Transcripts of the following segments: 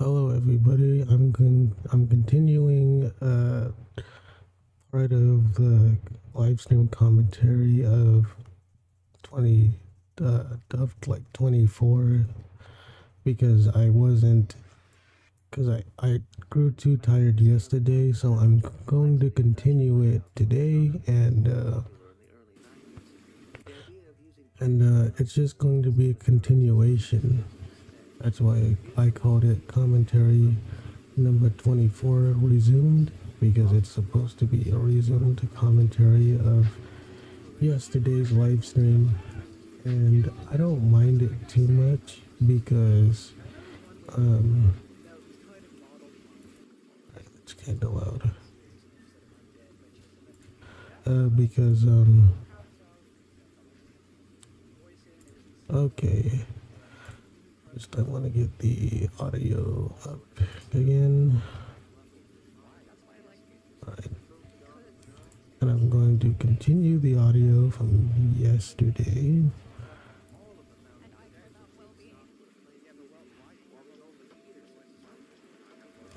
Hello, everybody. I'm continuing part of the live stream commentary of 20 of like 24 because I grew too tired yesterday, so I'm going to continue it today and it's just going to be a continuation. That's why I called it commentary number 24 resumed, because it's supposed to be a resumed commentary of yesterday's live stream. And I don't mind it too much because it's kind of loud. Because okay, first I want to get the audio up again. Alright. And I'm going to continue the audio from yesterday.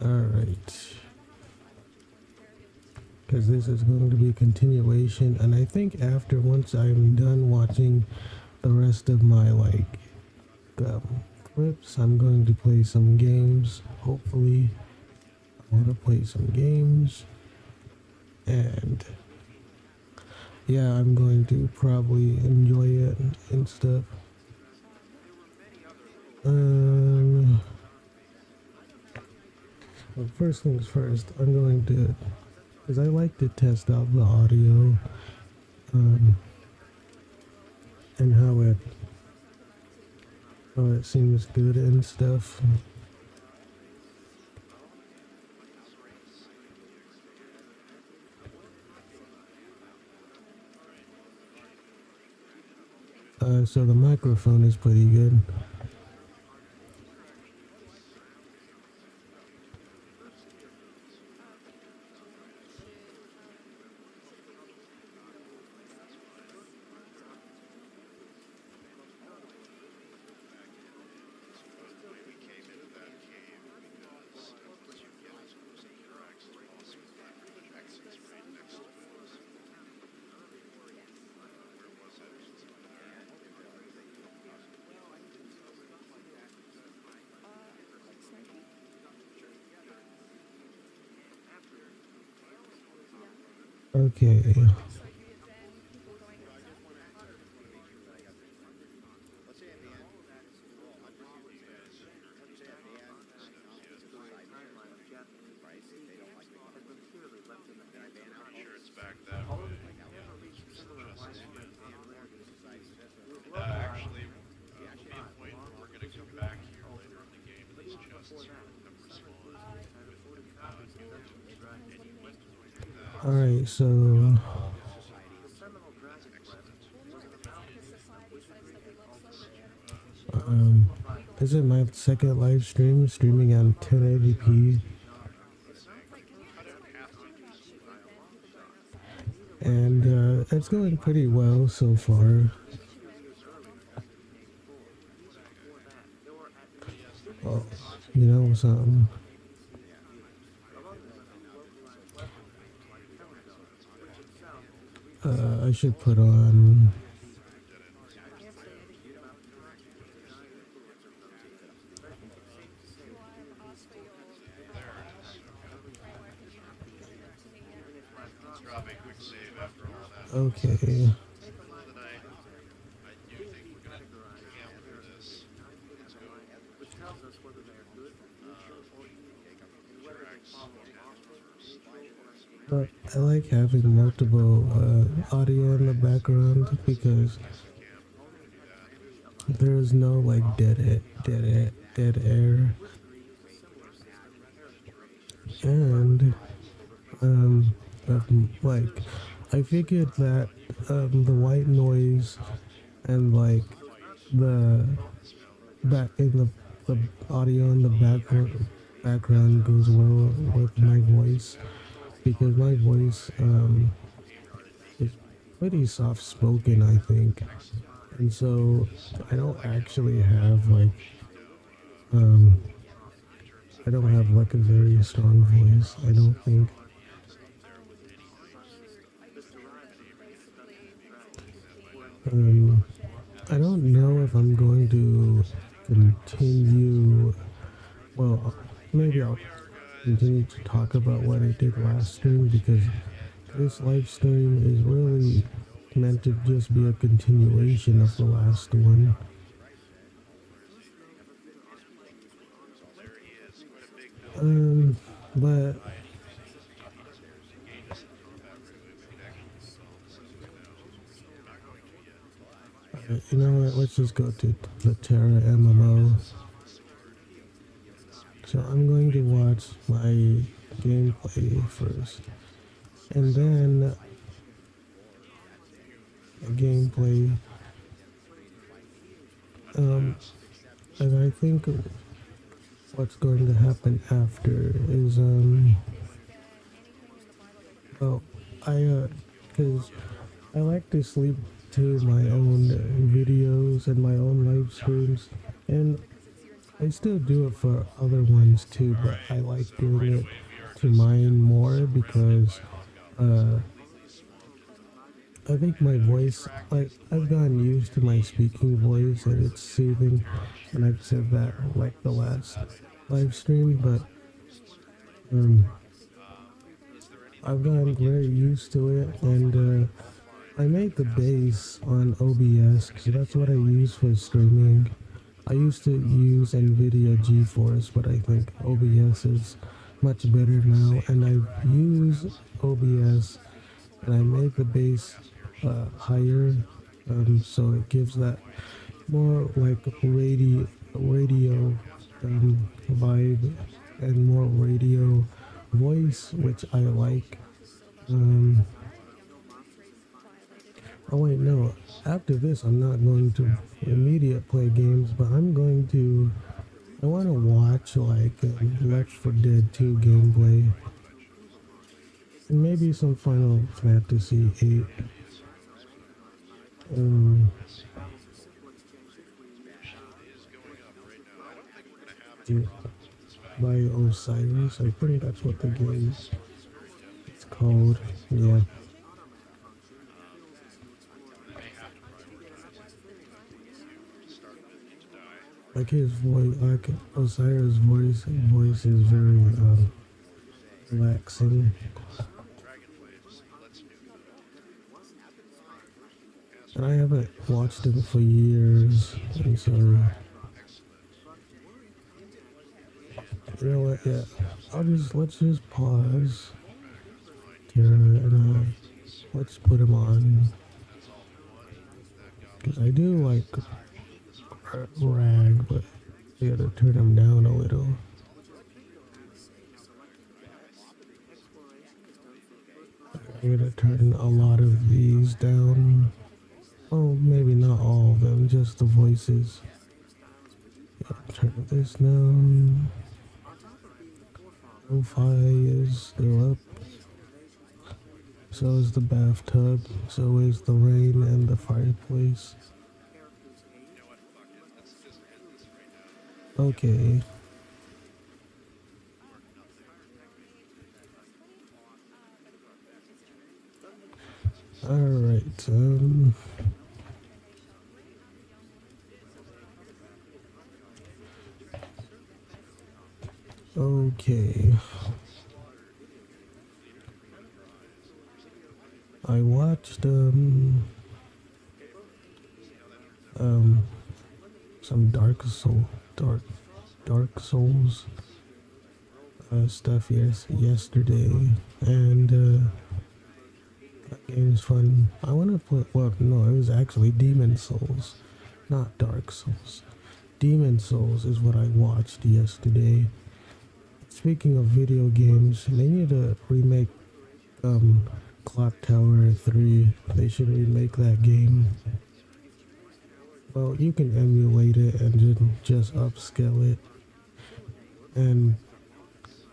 Alright. Because this is going to be a continuation, and I think once I'm done watching the rest of my clips, I'm going to play some games. Hopefully, I want to play some games, and yeah, I'm going to probably enjoy it and stuff. Well, first things first, I'm going to, because I like to test out the audio, and how it seems good and stuff. So the microphone is pretty good. Okay. Alright, so this is my second live stream, streaming on 1080p. And it's going pretty well so far. Well, you know something. I should put on. Okay. But I like having multiple audio in the background because there's no like dead air. And like I figured that the white noise and like the the audio in the background goes well with my voice, because my voice is pretty soft spoken, I think, and so I don't actually have like I don't have like a very strong voice, I don't think. Um, I don't know if I'm going to continue. Well, maybe I'll continue to talk about what I did last stream because this live stream is really meant to just be a continuation of the last one. But you know what? Let's just go to the Terra MMO. So I'm going to watch my gameplay first, and then a gameplay. And I think what's going to happen after is well, cause I like to sleep to my own videos and my own live streams, and I still do it for other ones too, but I like doing it to mine more because I think my voice, like, I've gotten used to my speaking voice and it's soothing, and I've said that like the last live stream, but I've gotten very used to it, and I made the base on OBS because that's what I use for streaming. I used to use NVIDIA GeForce, but I think OBS is much better now, and I've used OBS and I made the base higher, so it gives that more like radio vibe and more radio voice, which I like. Oh wait, no. After this, I'm not going to immediate play games, but I'm going to. I want to watch like Left 4 Dead 2 gameplay, and maybe some Final Fantasy 8. By Osiris. I think that's what the game is called. Yeah. Like his voice, like Osiris' voice is very relaxing. And I haven't watched him for years, and so you know what? Yeah, let's just pause here and let's put him on because I do like Rag, but I gotta turn him down a little. I'm gonna turn a lot of these down. Oh, maybe not all of them, just the voices. Turn this down. Lo-fi is still up. So is the bathtub. So is the rain and the fireplace. Okay. Alright, okay. I watched some Dark Souls stuff yesterday, and that game is fun. I want to play. Well, no, it was actually Demon Souls, not Dark Souls. Demon Souls is what I watched yesterday. Speaking of video games, they need to remake Clock Tower 3. They should remake that game. Well, you can emulate it and just upscale it. And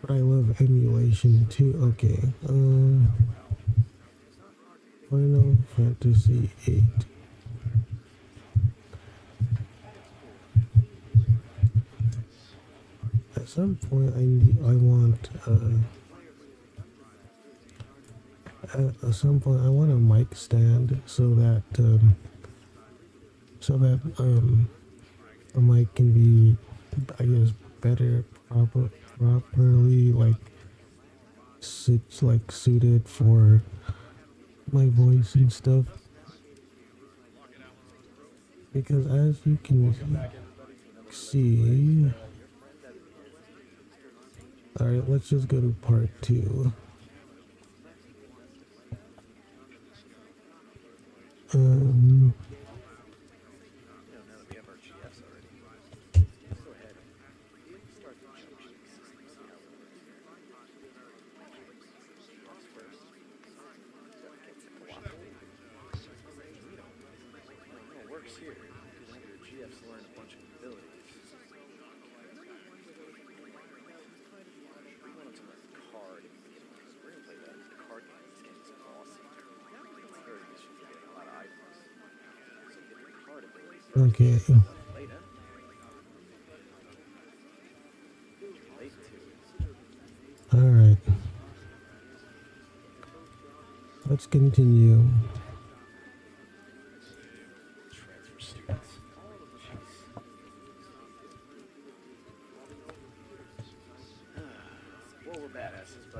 but I love emulation too. Okay. Final Fantasy 8. some point I want at some point I want a mic stand so that the mic can be, I guess, better properly like suited for my voice and stuff, because as you can see, all right, let's just go to part 2. um okay, all right, let's continue.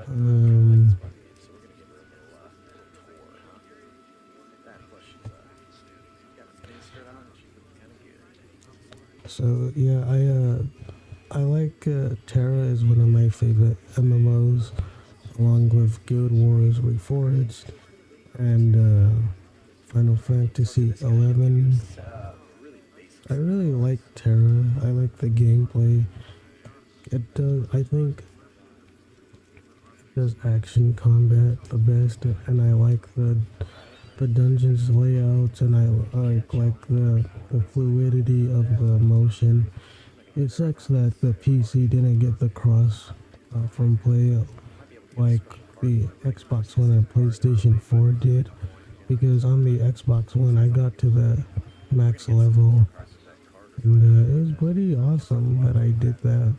um so yeah, I like Terra is one of my favorite MMOs, along with Guild Wars Reforged and Final Fantasy 11. I really like Terra. I like the gameplay. It does, I think, it does action combat the best, and I like the dungeons layouts, and I like the fluidity of the motion. It sucks that the PC didn't get the cross from play like the Xbox One and PlayStation 4 did, because on the Xbox One I got to the max level, and it was pretty awesome that I did that.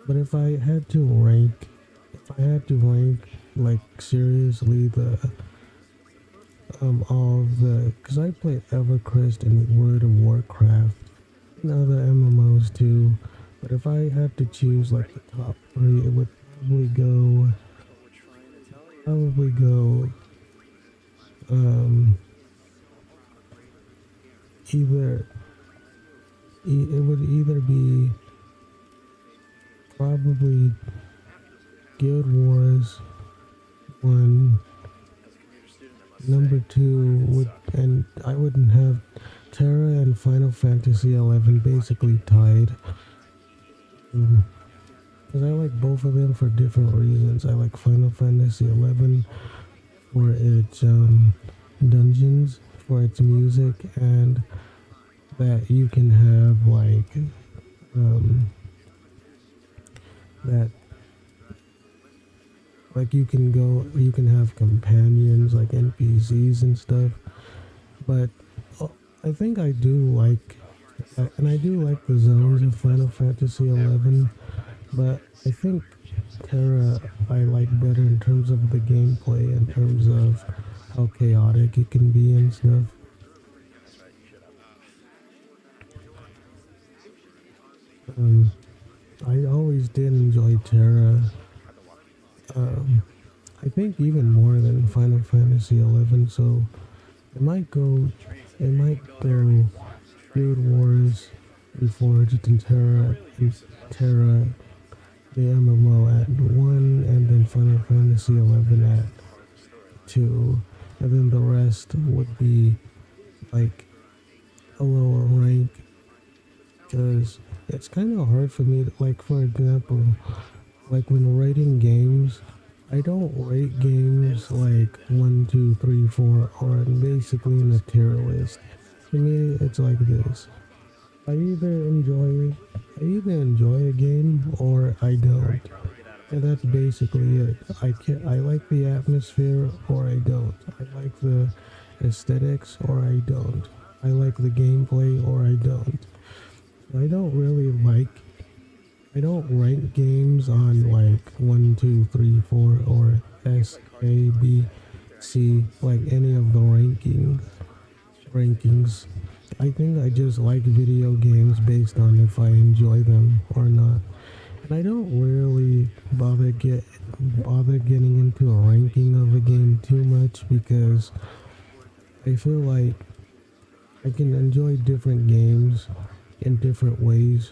But if I had to rank like seriously the all of the, because I played Evercrest and World of Warcraft and other MMOs too, but if I had to choose like the top 3, it would probably go either it would either be probably Guild Wars 1, number 2 would, and I wouldn't have Terra and Final Fantasy 11 basically tied. Because I like both of them for different reasons. I like Final Fantasy 11 for its dungeons, for its music, and that you can have like that like you can have companions like NPCs and stuff. But I think I do like, and I do like the zones of Final Fantasy 11, but I think Terra I like better in terms of the gameplay, in terms of how chaotic it can be and stuff. I always did enjoy Terra. I think even more than Final Fantasy 11. So it might go Guild Wars Reforged and Terra, the MMO at 1, and then Final Fantasy 11 at 2, and then the rest would be like a lower rank, because it's kind of hard for me to, like, for example, like when rating games, I don't rate games like 1, 2, 3, 4, or basically in a tier list. To me, it's like this. I either enjoy a game or I don't. And that's basically it. I like the atmosphere or I don't. I like the aesthetics or I don't. I like the gameplay or I don't. I don't really like. I don't rank games on like one, two, three, four, or S, A, B, C, like any of the rankings. I think I just like video games based on if I enjoy them or not. And I don't really bother getting into a ranking of a game too much because I feel like I can enjoy different games in different ways.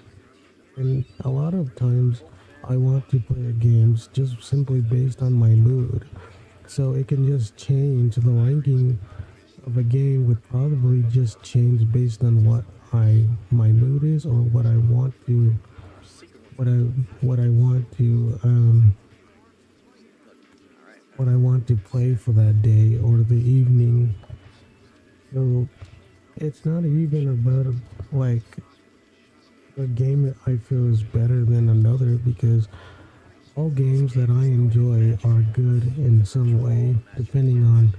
And a lot of times I want to play games just simply based on my mood. So it can just change. The ranking of a game would probably just change based on what I my mood is or what I what I want to what I want to play for that day or the evening. So it's not even about like a game that I feel is better than another because all games that I enjoy are good in some way, depending on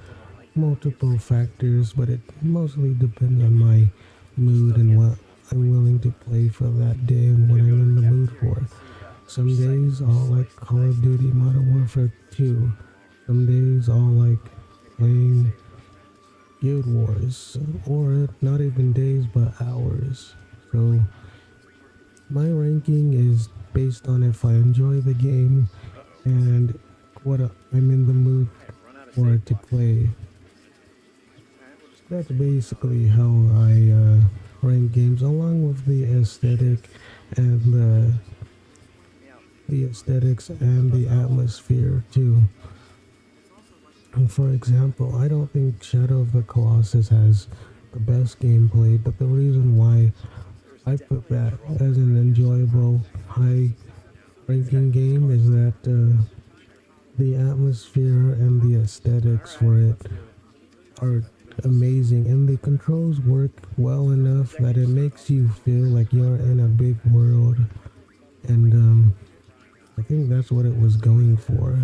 multiple factors, but it mostly depends on my mood and what I'm willing to play for that day and what I'm in the mood for. Some days I'll like Call of Duty Modern Warfare 2. Some days I'll like playing Guild Wars, or not even days but hours. So my ranking is based on if I enjoy the game and what I'm in the mood for to play. That's basically how I rank games, along with the aesthetic and the aesthetics and the atmosphere too. And for example, I don't think Shadow of the Colossus has the best gameplay, but the reason why I put that as an enjoyable, high ranking game is that the atmosphere and the aesthetics for it are amazing, and the controls work well enough that it makes you feel like you're in a big world. And I think that's what it was going for.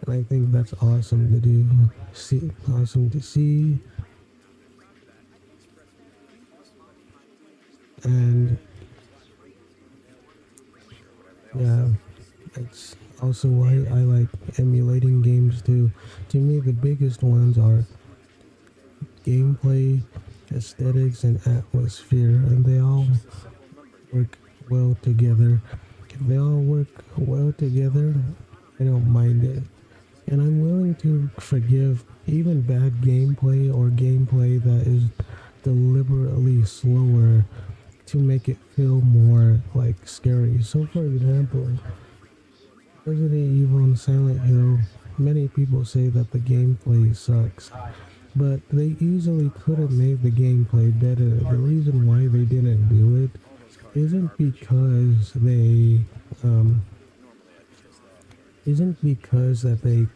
And I think that's awesome to do. Awesome to see. And yeah, it's also why I like emulating games too. To me, the biggest ones are gameplay, aesthetics, and atmosphere, and they all work well together. If they all work well together, I don't mind it. And I'm willing to forgive even bad gameplay or gameplay that is deliberately slower to make it feel more like scary. So for example, Resident Evil and Silent Hill, many people say that the gameplay sucks, but they easily could have made the gameplay better. The reason why they didn't do it isn't because that they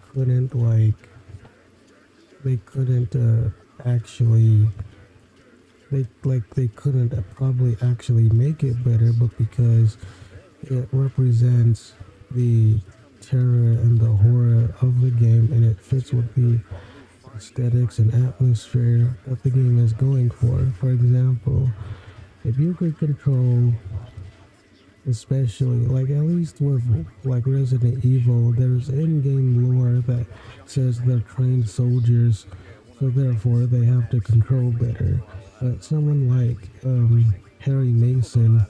couldn't actually they couldn't probably actually make it better, but because it represents the terror and the horror of the game, and it fits with the aesthetics and atmosphere that the game is going for. For example, if you could control, especially like at least with like Resident Evil, there's in-game lore that says they're trained soldiers, so therefore they have to control better. But someone like Harry Mason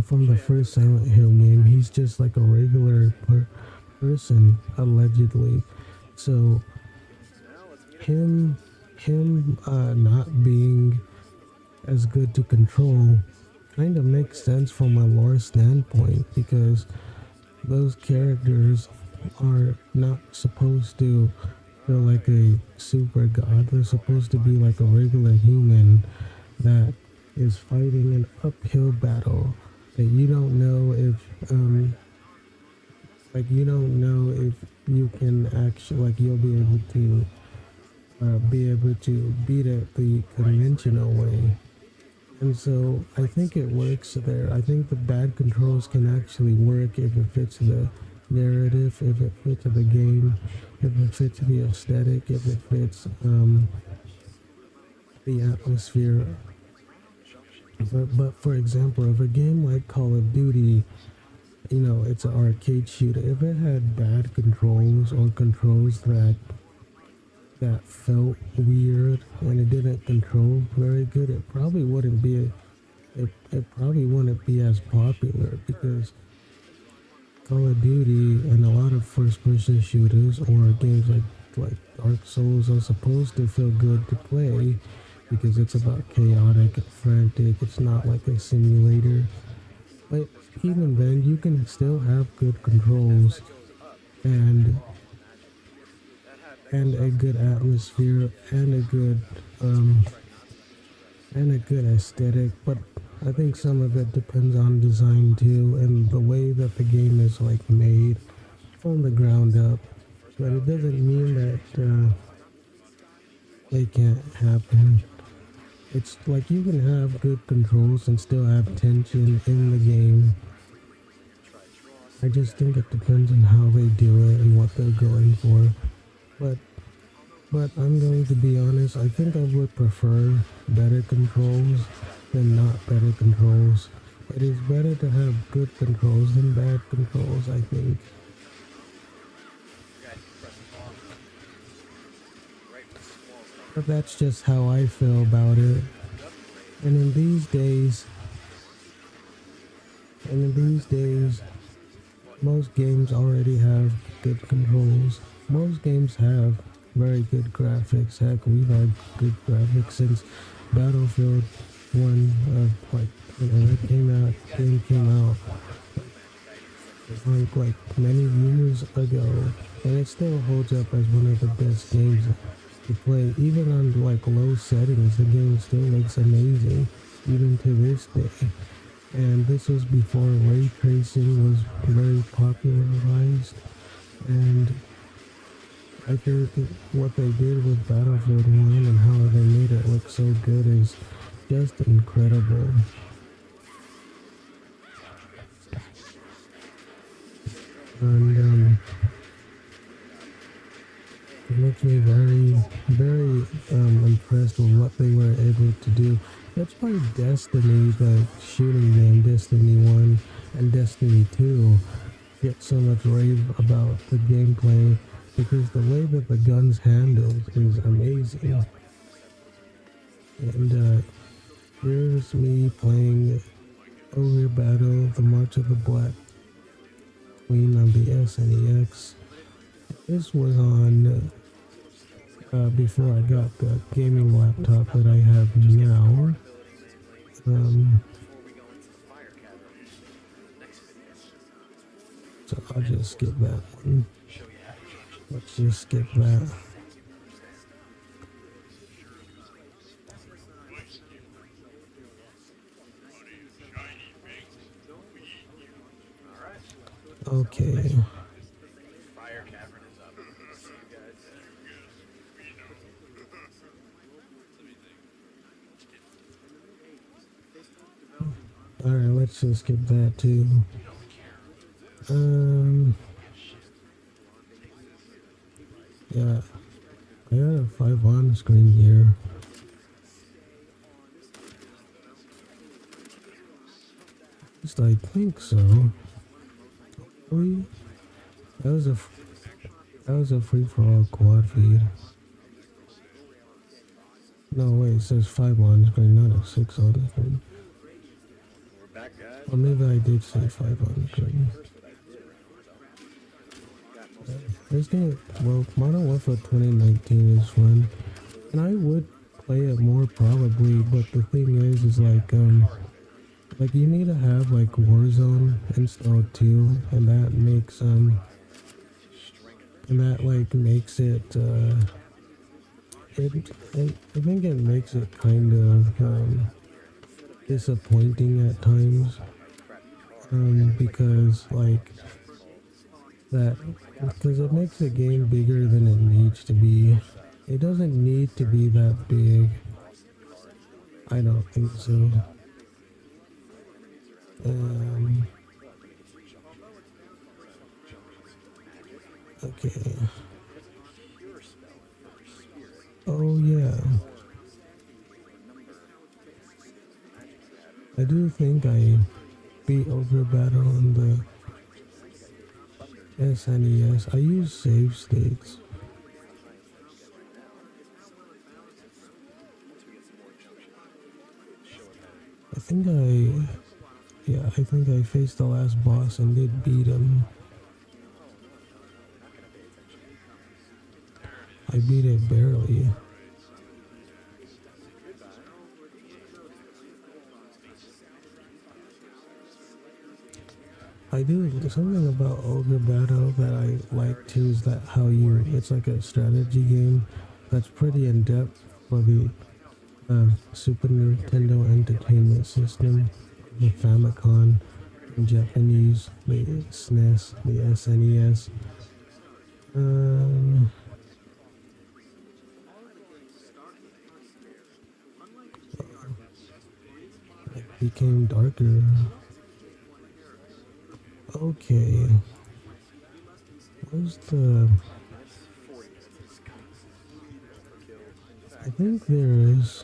from the first Silent Hill game, he's just like a regular person, allegedly. So him not being as good to control kind of makes sense from a lore standpoint, because those characters are not supposed to feel like a super god. They're supposed to be like a regular human that is fighting an uphill battle that you don't know if you don't know if you can actually, like, you'll be able to beat it the conventional way. And so I think it works there. I think the bad controls can actually work if it fits the narrative, if it fits the game, if it fits the aesthetic, if it fits the atmosphere. But for example, if a game like Call of Duty, it's an arcade shooter, if it had bad controls or controls that felt weird and it didn't control very good, it probably wouldn't be as popular, because Call of Duty and a lot of first-person shooters or games like Dark Souls are supposed to feel good to play because it's about chaotic and frantic. It's not like a simulator. But even then, you can still have good controls and a good atmosphere um and a good aesthetic. But I think some of it depends on design too, and the way that the game is like made from the ground up. But it doesn't mean that they can't happen. It's like you can have good controls and still have tension in the game. I just think it depends on how they do it and what they're going for. But I'm going to be honest, I think I would prefer better controls than not better controls. It is better to have good controls than bad controls, I think. But that's just how I feel about it. And in these days, most games already have good controls. Most games have very good graphics. Heck, we've had good graphics since Battlefield 1, that game came out like many years ago, and it still holds up as one of the best games to play. Even on like low settings, the game still looks amazing, even to this day. And this was before ray tracing was very popularized, and I think what they did with Battlefield 1 and how they made it look so good is just incredible. And it makes me very impressed with what they were able to do. That's why Destiny, the shooting game, Destiny 1 and Destiny 2, get so much rave about the gameplay, because the way that the guns handle is amazing. And here's me playing Over Battle, the March of the Black Queen on the SNEX. This was on before I got the gaming laptop that I have now. So I'll just skip that one. Let's just skip that. Okay. Alright, let's just skip that too. Yeah, I got a 5 on screen here. At least I think so. Really? That was a free-for-all quad feed. No, wait, it says 5 on screen, not a 6 on screen. Or maybe I did say 5 on screen. This game, well, Modern Warfare 2019 is fun, and I would play it more probably, but the thing is like you need to have like Warzone installed too, and that makes I think it makes it kind of disappointing at times, because it makes the game bigger than it needs to be. It doesn't need to be that big. I don't think so. Okay. Oh yeah. I do think I beat Ogre Battle on the SNES. I use save states. I think I think I faced the last boss and did beat him. I beat it barely. I do something about Ogre Battle that I like too is that it's like a strategy game that's pretty in depth for the Super Nintendo Entertainment System, the Famicom in Japanese, the SNES, the SNES. It became darker. Okay. Where's the... I think there is...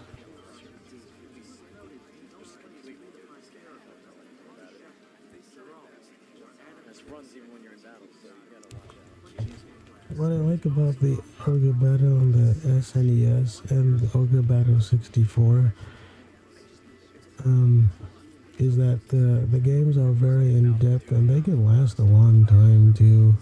What I like about the Ogre Battle on the SNES and the Ogre Battle 64 is that the games are very in-depth and they can last a long time too.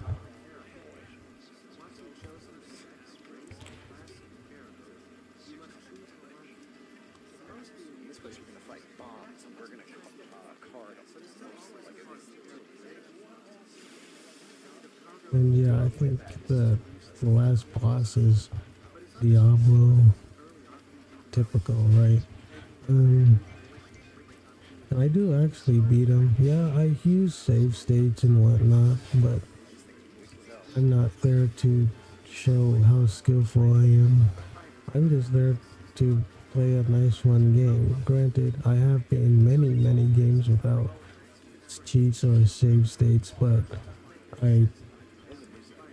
And yeah, I think the last boss is Diablo. Typical, right? And I do actually beat him. Yeah, I use save states and whatnot, but I'm not there to show how skillful I am. I'm just there to play a nice fun game. Granted, I have been in many games without cheats or save states, but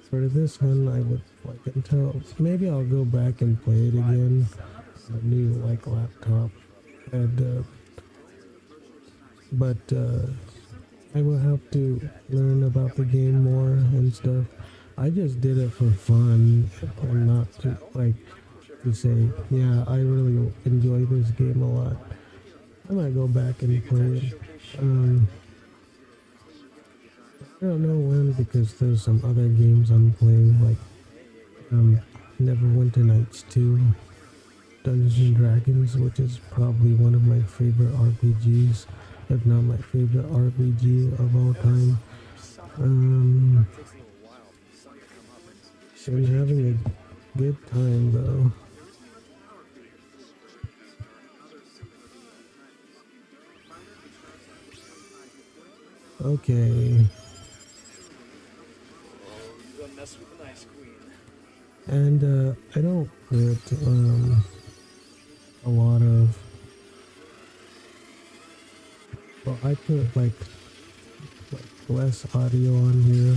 for this one, I would like until maybe I'll go back and play it again. A new laptop, and but I will have to learn about the game more and stuff. I just did it for fun and not to say, yeah, I really enjoy this game a lot. I might go back and play it. I don't know when because there's some other games I'm playing like Neverwinter Nights 2, Dungeons and Dragons, which is probably one of my favorite RPGs, if not my favorite RPG of all time. I'm having a good time though. Okay. And I don't put a lot of, well, I put like less audio on here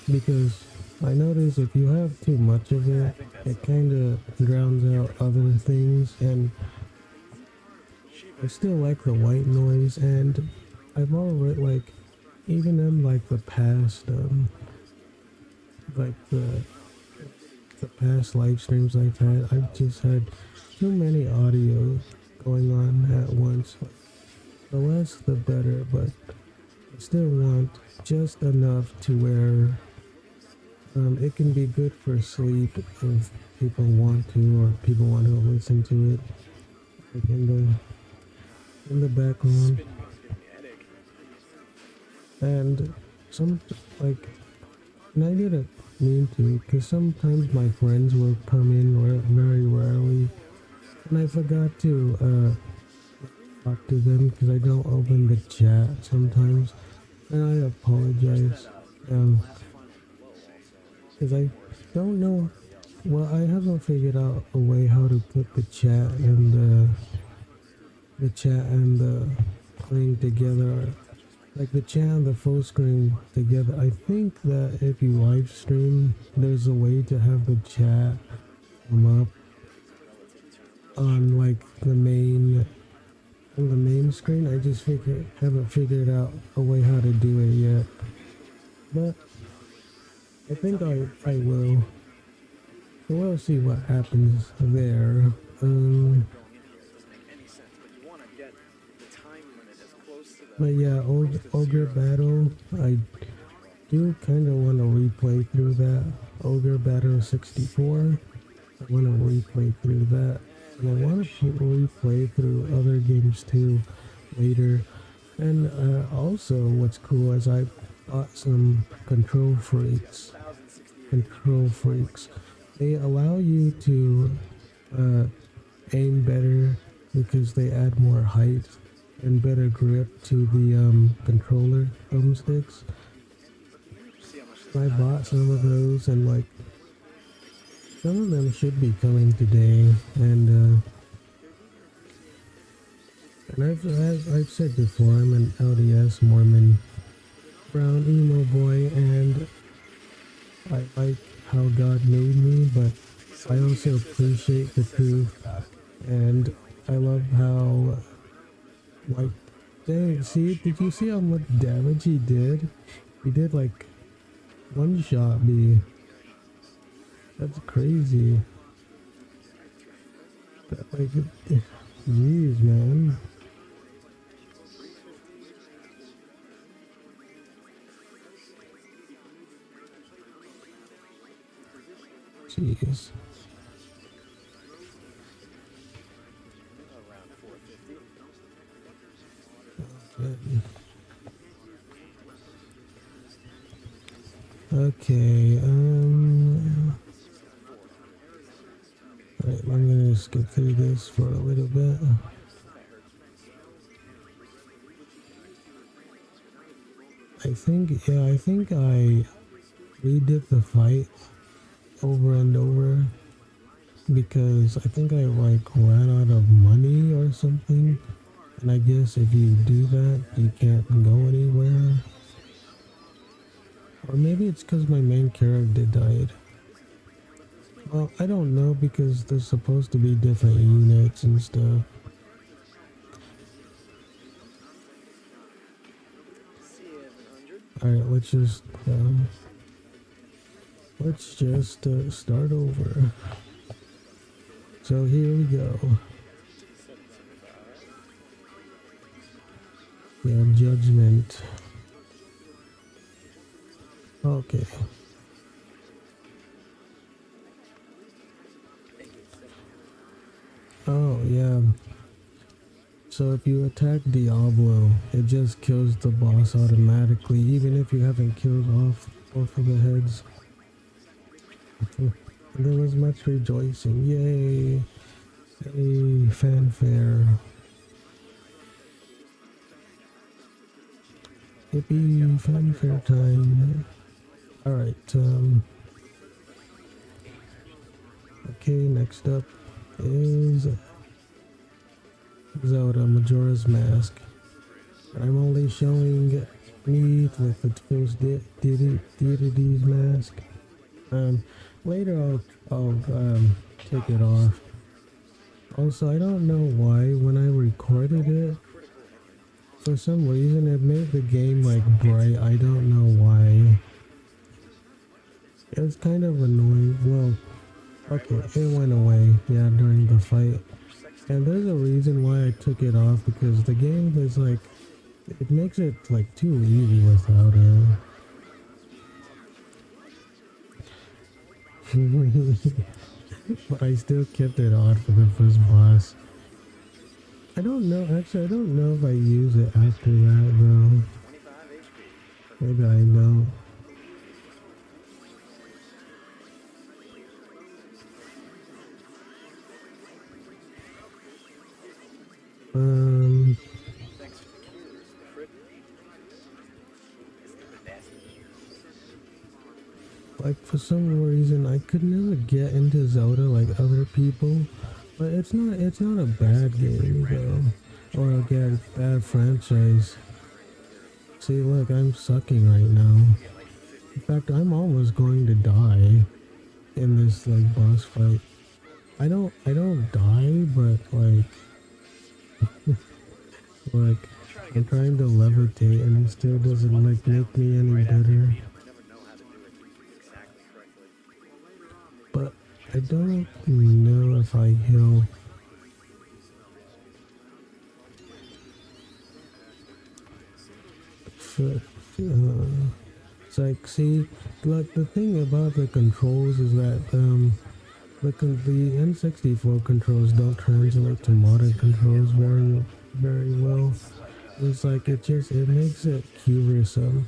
because I notice if you have too much of it, it kind of drowns out other things, and I still like the white noise. And I've already even in the past the past live streams I've just had too many audio going on at once. The less the better, but I still want just enough to where it can be good for sleep if people want to, or people want to listen to it like in the background. And and I didn't mean to, because sometimes my friends will come in very rarely, and I forgot to talk to them because I don't open the chat sometimes, and I apologize. Because I don't know, well, I haven't figured out a way how to put the chat and the thing together. Like the chat and the full screen together. I think that if you live stream, there's a way to have the chat come up on the main on the main screen. I just haven't figured out a way how to do it yet. But I think I will. So we'll see what happens there. But yeah, Ogre Battle, I do kind of want to replay through that. Ogre Battle 64, I want to replay through that. And I want to replay through other games too later. And also what's cool is I bought some Control Freaks. Control Freaks. They allow you to aim better because they add more height and better grip to the controller thumbsticks. I bought some of those, and like some of them should be coming today. And as I've said before, I'm an LDS Mormon brown emo boy, and I like how God made me, but I also appreciate the truth, and I love how, like, dang, see, did you see how much damage he did? He did like one shot me. That's crazy. That, like, jeez, man. Jeez. Okay, alright, I'm gonna skip through this for a little bit. I think I redid the fight over and over because I think I like ran out of money or something, and I guess if you do that you can't go anywhere, or maybe it's because my main character died. Well, I don't know because there's supposed to be different units and stuff. Alright, let's just start over. So here we go. Yeah, judgment. Okay. Oh, yeah. So if you attack Diablo, it just kills the boss automatically, even if you haven't killed off both of the heads. There was much rejoicing. Yay! Hey, fanfare. Yippee, fanfare time. Alright, okay, next up is Zelda Majora's Mask. I'm only showing me with the first deity's mask. Later I'll take it off. Also, I don't know why when I recorded it, for some reason it made the game like bright. I don't know why. It was kind of annoying. Well, okay, it went away, yeah, during the fight. And there's a reason why I took it off, because the game is like, it makes it like too easy without it. But I still kept it on for the first boss. I don't know, actually I don't know if I use it after that though. Maybe I don't. Like for some reason I could never get into Zelda like other people, but it's not a bad game though, or a bad franchise. See, look, I'm sucking right now. In fact, I'm almost going to die in this like boss fight. I don't die, but like Like, I'm trying to levitate and it still doesn't like make me any better. But I don't know if I heal. It's like, see, like the thing about the controls is that the N64 controls don't translate to modern controls very well. It's like it makes it cumbersome.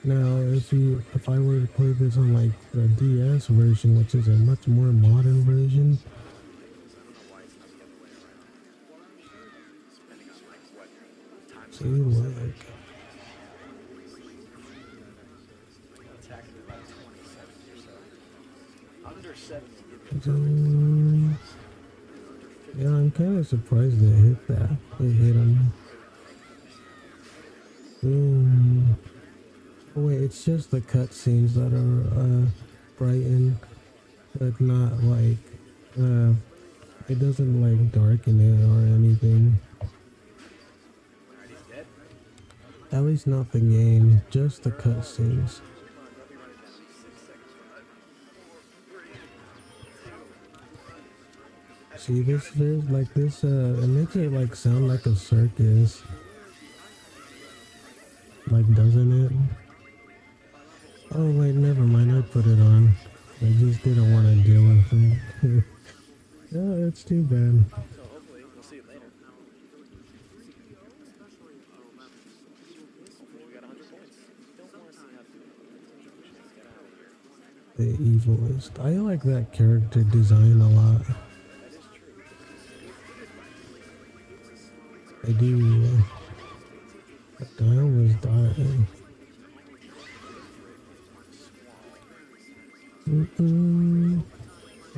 Now, if I were to play this on like the DS version, which is a much more modern version, see like. Yeah, I'm kind of surprised they hit that. They hit him. Oh wait, it's just the cutscenes that are brightened, but not like it doesn't like darken it or anything. At least not the game, just the cutscenes. See this, there's like this, it makes it like sound like a circus. Like, doesn't it? Oh wait, never mind, I put it on. I just didn't want to deal with it. Yeah, it's too bad. The evilist. I like that character design a lot. I do. I almost died.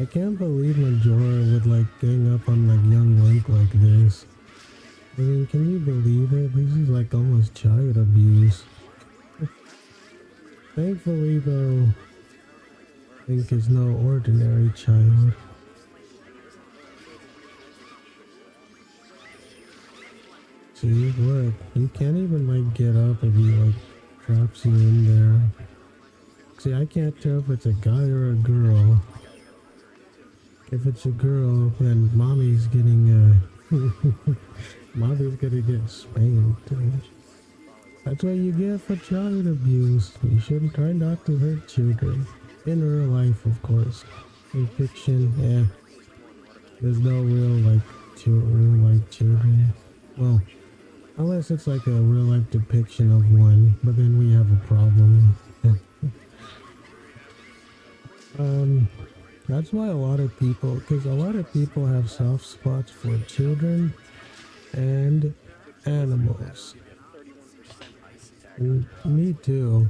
I can't believe Majora would like gang up on like young Link like this. I mean, can you believe it? This is like almost child abuse. Thankfully though, Link is no ordinary child. See, look, you can't even like get up if he like traps you in there. See, I can't tell if it's a guy or a girl. If it's a girl, then mommy's getting mommy's gonna get spanked. That's what you get for child abuse. You shouldn't try not to hurt children. In real life, of course. In fiction, yeah. There's no real life children. Well, unless it's like a real life depiction of one, but then we have a problem. That's why a lot of people have soft spots for children and animals. And me too,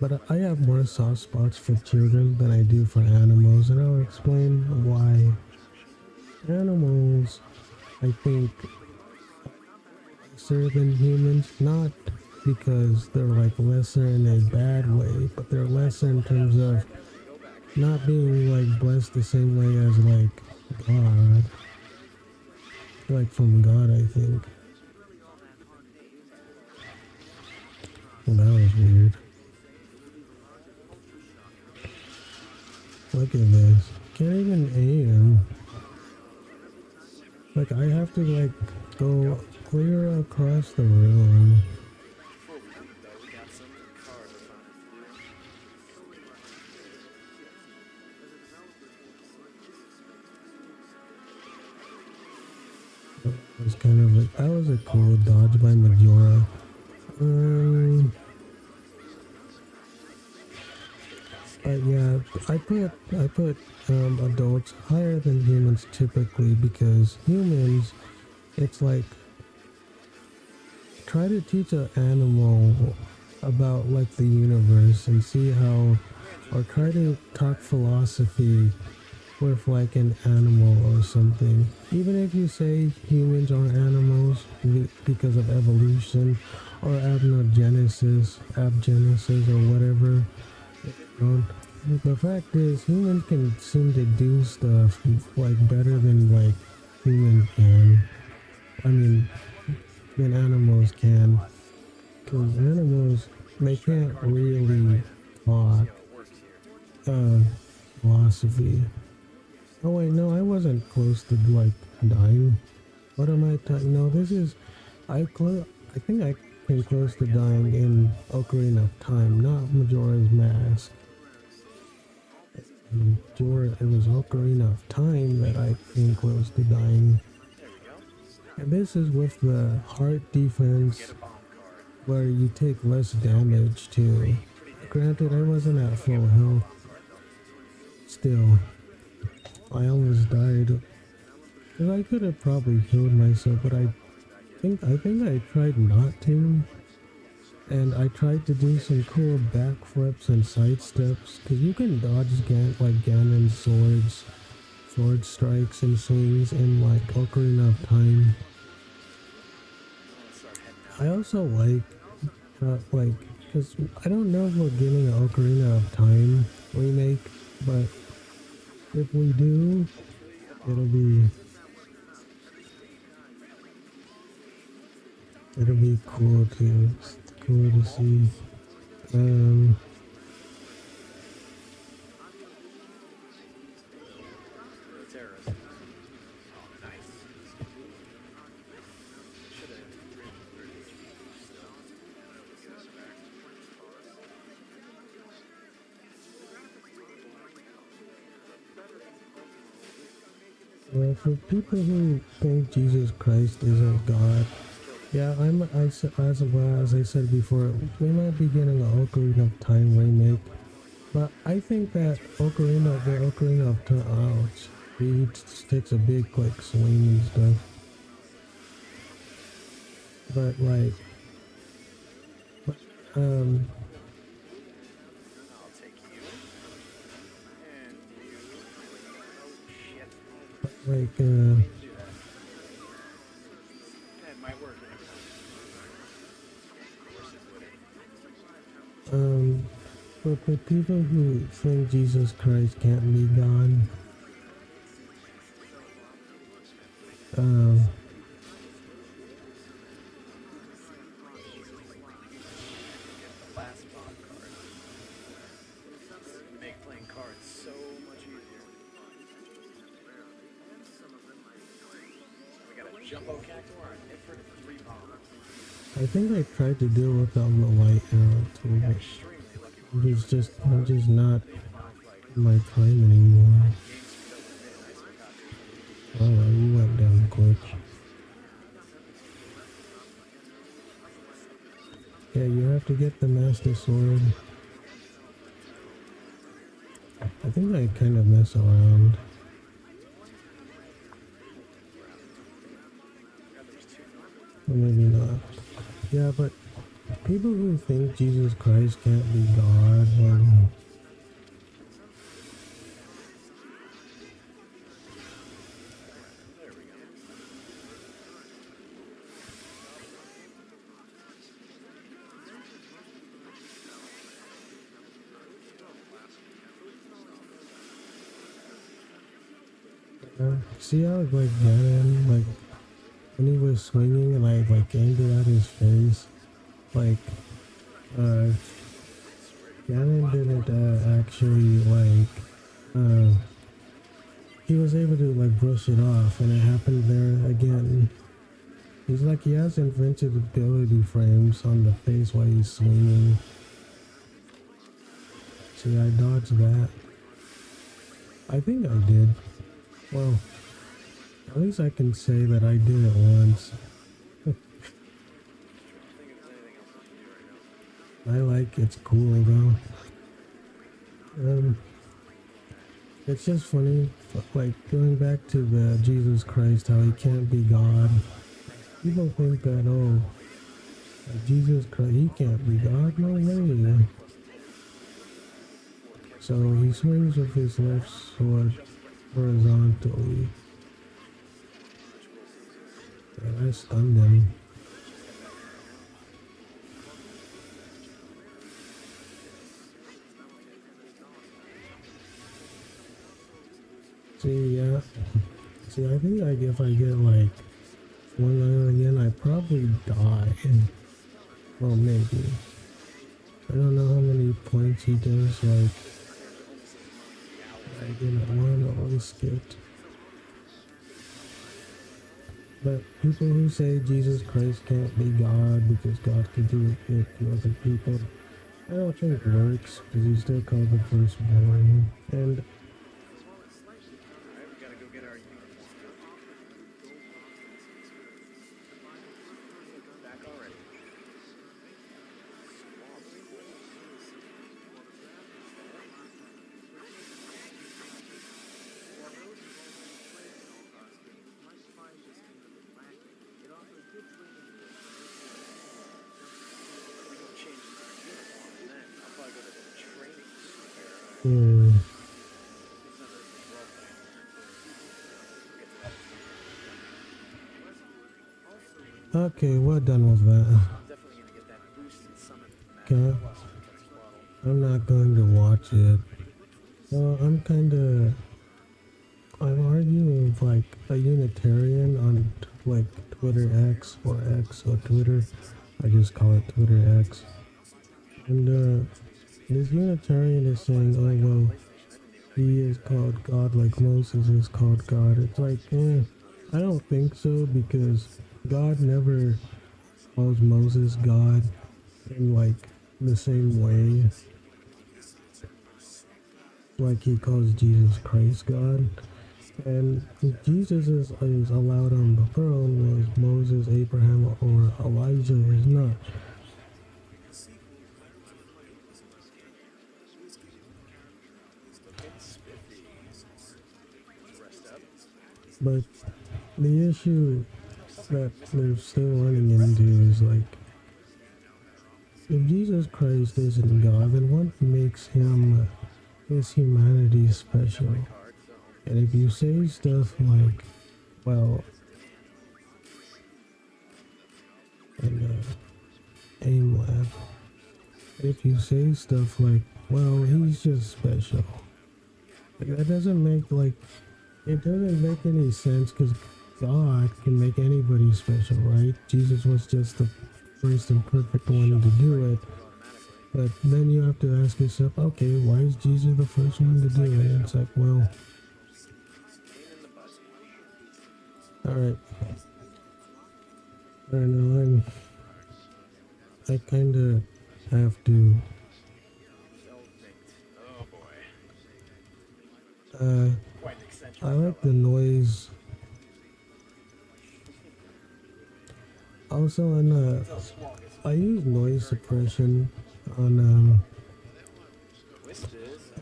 but I have more soft spots for children than I do for animals, and I'll explain why. Animals, I think, lesser than humans, not because they're like lesser in a bad way, but they're lesser in terms of not being like blessed the same way as like God. Like from God, I think. Well, that was weird. Look at this. Can't even aim. Like I have to like go clear across the room. It was kind of like, that was a cool dodge by Majora. But yeah, I put adults higher than humans typically because humans, it's like, try to teach an animal about like the universe and see how, or try to talk philosophy with like an animal or something. Even if you say humans are animals because of evolution or abgenesis or whatever. The fact is, humans can seem to do stuff like better than like humans can. I mean, than animals can. Because animals, they can't really talk uh, philosophy. Oh wait, no, I wasn't close to like dying. What am I talking? No, this is I think I came close to dying in Ocarina of Time, not Majora's Mask. Majora, it was Ocarina of Time that I came close to dying. And this is with the heart defense, where you take less damage too. Granted, I wasn't at full health. Still, I almost died. Cause I could have probably killed myself, but I think I tried not to. And I tried to do some cool backflips and side steps, cause you can dodge like Ganon's sword strikes and swings in like Ocarina of Time. I also like, cause I don't know if we're getting an Ocarina of Time remake, but if we do, it'll be cool to see. Um, well, for people who think Jesus Christ isn't God, yeah, as I said before, we might be getting an Ocarina of Time remake, but I think that the Ocarina of Time, ouch, he takes a big like swing and stuff. But like, um, like, but for people who think Jesus Christ can't be God, um, I think I tried to deal with the light arrow too, but I'm just not in my prime anymore. Oh, you went down quick. Yeah, you have to get the Master Sword. I think I kind of mess around. Or maybe not. Yeah, but people who think Jesus Christ can't be God, see how like Ganon, like when he was swinging and I like aimed it at his face, like Ganon didn't actually like he was able to like brush it off, and it happened there again. He's like he has invincibility frames on the face while he's swinging. See, I dodged that. I think I did. Well, at least I can say that I did it once. I like it's cool though. It's just funny, like going back to the Jesus Christ, how he can't be God. People think that, oh, Jesus Christ, he can't be God. No way. So he swings with his left sword horizontally. And I stunned him. See, yeah. See, I think like if I get like one hour again, I probably die. Well, maybe. I don't know how many points he does, like, I didn't want to risk it. But people who say Jesus Christ can't be God because God can do it to other people, I don't think it works because he's still called the firstborn. And hmm, okay, we're done with that. Okay, I'm not going to watch it. So I'm arguing with like a Unitarian on like Twitter X or X or Twitter. I just call it Twitter X. And this Unitarian is saying, oh well, he is called God like Moses is called God. It's like, I don't think so because God never calls Moses God in like the same way like he calls Jesus Christ God. And Jesus is allowed on the throne, whereas Moses, Abraham, or Elijah is not. But the issue that they're still running into is like, if Jesus Christ isn't God, then what makes him his humanity special? And if you say stuff like, well, and aim lab, if you say stuff like, well, he's just special, like, that doesn't make like, it doesn't make any sense because God can make anybody special, right? Jesus was just the first and perfect one to do it. But then you have to ask yourself, okay, why is Jesus the first one to do it? And it's like, well, alright. I don't know, I kinda have to, I like the noise. Also, I use noise suppression on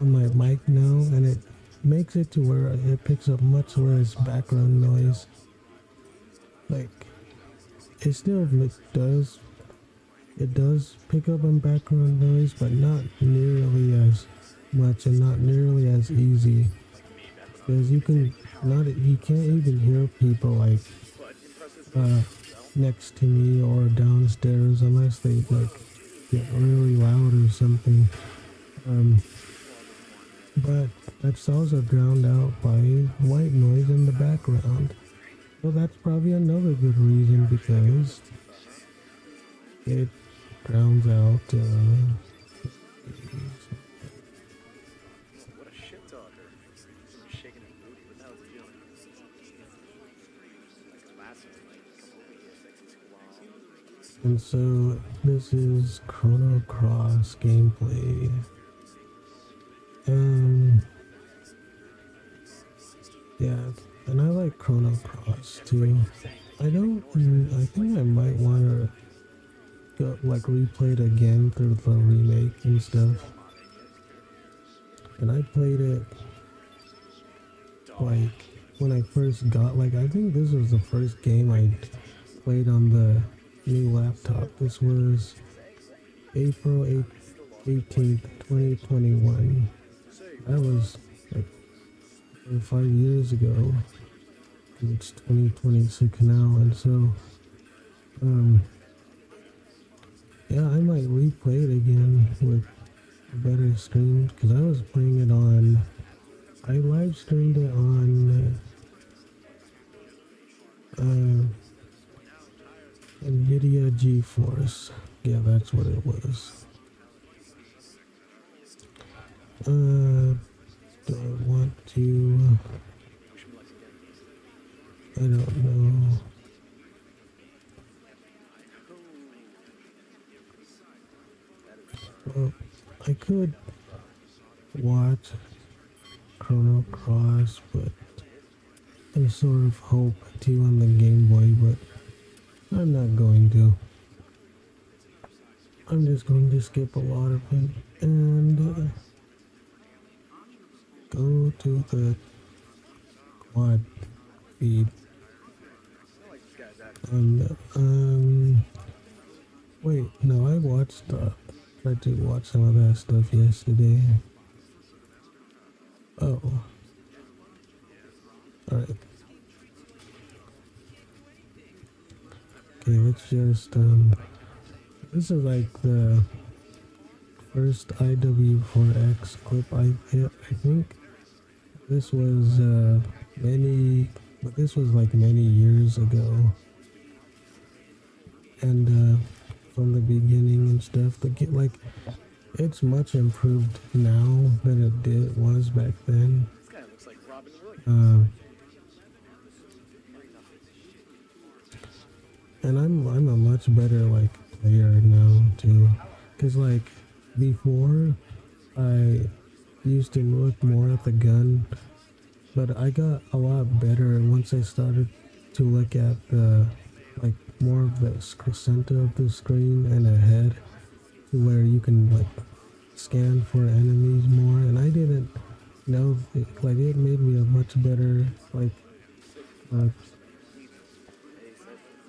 my mic now, and it makes it to where it picks up much less background noise. Like, it still it does pick up on background noise, but not nearly as much and not nearly as easy. Because you can't even hear people like next to me or downstairs unless they like get really loud or something. But that's also drowned out by white noise in the background. So that's probably another good reason because it drowns out and so this is Chrono Cross gameplay. Yeah, and I like Chrono Cross too. I think I might want to like replay it again through the remake and stuff. And I played it like when I first got, like, I think this was the first game I played on the new laptop. This was April 18th, 2021. That was like 5 years ago. It's 2026 now, and so yeah, I might replay it again with a better stream because I was playing it on. I live streamed it on NVIDIA GeForce. Yeah, that's what it was. Do I want to? I don't know. Well, I could watch Chrono Cross, but I sort of hope to on the Game Boy, but I'm not going to. I'm just going to skip a lot of it and go to the quad feed. And wait, no, I tried to watch some of that stuff yesterday. Oh, alright. Okay, let's just, this is like the first IW4X clip I hit, I think. This was, this was like many years ago. And, from the beginning and stuff, like, it's much improved now than it was back then. And I'm a much better like player now too, cause like before I used to look more at the gun, but I got a lot better once I started to look at the like more of the center of the screen and ahead, to where you can like scan for enemies more. And I didn't know like it made me a much better like it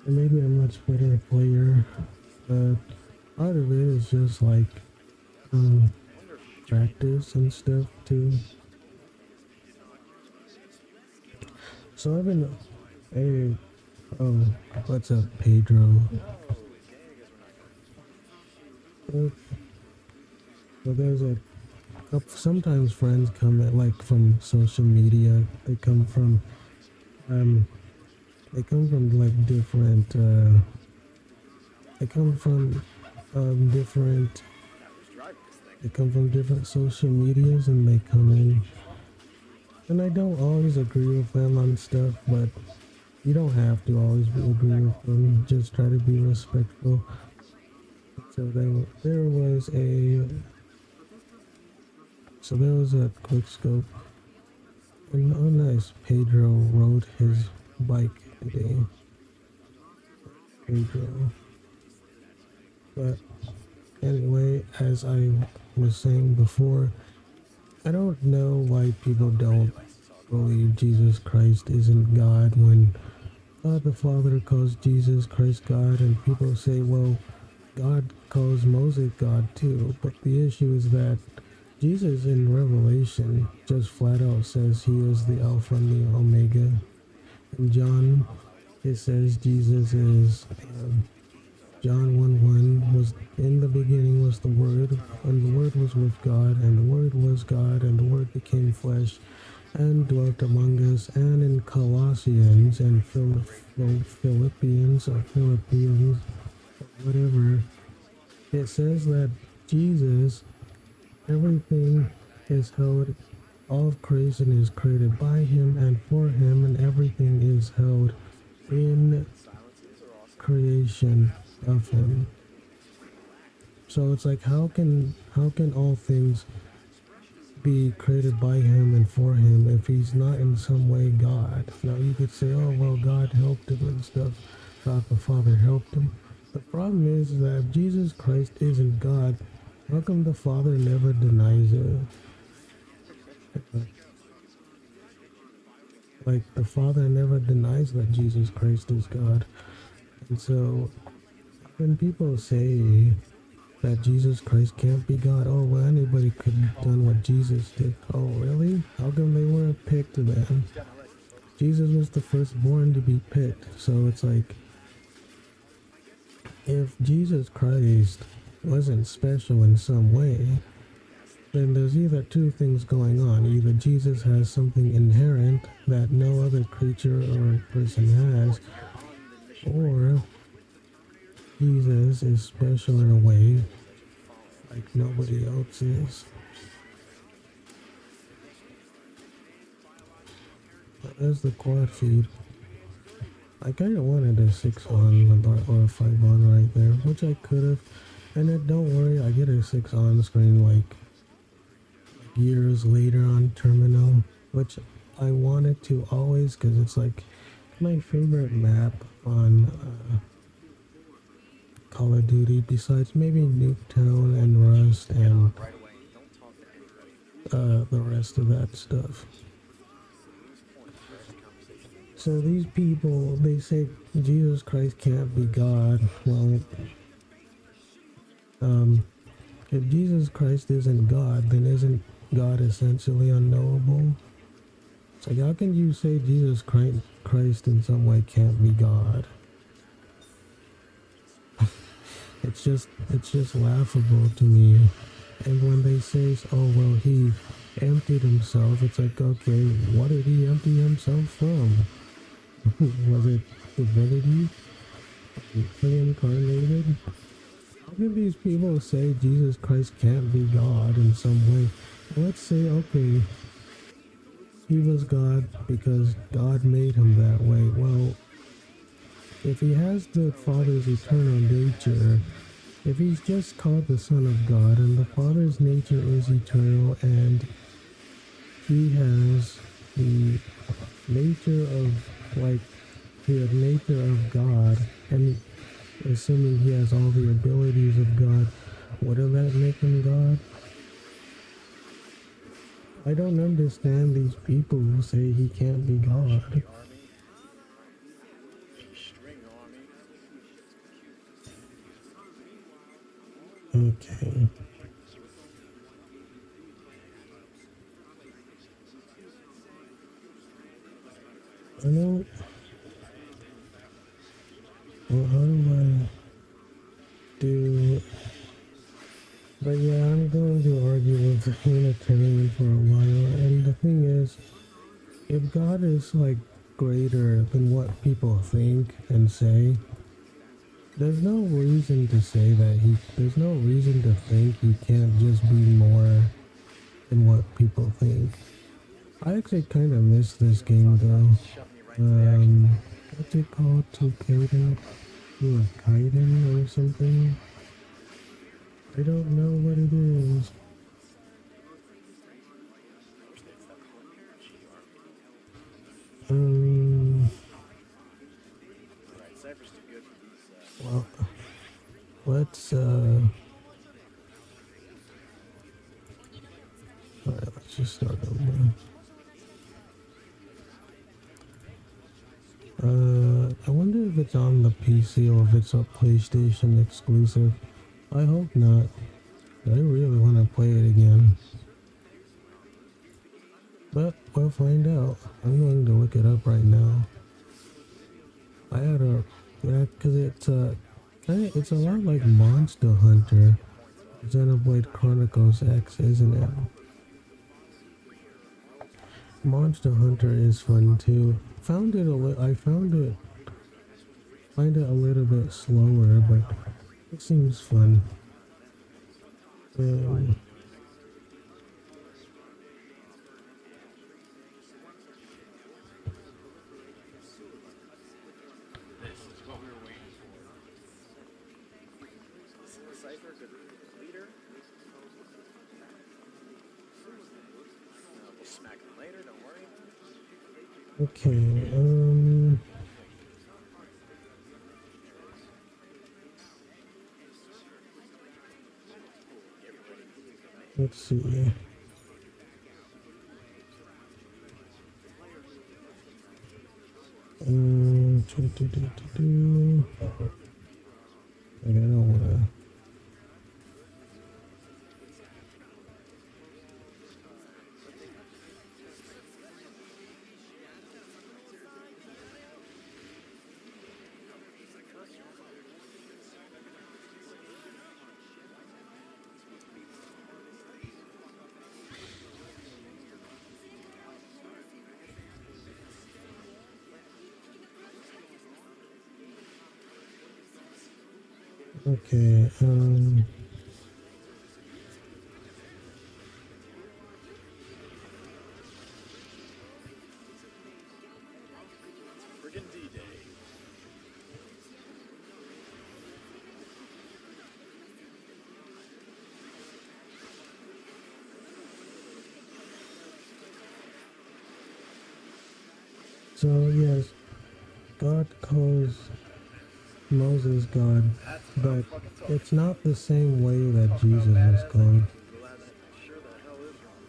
made me a much better player. Part of it is just like practice and stuff too. So I've been what's up, Pedro? So there's a couple, sometimes friends come at like from social media. They come from like different they come from different social medias, and they come in, and I don't always agree with them on stuff, but you don't have to always agree with them. Just try to be respectful. So there was a quick scope, and oh nice, Pedro rode his bike today. Pedro. But anyway, as I was saying before, I don't know why people don't believe Jesus Christ isn't God when God the Father calls Jesus Christ God, and people say, well, God calls Moses God too. But the issue is that Jesus in Revelation just flat out says he is the Alpha and the Omega. In John, it says Jesus is John 1:1 was in the beginning was the Word, and the Word was with God, and the Word was God, and the Word became flesh and dwelt among us. And in Colossians and Philippians or whatever, it says that Jesus, everything is held, all of creation is created by him and for him, and everything is held in creation of him. So it's like, how can all things be created by him and for him if he's not in some way God? Now you could say, oh well, God helped him and stuff, God the Father helped him. The problem is that if Jesus Christ isn't God, how come the Father never denies it? Like, the Father never denies that Jesus Christ is God. And so when people say that Jesus Christ can't be God, oh well, anybody could have done what Jesus did. Oh really? How come they weren't picked then? Jesus was the firstborn to be picked. So it's like, if Jesus Christ wasn't special in some way, then there's either two things going on. Either Jesus has something inherent that no other creature or person has, or Jesus is special in a way like nobody else is. There's the quad feed. I kind of wanted a 6 on or a 5 on right there, which I could have. And then don't worry, I get a 6 on screen like years later on terminal, which I wanted to always because it's like my favorite map on Call of Duty besides maybe Nuketown and Rust and the rest of that stuff. So these people, they say Jesus Christ can't be God. Well, if Jesus Christ isn't God, then isn't God essentially unknowable? It's like, how can you say Jesus Christ in some way can't be God? It's just laughable to me. And when they say, oh well, he emptied himself, it's like, okay, what did he empty himself from? Was it divinity? Reincarnated? How can these people say Jesus Christ can't be God in some way? Let's say, okay, he was God because God made him that way. Well, if he has the Father's eternal nature, if he's just called the Son of God and the Father's nature is eternal and he has the nature of, like, the nature of God, and assuming he has all the abilities of God, wouldn't that make him God? I don't understand these people who say he can't be God. Okay. I don't... Well, how do I do... But yeah, I'm going to argue with the Unitarian for a while, and the thing is, if God is, like, greater than what people think and say, there's no reason to say that there's no reason to think he can't just be more than what people think. I actually kind of miss this game though. What's it called? Tukaden? Or Kaiden or something? I don't know what it is. Well, let's, alright, let's just start over. I wonder if it's on the PC or if it's a PlayStation exclusive. I hope not. I really want to play it again. But we'll find out. I'm going to look it up right now. I had a, yeah, cause it's a lot like Monster Hunter, Xenoblade Chronicles X, isn't it? Monster Hunter is fun too. I find it a little bit slower, but it seems fun. Okay, let's see. Like, I don't wanna. Okay, Friggin' D-Day. so yes, God calls Moses God, That's what I'm but fucking talking it's about. not the same way that Talk about Jesus is badass called. niggas. Well, that's sure the hell is wrong.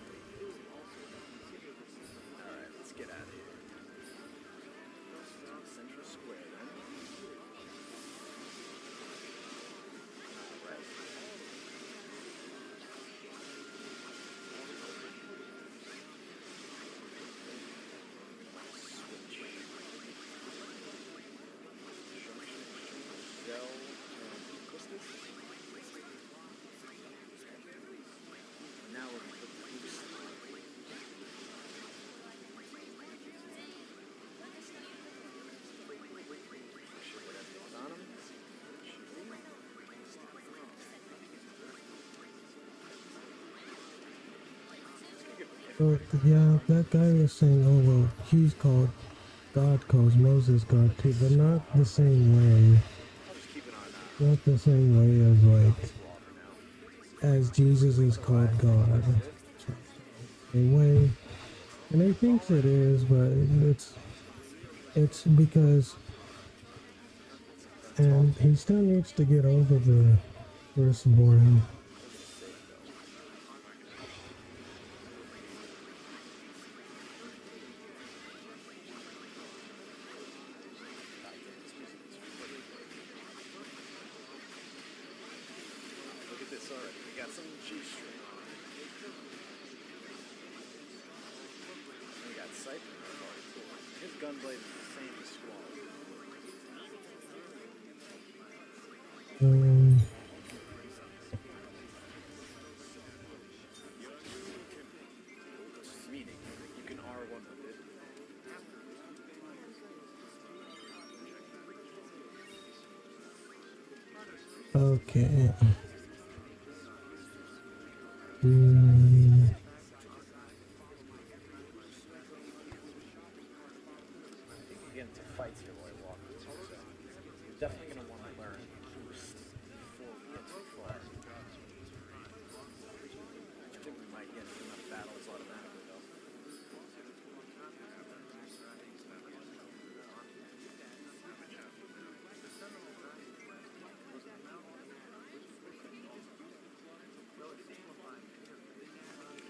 Alright, let's get out of here. Central Square, then. Alright. Switch. Junction, Shell, what's this? Now we're gonna put the boost. Sure what everything's on them. So yeah, that guy was saying, oh well, he's called God calls Moses God too, but not the same way. I'll just keep it on Not the same way as like slow for now. as Jesus is called God. That's it. It's not the same way. And he thinks it is, but it's because and he still needs to get over the firstborn. Look at this already. We got some G-string on. We got Cypher. His gunblade is the same as Squall. Um, Meaning, you can R1 with it. okay. You can get into fights here while I walk too, so you're definitely going to want to learn boost before we get too far. I think we might get enough battles automatically though.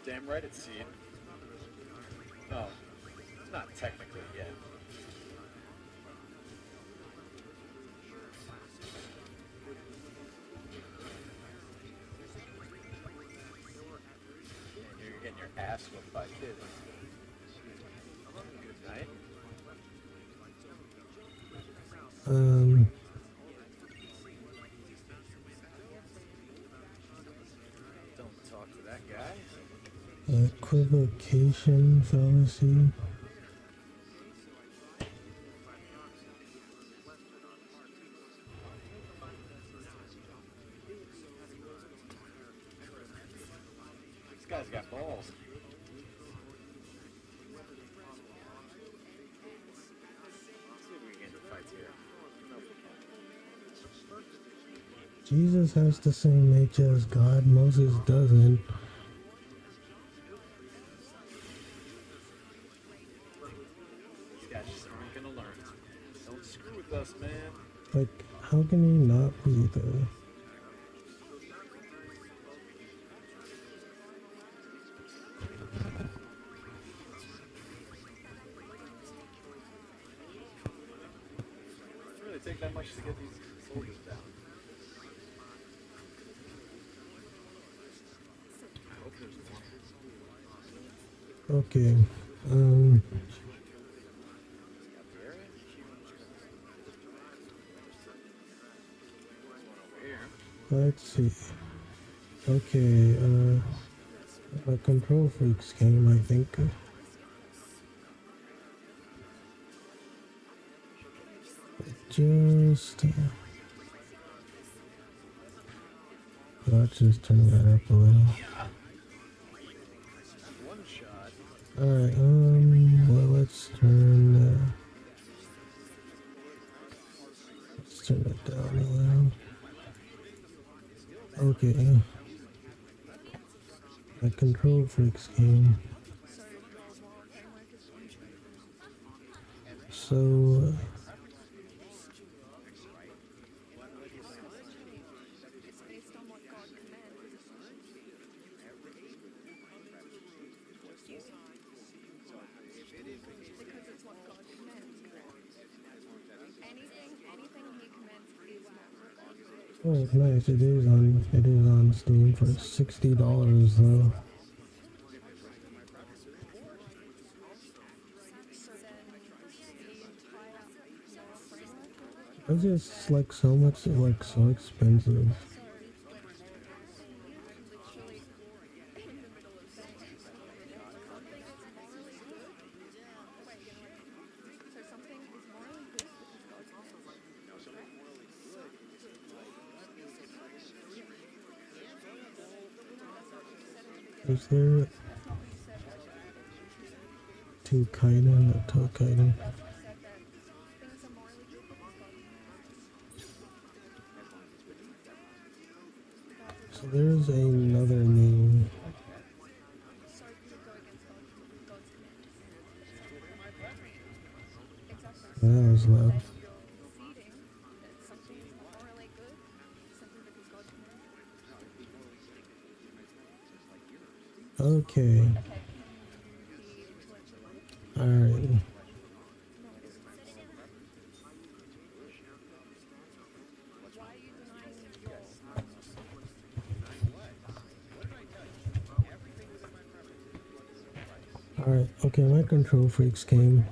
Damn right it's Seed. Oh, not technically yet. And you're getting your ass whipped by kids. Good night. Don't talk to that guy. Equivocation fallacy. This guy's got balls. Let's see if we can get into fights here. No, we can't. Jesus has the same nature as God. Moses doesn't. These guys just aren't gonna learn. Don't screw with us, man. Like, how can he not be the? Doesn't really take that much to get these soldiers down. I hope there's one. Okay. Got the area. There's one over here. Let's see. Okay. A control freaks game, I think. Just Let's just turn that up a little. One shot. Alright, well, let's turn it down a little. Okay. A control freaks game. So, oh, nice. It is on Steam for $60 though. It's just like so much, like so expensive. Is there Tokaiden? So there's another name. That was loud. Okay. Alright. Alright, okay, my control freaks came.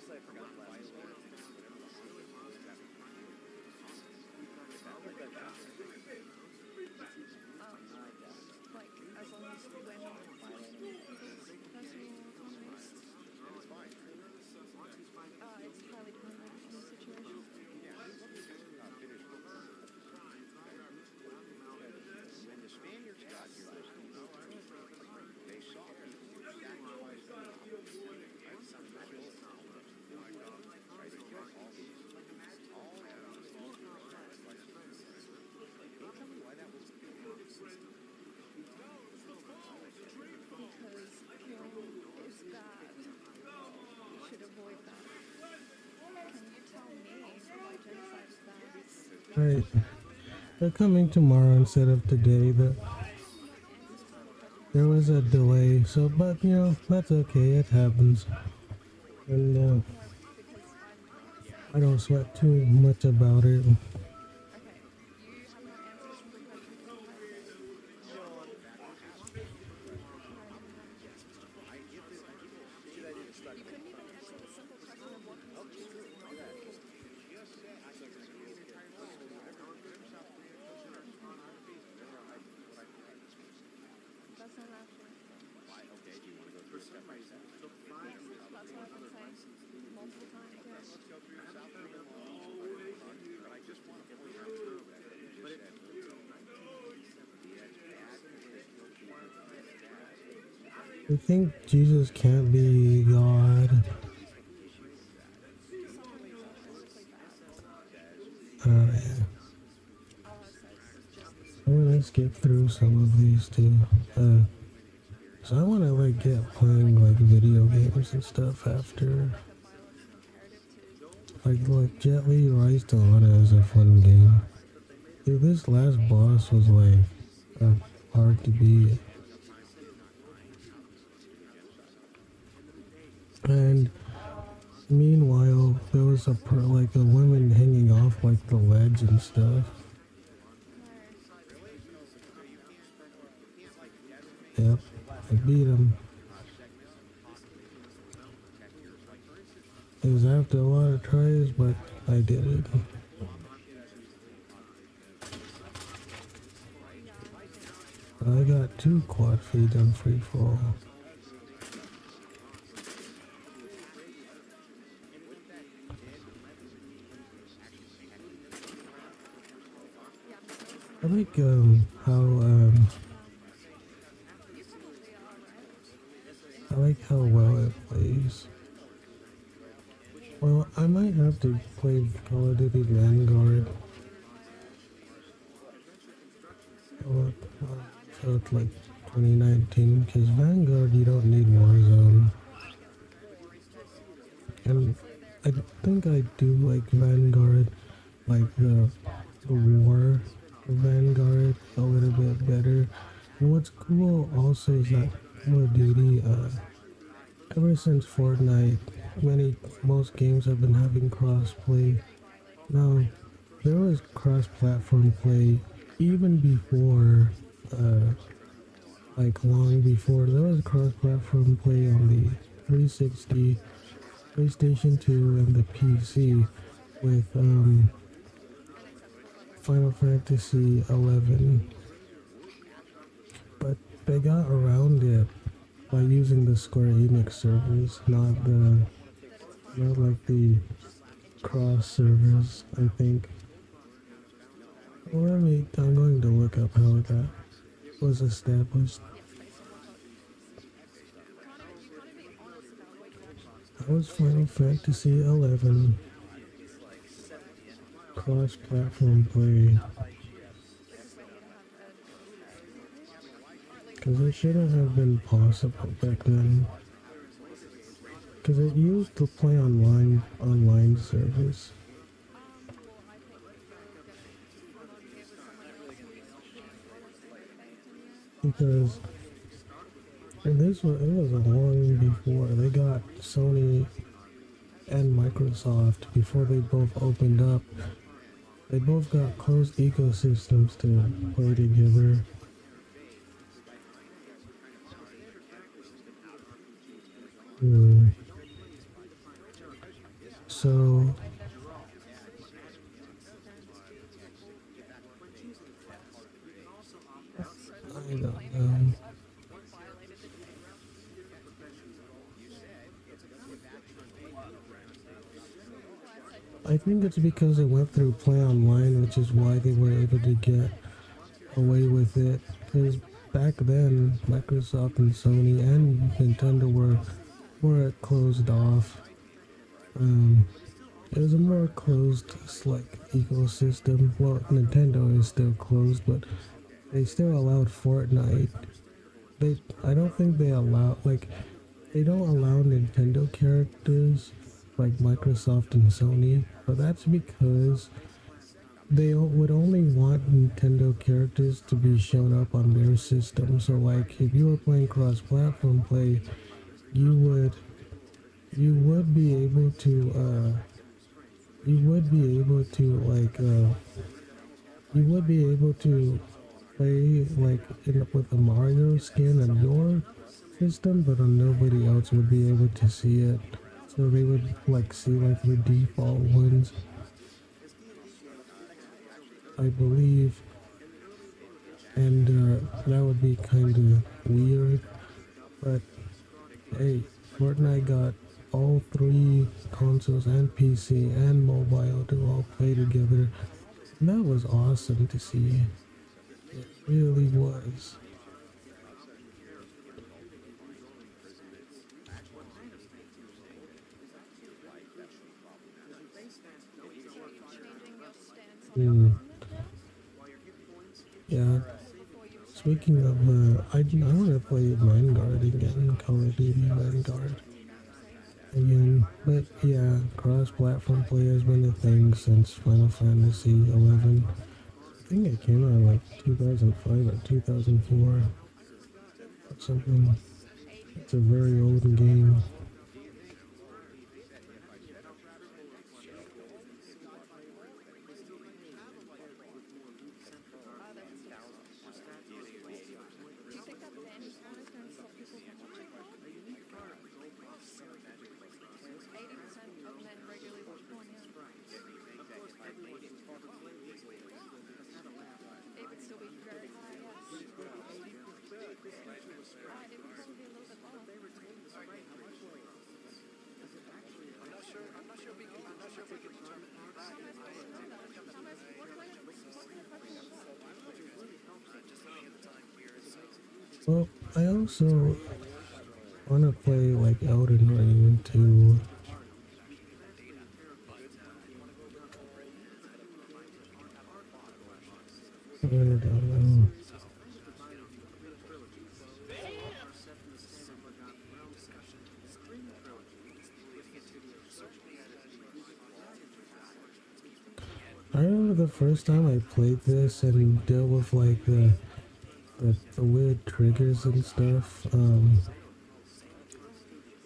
Honestly, I forgot the last one. Like, as long as we're not violating people's personal autonomy. It's highly dependent on the situation. When the Spaniards got here, they saw people sacrifice their right? They killed all these Can you tell me why that was? Because killing is bad. You should avoid that. Can you tell me why genocide is bad? Right. They're coming tomorrow instead of today. There was a delay, so but you know that's okay. It happens, and I don't sweat too much about it. Okay, you have not answered a simple question. You couldn't even answer the simple question of what constitutes That's not accurate. Okay, do you want to go through step by step? Yes, that's what I've been saying multiple times, yes. Let's go through South African law. But I just want to point out too that you just said it's bad I think Jesus can't be God. Yeah. I'm gonna skip through some of these too. So I wanna like get playing like video games and stuff after. Like Jet Li Rise to Honor is a fun game. Dude, this last boss was like hard to beat. And meanwhile, there was like a woman hanging off like the ledge and stuff. Yep, I beat him. It was after a lot of tries, but I did it. I got 2 quad feeds on free fall. I like how well it plays. Well, I might have to play Call of Duty Vanguard. So it's like 2019, because Vanguard you don't need Warzone. And I think I do like Vanguard, like the war Vanguard a little bit better. And what's cool also is that Call of Duty, ever since Fortnite, most games have been having cross-play. Now, there was cross-platform play even before, like long before, there was cross-platform play on the 360, PlayStation 2, and the PC with, Final Fantasy 11, but they got around it by using the Square Enix servers, not like the cross servers. I think. Well, I'm going to look up how that was established. That was Final Fantasy 11. Cross-platform play. Because it shouldn't have been possible back then. Because it used to play online service. Because it was a long before they got Sony and Microsoft, before they both opened up. They both got closed ecosystems to play together. so I don't know. I think it's because it went through Play Online, which is why they were able to get away with it. Because back then, Microsoft and Sony and Nintendo were more closed off. It was a more closed like ecosystem. Well, Nintendo is still closed, but they still allowed Fortnite. I don't think they allow they don't allow Nintendo characters like Microsoft and Sony, but that's because they would only want Nintendo characters to be shown up on their system. So like if you were playing cross-platform play, you would you would be able to you would be able to you would be able to play with a Mario skin on your system, but on nobody else would be able to see it. So they would like see like the default ones, I believe, and that would be kind of weird. But hey, Fortnite got all three consoles and PC and mobile to all play together. And that was awesome to see. It really was. Mm, yeah. Speaking of, I want to play Vanguard again, Call of Duty Vanguard again. But yeah, cross-platform play has been a thing since Final Fantasy 11. I think it came out in like 2005 or 2004 or something. It's a very old game. Well, I also want to play like Elden Ring too. I don't know. I remember the first time I played this and dealt with like the weird triggers and stuff.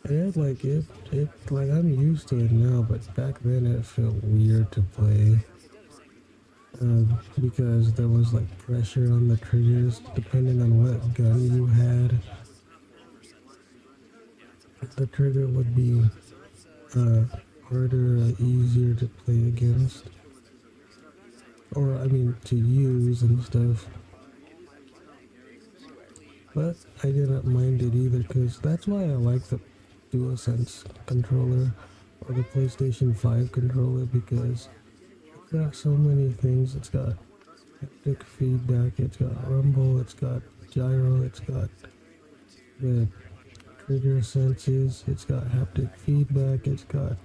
It like I'm used to it now, but back then it felt weird to play. Because there was like pressure on the triggers depending on what gun you had. The trigger would be harder, easier to play against, or I mean to use and stuff. But I didn't mind it either because that's why I like the DualSense controller or the PlayStation 5 controller, because it's got so many things. It's got haptic feedback, it's got rumble, it's got gyro, it's got the trigger senses, it's got haptic feedback, it's got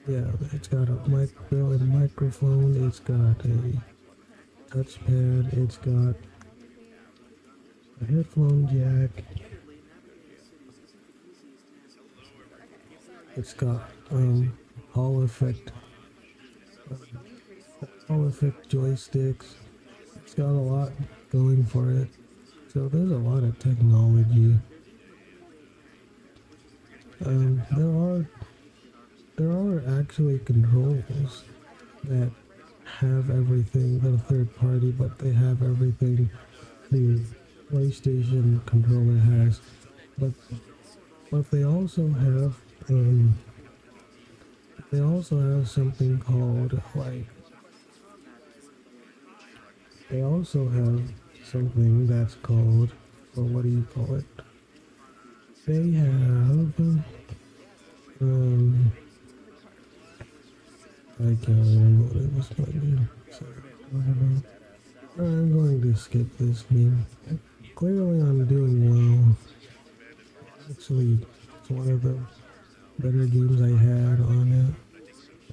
it's got a built-in microphone, it's got a touchpad, it's got a headphone jack, it's got Hall effect joysticks. It's got a lot going for it. So there's a lot of technology. There are actually controls that have everything. They're third party, but they have everything the PlayStation controller has. But they also have they also have something called like they also have something that's called, or what do you call it? They have um I can't remember what it was called. So whatever. I'm going to skip this game. Clearly I'm doing well. Actually, it's one of the better games I had on it.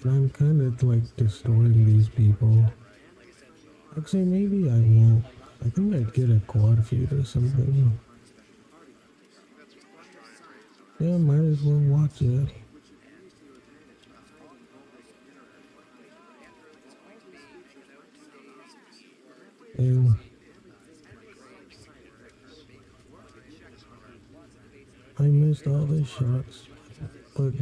And I'm kind of like destroying these people. Actually, maybe I won't. I think I'd get a quad feed or something. Yeah, might as well watch it. And I missed all the shots, but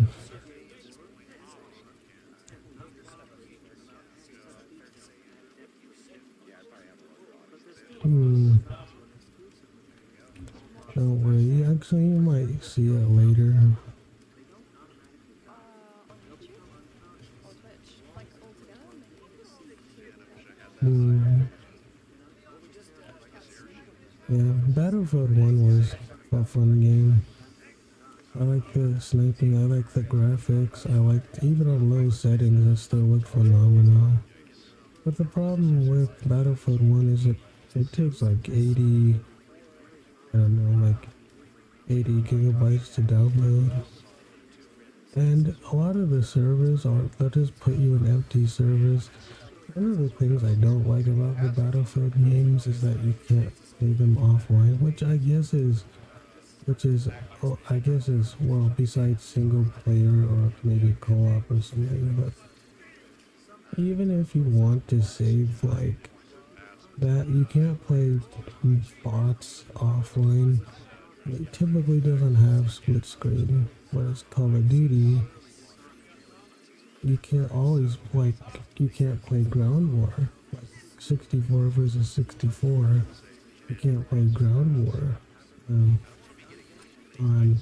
hmm, don't worry. Actually, you might see it later. Meachew? Or Twitch? Like altogether, maybe? Hmm, yeah, Battlefield 1 was a fun game. I like the sniping, I like the graphics, I liked, even on low settings, it still looked phenomenal. But the problem with Battlefield 1 is it takes like 80, I don't know, like 80 gigabytes to download. And a lot of the servers they'll just put you in empty servers. One of the things I don't like about the Battlefield games is that you can't play them offline, well, I guess is, well, besides single player or maybe co-op or something, but even if you want to save like that, you can't play bots offline. It typically doesn't have split screen. Whereas Call of Duty, you can't always like you can't play ground war. Like 64 versus 64, you can't play ground war on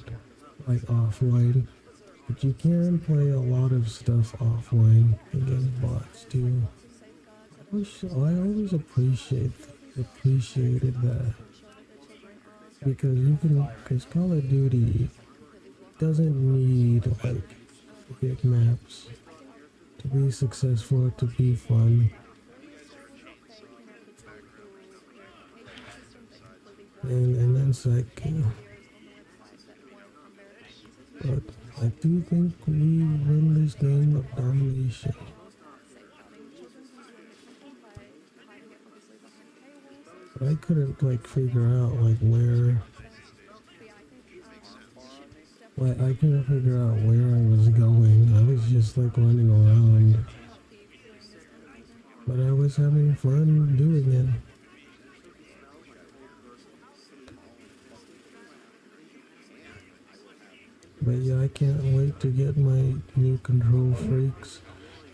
like offline. But you can play a lot of stuff offline against bots too. I always appreciated that because Call of Duty doesn't need like big maps to be successful, to be fun. And that's like, but I do think we win this game of domination. But I couldn't like figure out like where, like I couldn't figure out where I was going. I was just like running around. But I was having fun doing it. But yeah, I can't wait to get my new control freaks.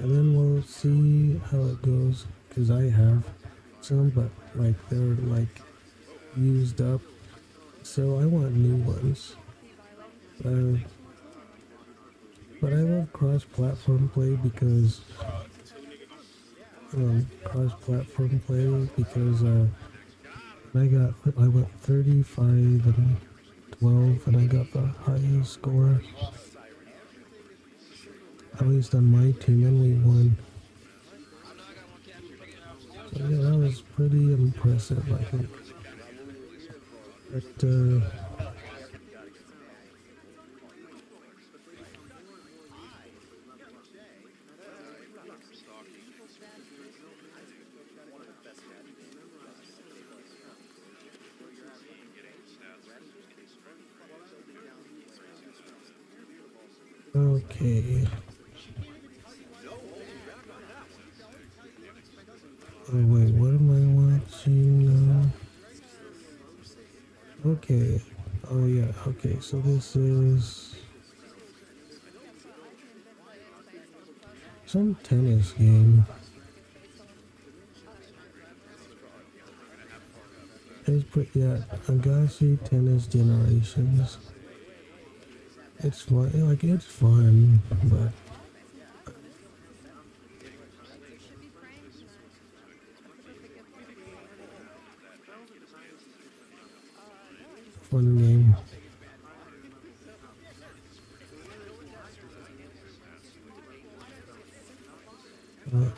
And then we'll see how it goes. Because I have some, but like they're like used up. So I want new ones. But I love cross-platform play because I went 35 and 12 and I got the highest score, at least on my team, and we won. So yeah, that was pretty impressive, I think. But okay. Oh wait, what am I watching now? Okay. Oh yeah, okay, so this is some tennis game. It's pretty, yeah, Agassi Tennis Generations. It's fun, like it's fun, but fun game.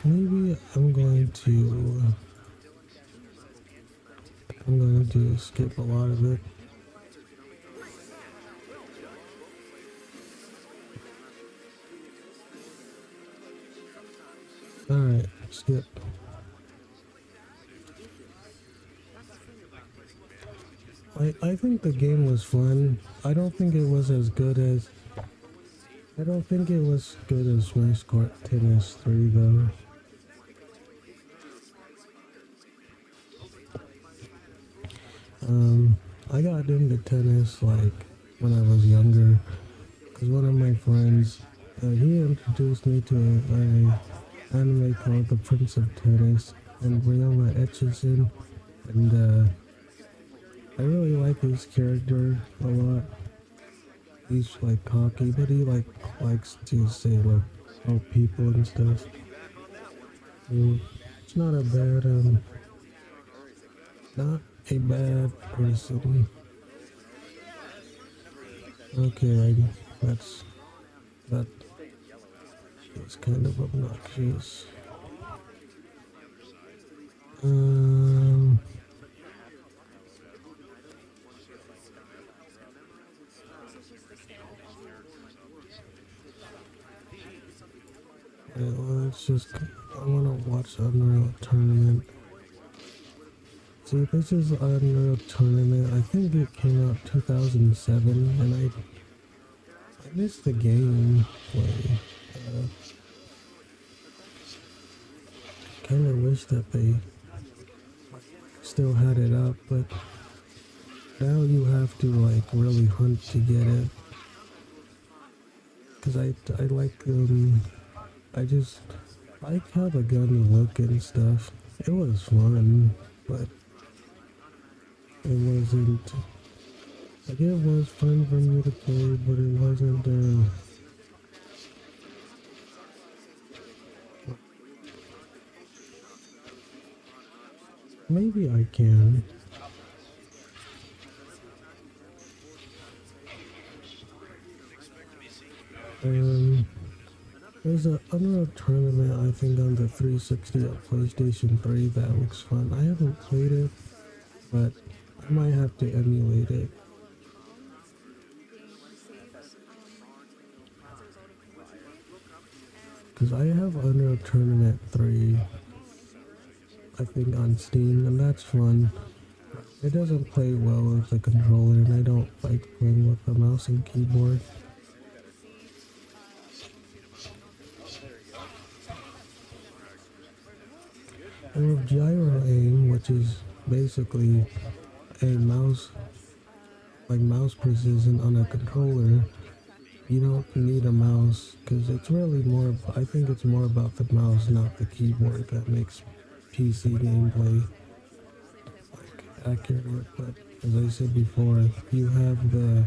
Maybe I'm going to skip a lot of it. Alright, skip. I think the game was fun. I don't think it was as good as Smash Court Tennis 3 though. I got into tennis like when I was younger because one of my friends, he introduced me to a anime called The Prince of Tennis and Ryoma Etchison, and I really like his character a lot. He's like cocky, but he likes to say like help people and stuff. It's not a bad person. Okay, that is kind of obnoxious. Yeah, well, I want to watch Unreal Tournament. See, this is Unreal Tournament. I think it came out 2007, and I missed the gameplay. Kind of wish that they still had it up, but now you have to like really hunt to get it. Cause I just like how the gun look and stuff. It was fun, but it wasn't like it was fun for me to play, but it wasn't. Maybe I can. There's a Unreal Tournament, I think, on the 360 or PlayStation 3 that looks fun. I haven't played it, but I might have to emulate it. Because I have Unreal Tournament 3, I think, on Steam, and that's fun. It doesn't play well with the controller, and I don't like playing with the mouse and keyboard. And with gyro aim, which is basically a mouse precision on a controller, you don't need a mouse because it's really I think it's more about the mouse, not the keyboard, that makes PC gameplay accurate. But as I said before, you have the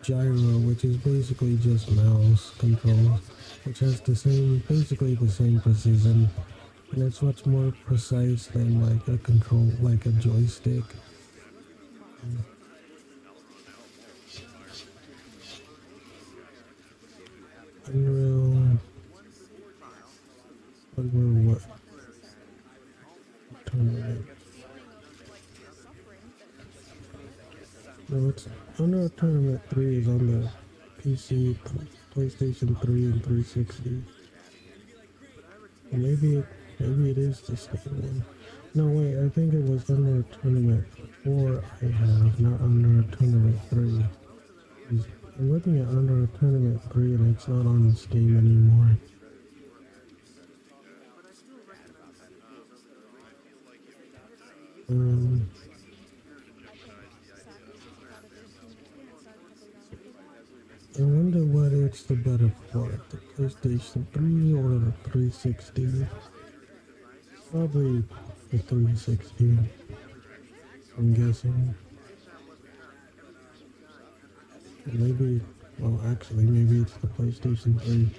gyro, which is basically just mouse control, which has basically the same precision, and it's much more precise than like a joystick. Unreal what? Tournament. No, it's Unreal Tournament 3 is on the PC, PlayStation 3, and 360. Maybe it is the same one. No, wait, I think it was Unreal Tournament 4 I have, not Unreal Tournament 3. I'm looking at Unreal Tournament 3 and it's not on Steam anymore. I wonder what it's the better part, the PlayStation 3 or the 360? Probably the 360, I'm guessing. Maybe it's the PlayStation 3.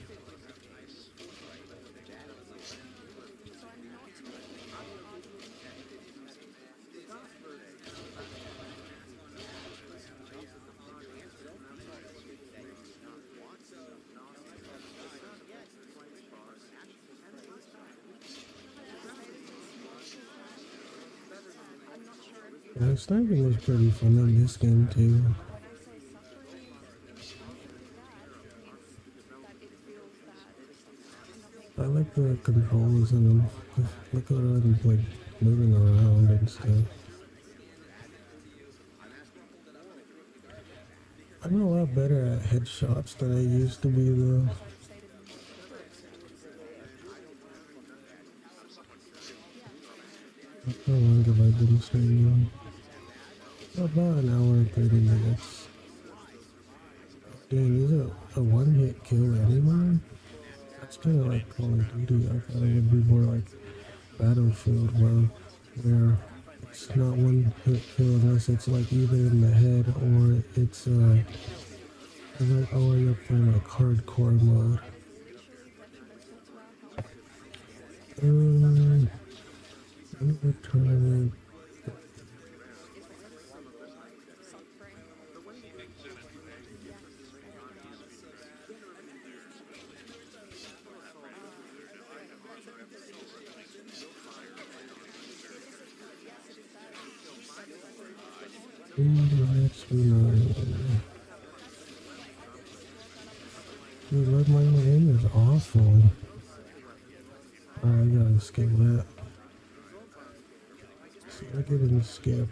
Yeah, sniping was pretty fun in this game too. When I say suffering, it means that it feels that nothing I is like the there. controls and look at I'm like moving around and stuff. I'm a lot better at headshots than I used to be though. How long have I been streaming? About an hour and 30 minutes. Dang, is it a one-hit kill anymore? That's kind of like Call of Duty. I thought it would be more like Battlefield, where it's not one-hit kill unless it's like either in the head or it's like, oh, you're playing like hardcore mode. Another tournament. Let's Dude, my aim is awful. I gotta skip that. See, I get in the skip.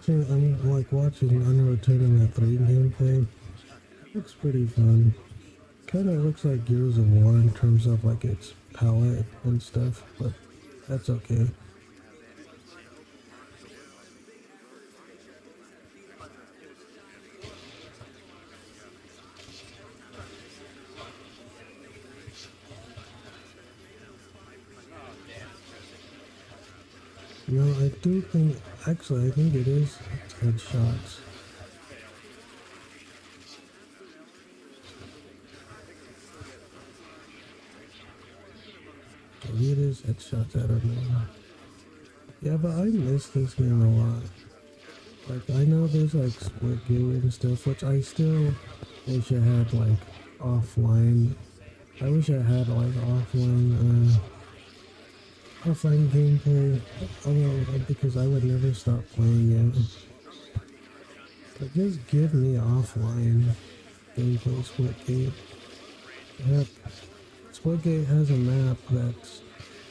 I'm like watching Unreal Tournament 3 gameplay. Looks pretty fun. Kinda looks like Gears of War in terms of like its palette and stuff, but that's okay. You know, I do think, actually I think it is headshots. Maybe it is headshots, I don't know. Yeah, but I miss this game a lot. Like, I know there's like split game and stuff, which I still wish I had like offline. I wish I had like offline gameplay, although because I would never stop playing it. But just give me offline gameplay Splitgate. Yep. Splitgate has a map that's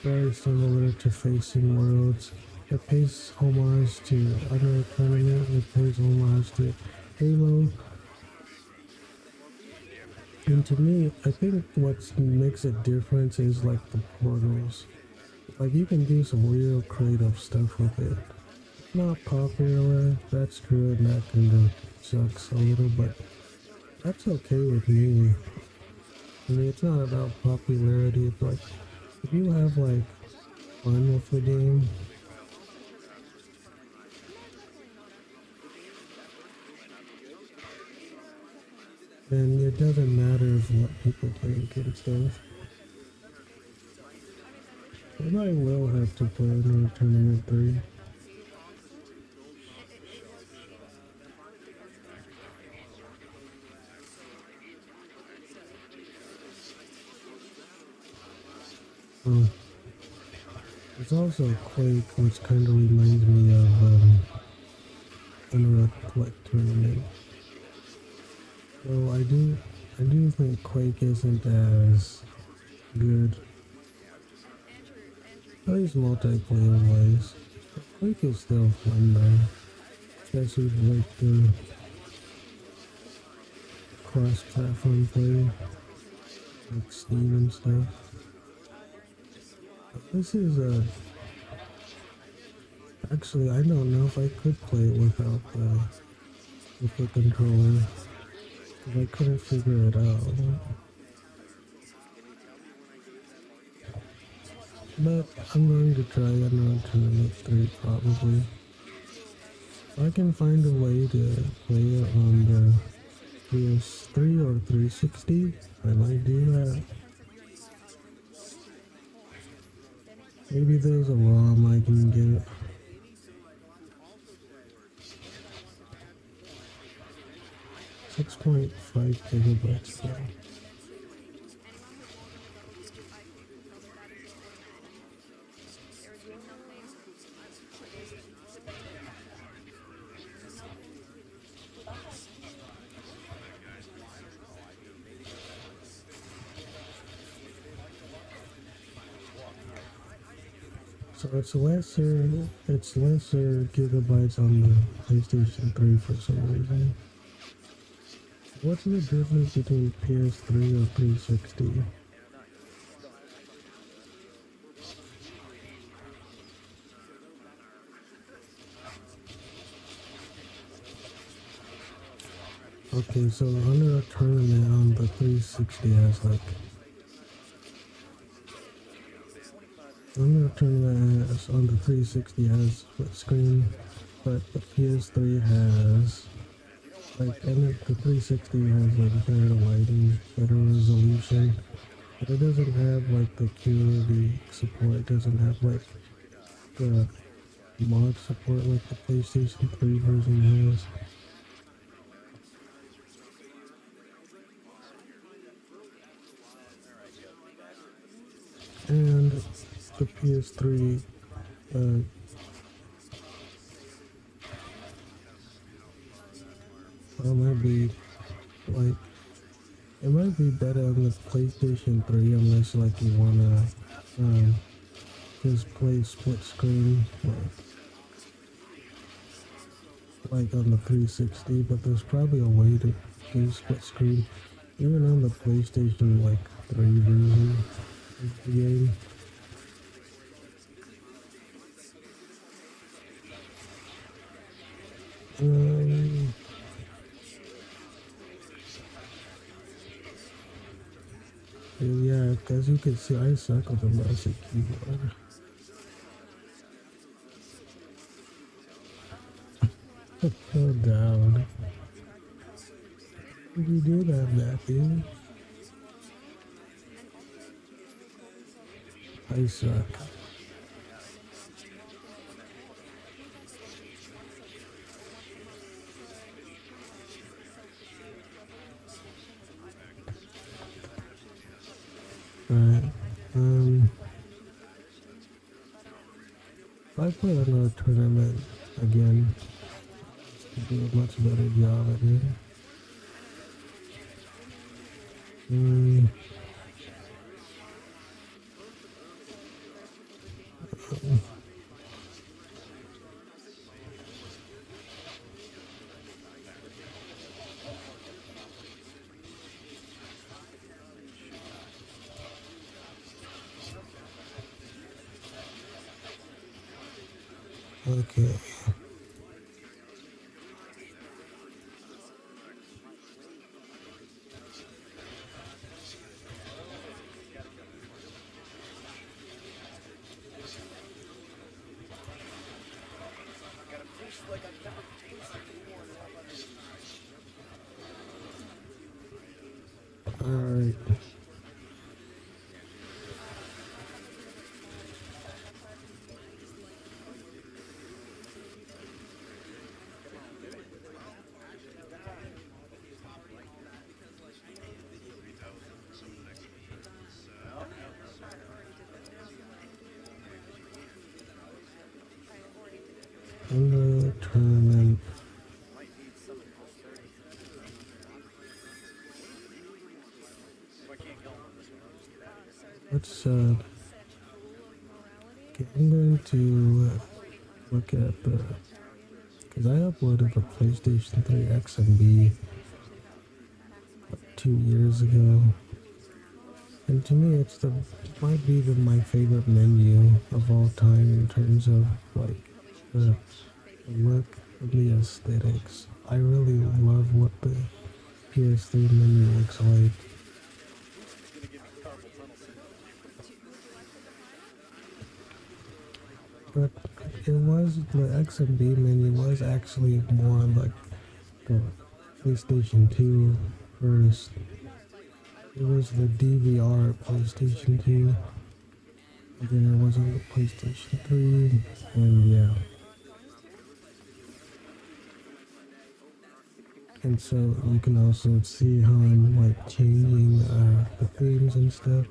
very similar to Facing Worlds. It pays homage to Unreal Tournament, it pays homage to Halo. And to me, I think what makes it different is like the portals. Like you can do some real creative stuff with it. Not popular, that's true, and that kind of sucks a little, but that's okay with me. I mean, it's not about popularity, it's like, if you have like fun with the game, then it doesn't matter what people think and stuff. But I will have to play another Tournament 3. There's also Quake, which kind of reminds me of Unreal Tournament. So I do think Quake isn't as good. At least multiplayer wise. Quake is still fun though. Especially like the cross-platform play. Like Steam and stuff. This is actually I don't know if I could play it without with the controller. Cause I couldn't figure it out. But I'm going to try Unreal Tournament 3 probably. If I can find a way to play it on the PS3 or 360, I might do that. Maybe there's a ROM I can get. 6.5 gigabytes, bro. So it's lesser gigabytes on the PlayStation 3 for some reason. What's the difference between PS3 or 360? Okay, so under a tournament on the 360 has like under a tournament has, on the 360 has split screen, but the PS3 has like, and the 360 has like better lighting, better resolution, but it doesn't have like the community support. It doesn't have like the mod support like the PlayStation 3 version has. And the PS3, might be like, it might be better on the PlayStation 3 unless like you wanna just play split screen like on the 360, but there's probably a way to do split screen even on the PlayStation like 3 version of the game. Yeah, as you can see, I suck with the mouse and keyboard. So down. Did you do that, Matthew? I suck. Alright, if I play another tournament again, to do a much better job at it. Okay. Alright. Under tournament. Let's okay, I'm going to look at the, because I uploaded the PlayStation 3 XMB like 2 years ago, and to me it's might be my favorite menu of all time in terms of like the look and the aesthetics. I really love what the PS3 menu looks like. But it was, the XMB menu was actually more like the PlayStation 2 first. It was the DVR PlayStation 2. But then it was on the PlayStation 3, and yeah. And so you can also see how I'm like changing the themes and stuff.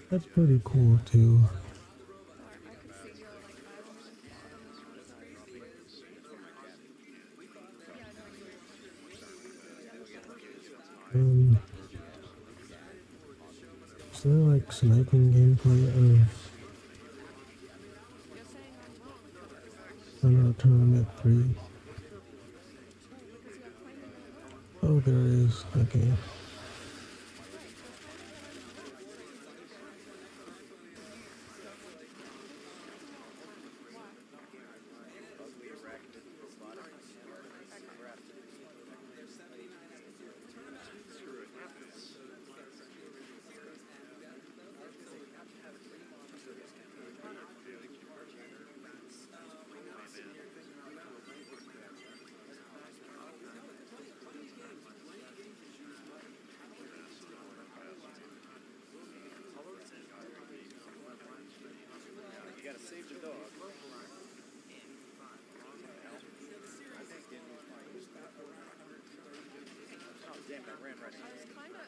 That's pretty cool too. Um, is there like sniping gameplay of Unreal Tournament 3? Oh, there is. Okay. You gotta save the dog. Oh, damn, I ran right into it. Kind of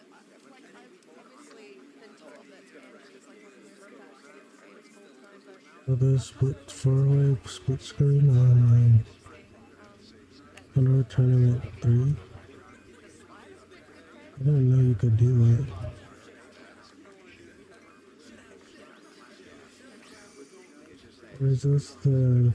like I've obviously been told that it's like one of the most fascinating games of all time, but So there's split four-way split screen on Unreal Tournament 3. I didn't know you could do it. Or is this the...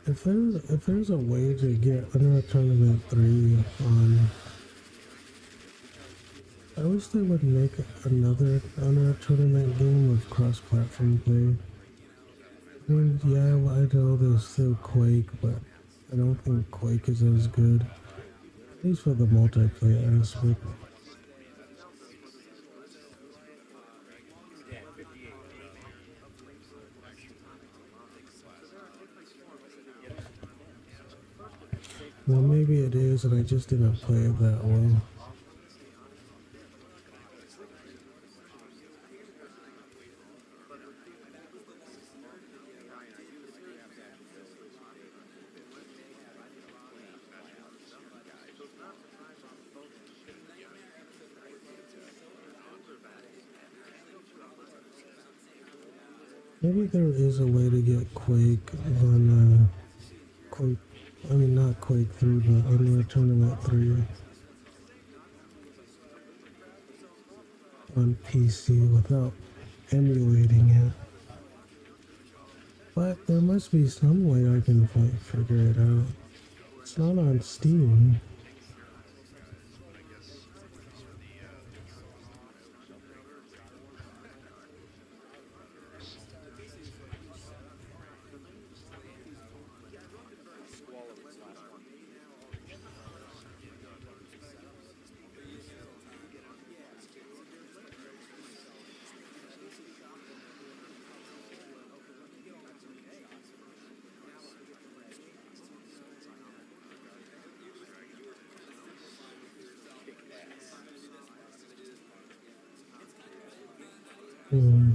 If there's a way to get Unreal Tournament 3 on... I wish they would make another Unreal Tournament game with cross-platform play. I mean, yeah, well, I know there's still Quake, but I don't think Quake is as good. At least for the multiplayer aspect. Well, maybe it is, and I just didn't play it that well. Maybe there is a way to get Quake on Quake. I mean, not Quake through the Unreal Tournament 3 on PC without emulating it. But there must be some way I can figure it out. It's not on Steam. Hmm.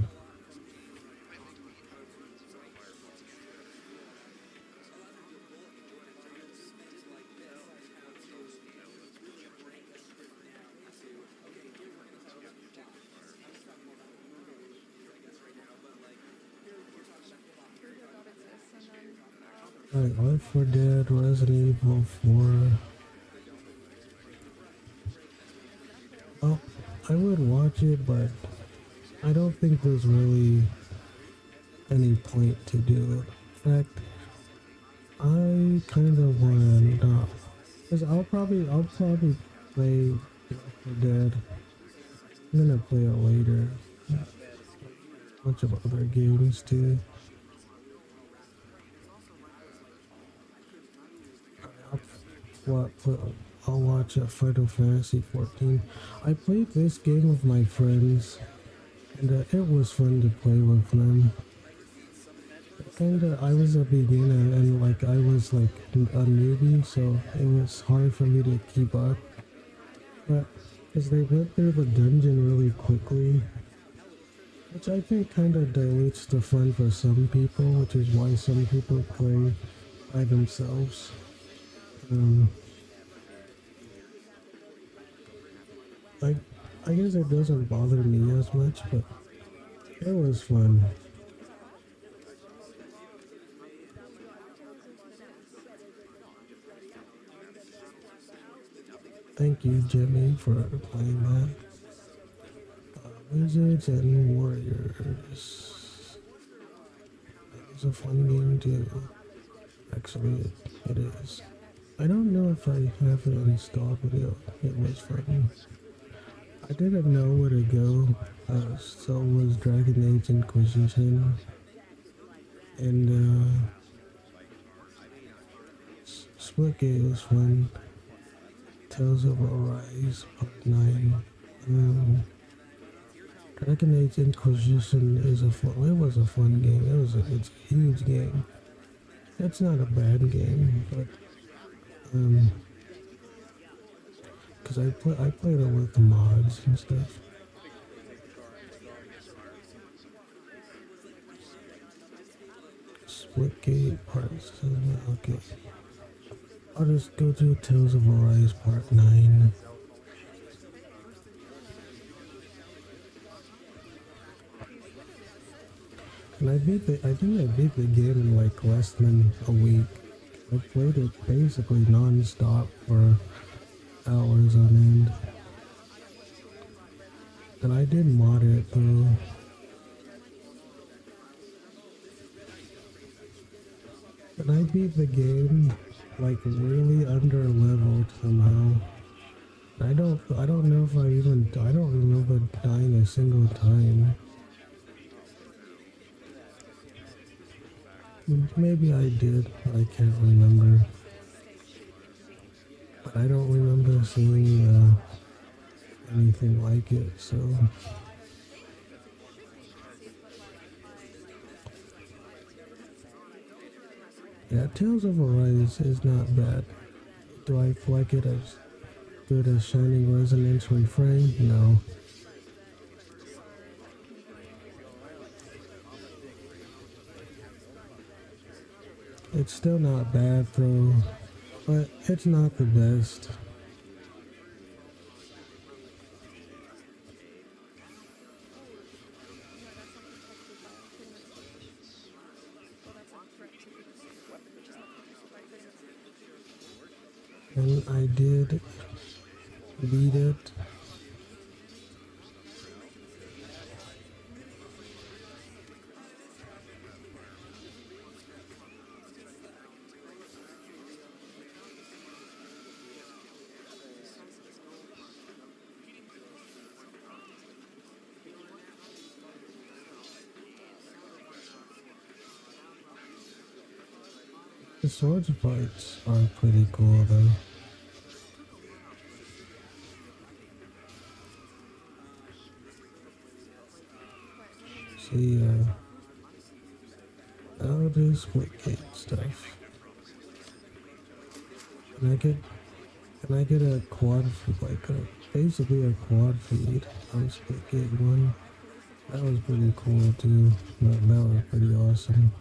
Like Left 4 Dead, Resident Evil 4. Oh, I would watch it, but I don't think there's really any point to do it. In fact, I kind of want to not. Cause I'll probably play Left 4 Dead. I'm gonna play it later. A bunch of other games too. What? I'll watch Final Fantasy 14. I played this game with my friends, and it was fun to play with them. kinda, I was a beginner and like I was like a newbie, so it was hard for me to keep up. But as they went through the dungeon really quickly, which I think kind of dilutes the fun for some people, which is why some people play by themselves. Um, I, I guess it doesn't bother me as much, but it was fun. Thank you, Jimmy, for playing that. Wizards and Warriors. It's a fun game too. Actually, it is. I don't know if I have it installed, but it was fun. I didn't know where to go, so was Dragon Age Inquisition. And Splitgate was fun. Tales of Arise Part 9. Dragon Age Inquisition is it was a fun game. It's a huge game. It's not a bad game, but because I played it with mods and stuff. Splitgate Part 7. Okay, I'll just go to Tales of Arise Part 9. And I think I beat the game in like less than a week. I played it basically non-stop for hours on end. And I did mod it though. And I beat the game like really under leveled somehow. I don't know if I don't remember dying a single time. Maybe I did, I can't remember. But I don't remember seeing anything like it, so. Yeah, Tales of Arise is not bad. Do I like it as good as Shining Resonance Refrain? No. It's still not bad though, but it's not the best. And I did beat it. The swords fights are pretty cool though. See, I'll do Splitgate stuff. And I get a quad, basically a quad feed on Splitgate 1. That was pretty cool too. That was pretty awesome.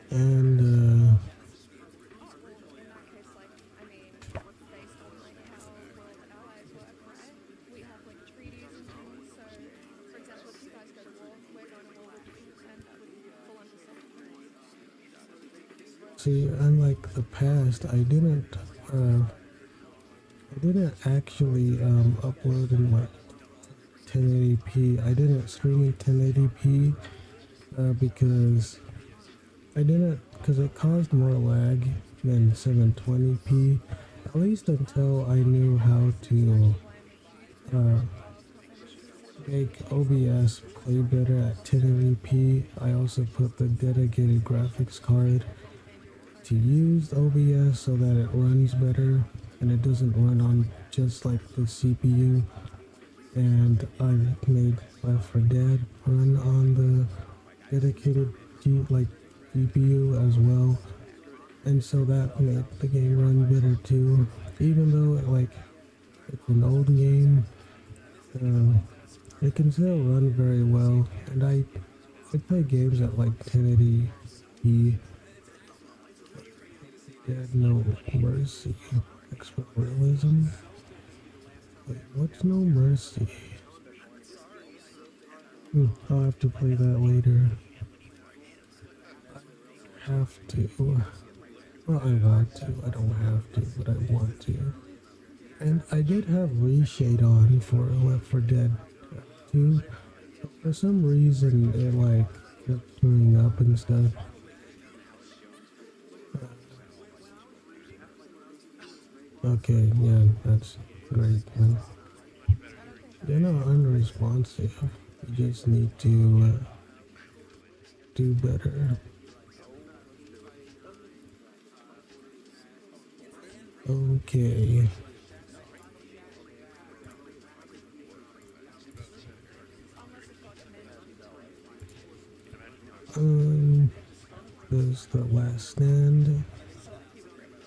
And see, unlike the past, I didn't actually upload in like 1080p. I didn't stream in 1080p because it caused more lag than 720p. At least until I knew how to make OBS play better at 1080p. I also put the dedicated graphics card to use OBS so that it runs better and it doesn't run on just like the CPU, and I made Left 4 Dead run on the dedicated GPU as well, and so that made the game run better too. Even though it's an old game, uh, it can still run very well, and I play games at like 1080p. Dead No Mercy. Expert realism. Wait, what's No Mercy? I'll have to play that later. I have to. Well, I want to. I don't have to, but I want to. And I did have reshade on for Left 4 Dead 2. For some reason, it kept screwing up and stuff. Okay, yeah, that's great, man. They're not unresponsive. You just need to do better. Okay. There's The Last Stand.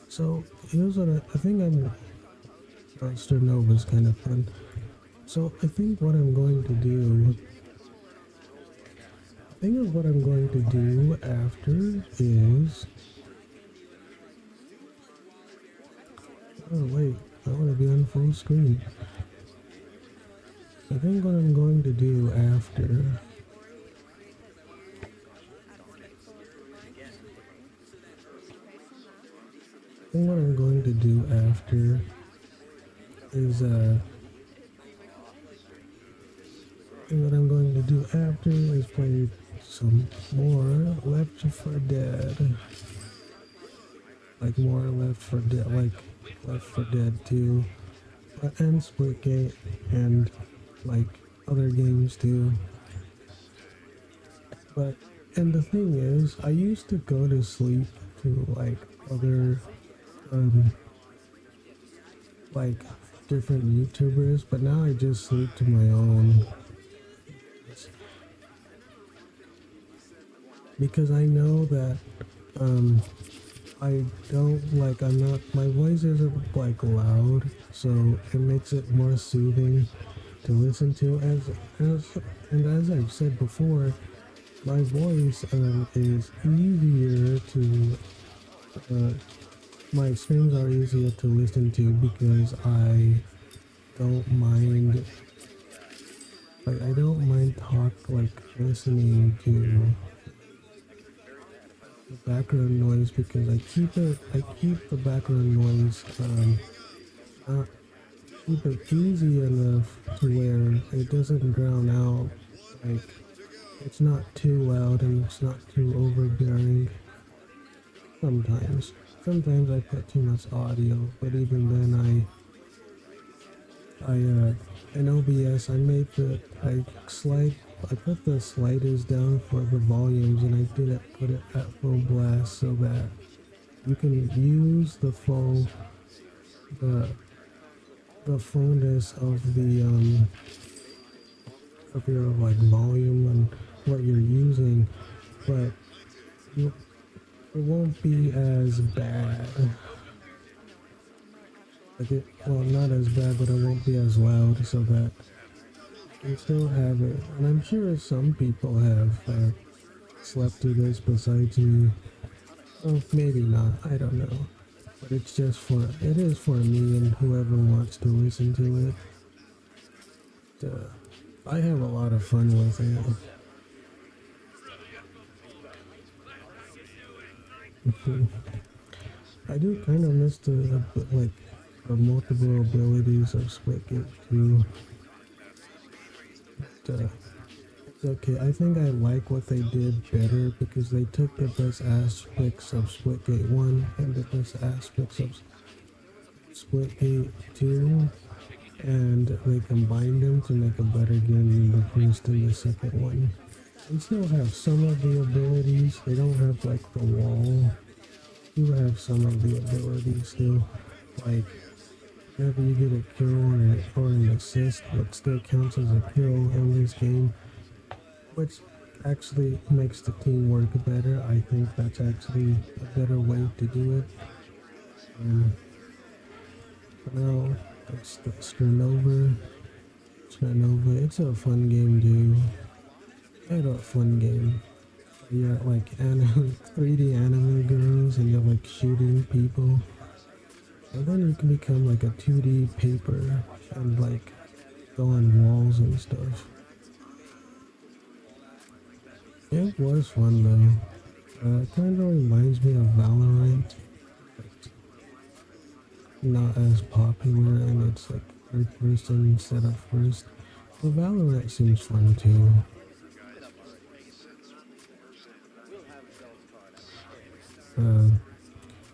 So here's what I think Monster Nova's kind of fun. So I think what I'm going to do after is, oh wait, I want to be on full screen. I think what I'm going to do after play some more Left 4 Dead. Like more Left 4 Dead, like Left 4 Dead 2, and Splitgate, and like other games too. And the thing is, I used to go to sleep to like other like different YouTubers, but now I just sleep to my own. Because I know that I don't my voice isn't like loud, so it makes it more soothing to listen to. As I've said before, my voice is easier to my streams are easier to listen to because I don't mind listening to the background noise, because I keep the background noise keep it easy enough to where it doesn't drown out. Like, it's not too loud and it's not too overbearing. Sometimes I put too much audio, but even then in OBS I put the sliders down for the volumes, and I didn't put it at full blast so that you can use the fullness of the of your like volume and what you're using, but it won't be as bad. Not as bad, but it won't be as loud, so that you still have it. And I'm sure some people have slept through this besides me. Oh, maybe not. I don't know. But it is for me and whoever wants to listen to it. I have a lot of fun with it. I do kind of miss the multiple abilities of Splitgate too. It's okay. I think I like what they did better because they took the best aspects of Splitgate 1 and the best aspects of Splitgate 2, and they combined them to make a better game than the first and the second one. They still have some of the abilities. They don't have like the wall. You have some of the abilities still, like whenever you get a kill or an assist, it still counts as a kill in this game, which actually makes the teamwork better. I think that's actually a better way to do it. For now, that's the Stranova. Stranova, it's a fun game, dude. It's a fun game. You got like 3D anime girls and you're like shooting people. And then you can become like a 2D paper and like go on walls and stuff. It was fun though. It kind of reminds me of Valorant. Not as popular and it's like third person instead of first. But Valorant seems fun too.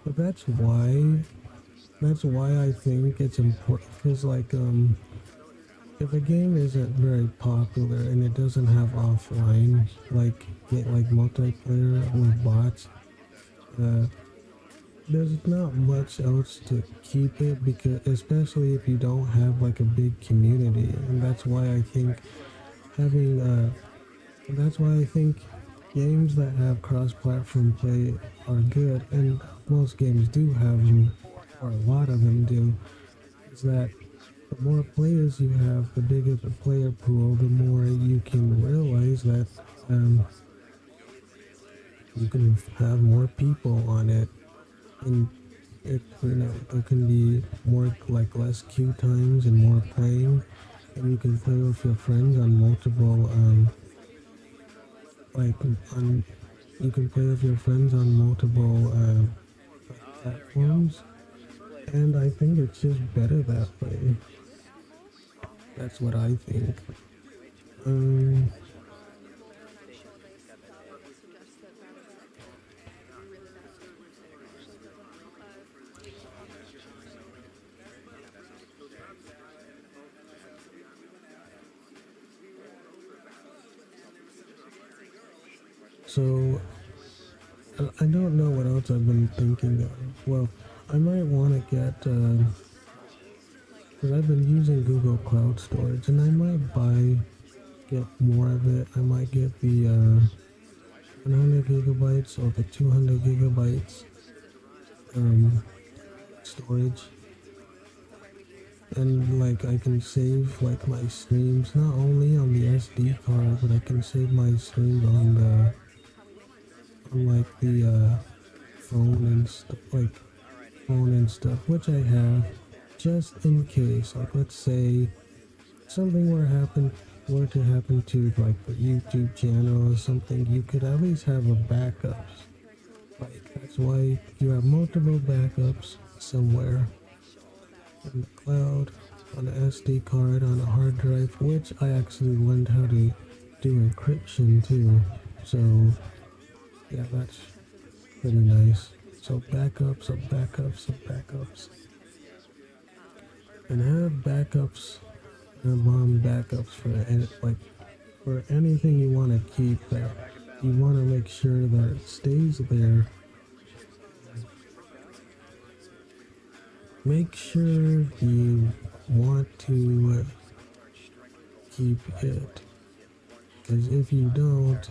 But that's why I think it's important, because like if a game isn't very popular and it doesn't have offline like multiplayer with bots, there's not much else to keep it, because especially if you don't have like a big community. And that's why I think having that's why I think games that have cross-platform play are good, and most games do have them, or a lot of them do. Is that the more players you have, the bigger the player pool, the more you can realize that you can have more people on it, and there can be more like less queue times and more playing, and you can play with your friends on multiple you can play with your friends on multiple platforms, and I think it's just better that way. That's what I think. So I don't know what else I've been thinking of. Well, I might want to get because I've been using Google Cloud Storage, and I might get more of it. I might get the 100 gigabytes or the 200 gigabytes storage, and like I can save like my streams not only on the SD card, but I can save my streams on like the phone and stuff, which I have, just in case. Like, let's say something were to happen to like the YouTube channel or something, you could at least have a backup. Like, that's why you have multiple backups somewhere in the cloud, on an SD card, on a hard drive, which I actually learned how to do encryption too. So yeah, that's pretty nice. So backups of backups of backups. And have backups and bomb backups for anything you want to keep there. You want to make sure that it stays there. Make sure you want to keep it. Because if you don't,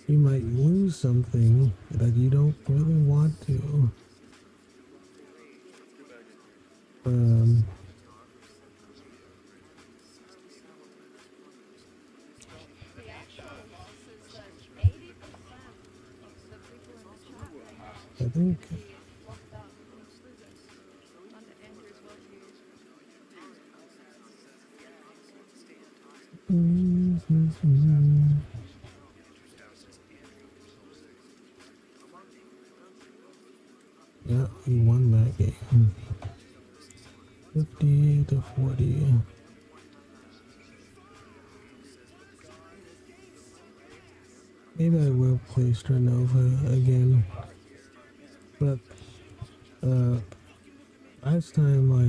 you might lose something that you don't really want to. I think yeah, we won that game. 50 to 40. Maybe I will play Stranova again. But last time I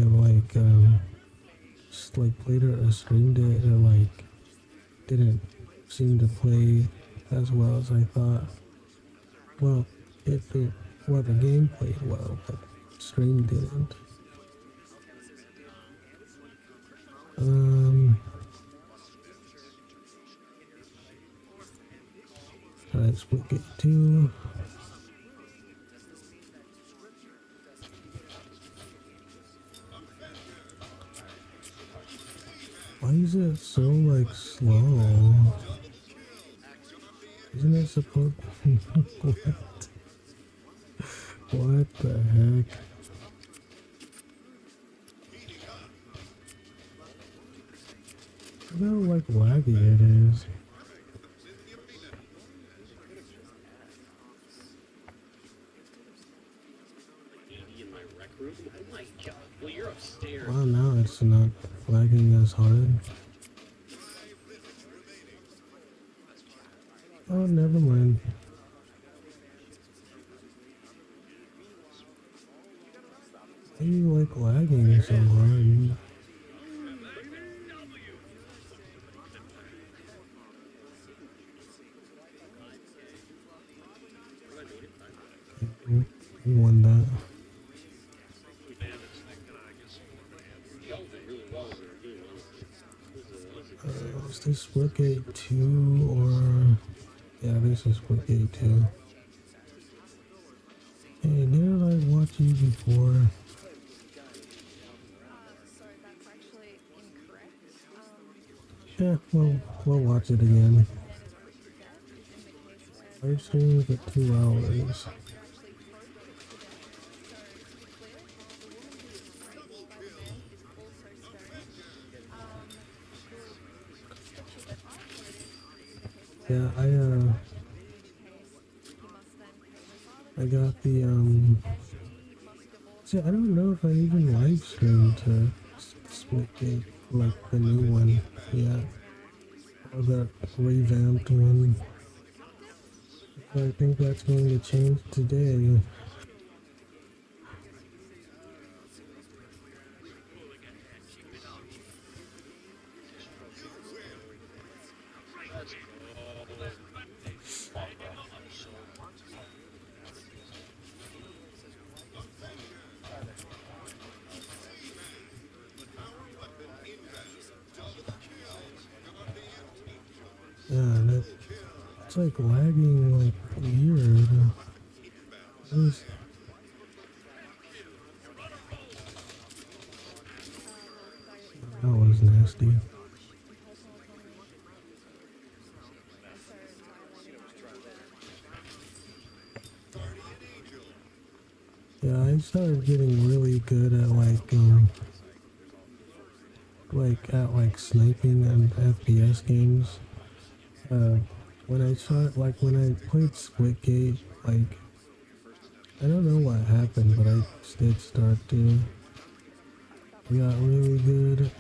just played it or streamed it, it didn't seem to play as well as I thought. Well, the game played well, but stream didn't. Um, alright, split gate 2. Why is it so like slow? Isn't it supposed? What? What the heck? Look how like laggy it is. In my rec room? Oh my god. Well, you're upstairs. Well, now it's not lagging as hard. Oh, never mind. Why are you like lagging so hard? You won that. Is this split gate 2 or... Yeah, this is split gate 2. Hey, didn't I watch you before? Sorry, that's actually incorrect. Yeah, well, we'll watch it again. Live stream for 2 hours. Yeah, I got the, see, I don't know if I even live streamed to split gate, like the new one, yeah, or that revamped one. I think that's going to change today. Yeah, and it's like lagging like weird. That was nasty. Yeah, I started getting really good at like sniping and FPS games. When when I played Splitgate, like I don't know what happened, but I did start to. I got really good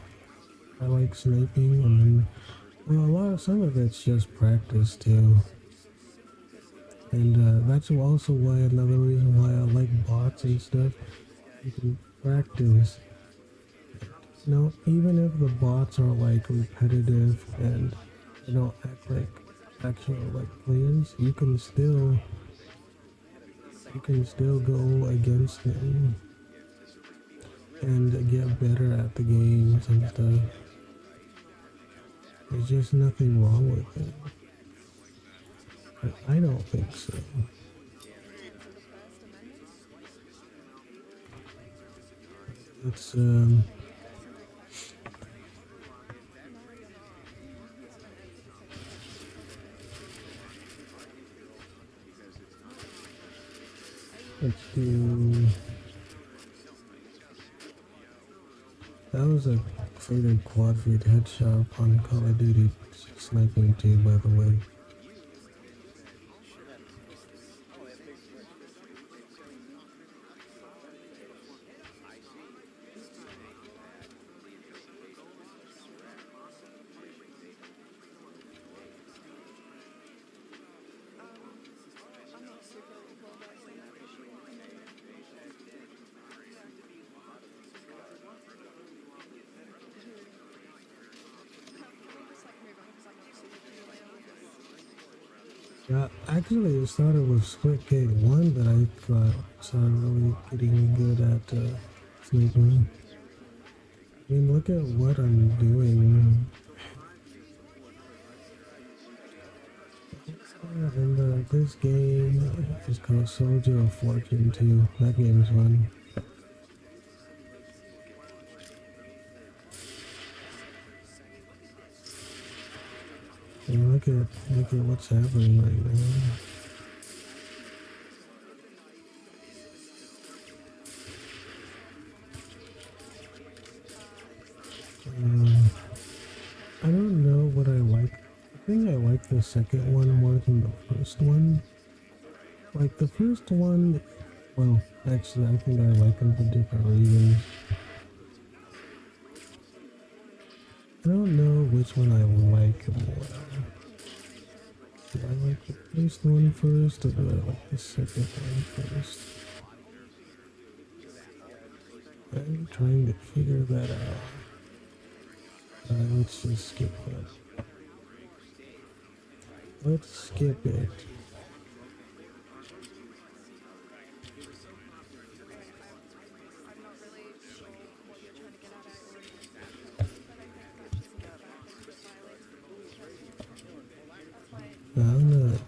at like sniping, and then some of it's just practice too. And that's also why another reason why I like bots and stuff. You can practice. You know, even if the bots are like repetitive and they don't act like actual like players, you can still go against them and get better at the games and stuff. There's just nothing wrong with it. I don't think so. It's let's do. That was a faded quad feed headshot on Call of Duty sniping too, by the way. Yeah, actually it started with Splitgate 1 that I started really getting good at sniping. I mean, look at what I'm doing. And this game is called Soldier of Fortune 2. That game's fun. And look at what's happening right now. I don't know what I like. I think I like the second one more than the first one. Like the first one, well, actually, I think I like them for different reasons. I don't know which one I like more. Do I like the first one first, or do I like the second one first? I'm trying to figure that out. Let's just skip that. Let's skip it. I'm not really sure what you're trying to get at, I'm not.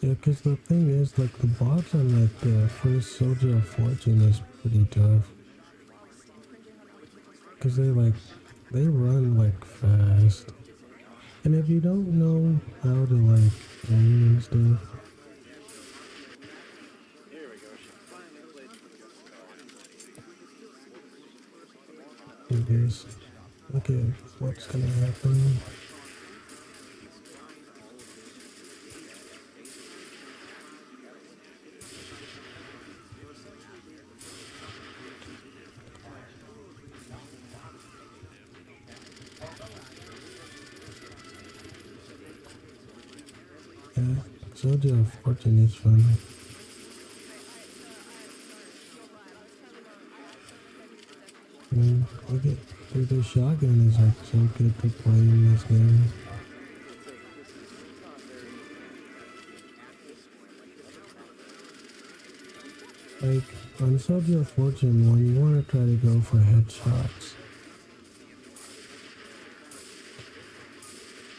Yeah, because the thing is, like, the bots on, like, the first Soldier of Fortune is pretty tough. Because they run, like, fast. And if you don't know how to, like, aim and stuff, it is. Look at what's gonna happen. Yeah, Soldier of Fortune is fun. I mean, look at the shotgun is like so good to play in this game. Like on Soldier of Fortune 1, you want to try to go for headshots.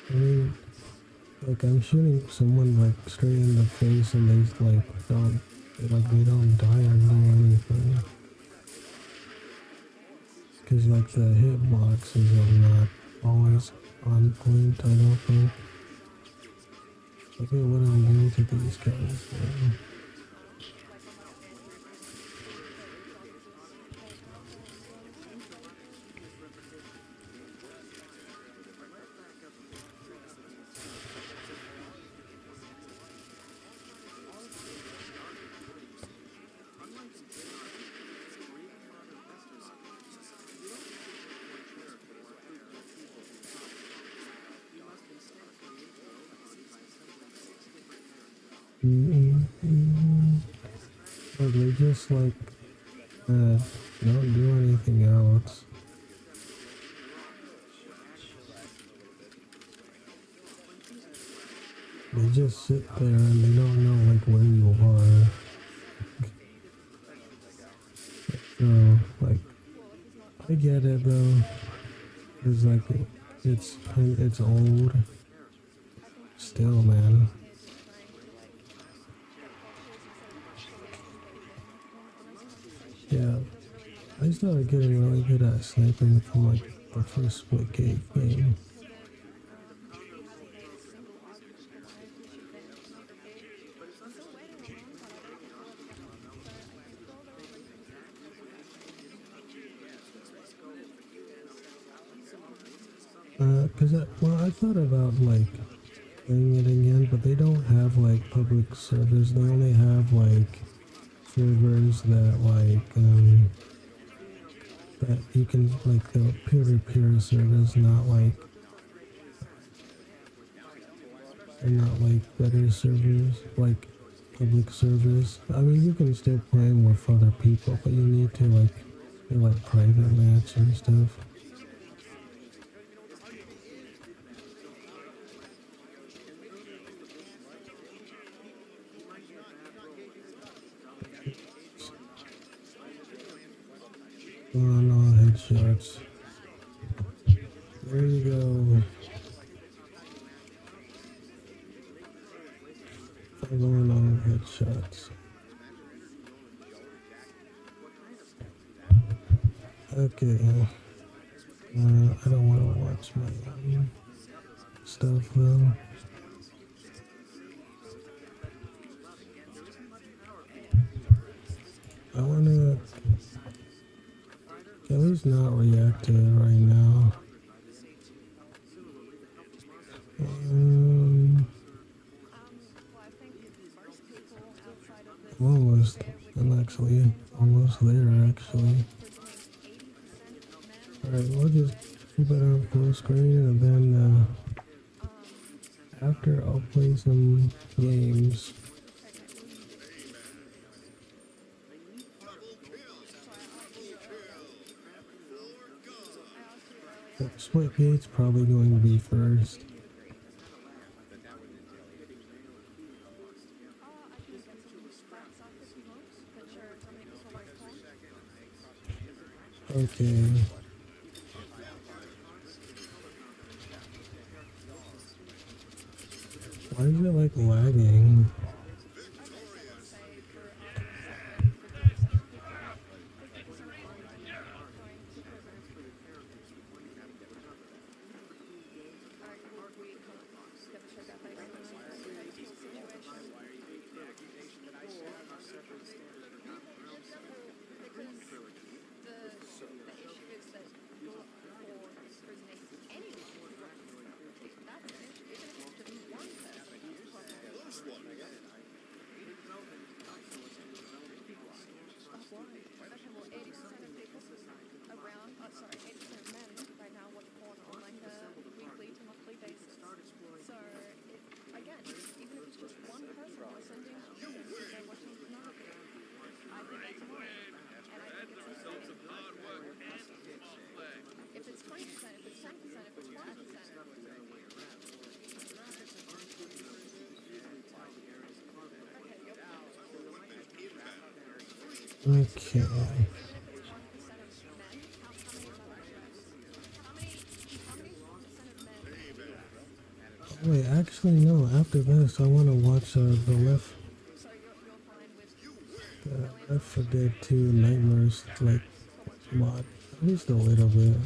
I mean, like I'm shooting someone like straight in the face and they don't die or do anything. Cause like the hitboxes are not always on point, I don't think. Look at what I'm doing to these guys, man. But they just like don't do anything else. They just sit there and they don't know like where you are. So like I get it though. Cause like it's old. Still, man. Yeah, I started getting really good at sniping from like the first split cake game. I thought about like playing it again, but they don't have like public servers. They only have like servers that you can like the peer-to-peer servers, not like they're not like better servers, like public servers. I mean, you can still play with other people, but you need to like do like private match and stuff. on all headshots. There you go. Following all headshots. Okay. I don't want to watch my stuff though. I want to at least not react to it right now. Well, I think most people outside of this Almost. I'm actually almost there, actually. Alright, we'll just keep it on full screen and then after I'll play some games. Splitgate's probably going to be first. Okay. Why is it like lagging? Okay. Wait, actually no, after this I want to watch the Left 4 Dead 2 Nightmares like mod, at least a little bit.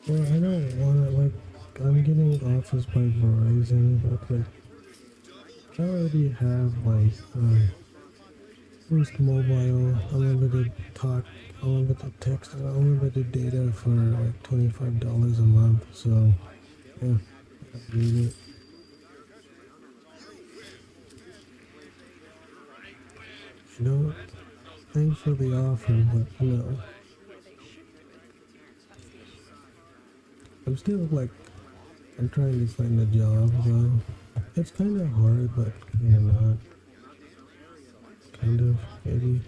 Well, I don't want to, like, I'm getting offers by Verizon, but, like, I already have, like, Boost Mobile, unlimited talk, unlimited text, and unlimited data for, like, $25 a month, so, yeah, I need it. You know, thanks for the offer, but no. I'm still like, I'm trying to find a job though. It's kind of hard, but kind of not. Kind of, maybe.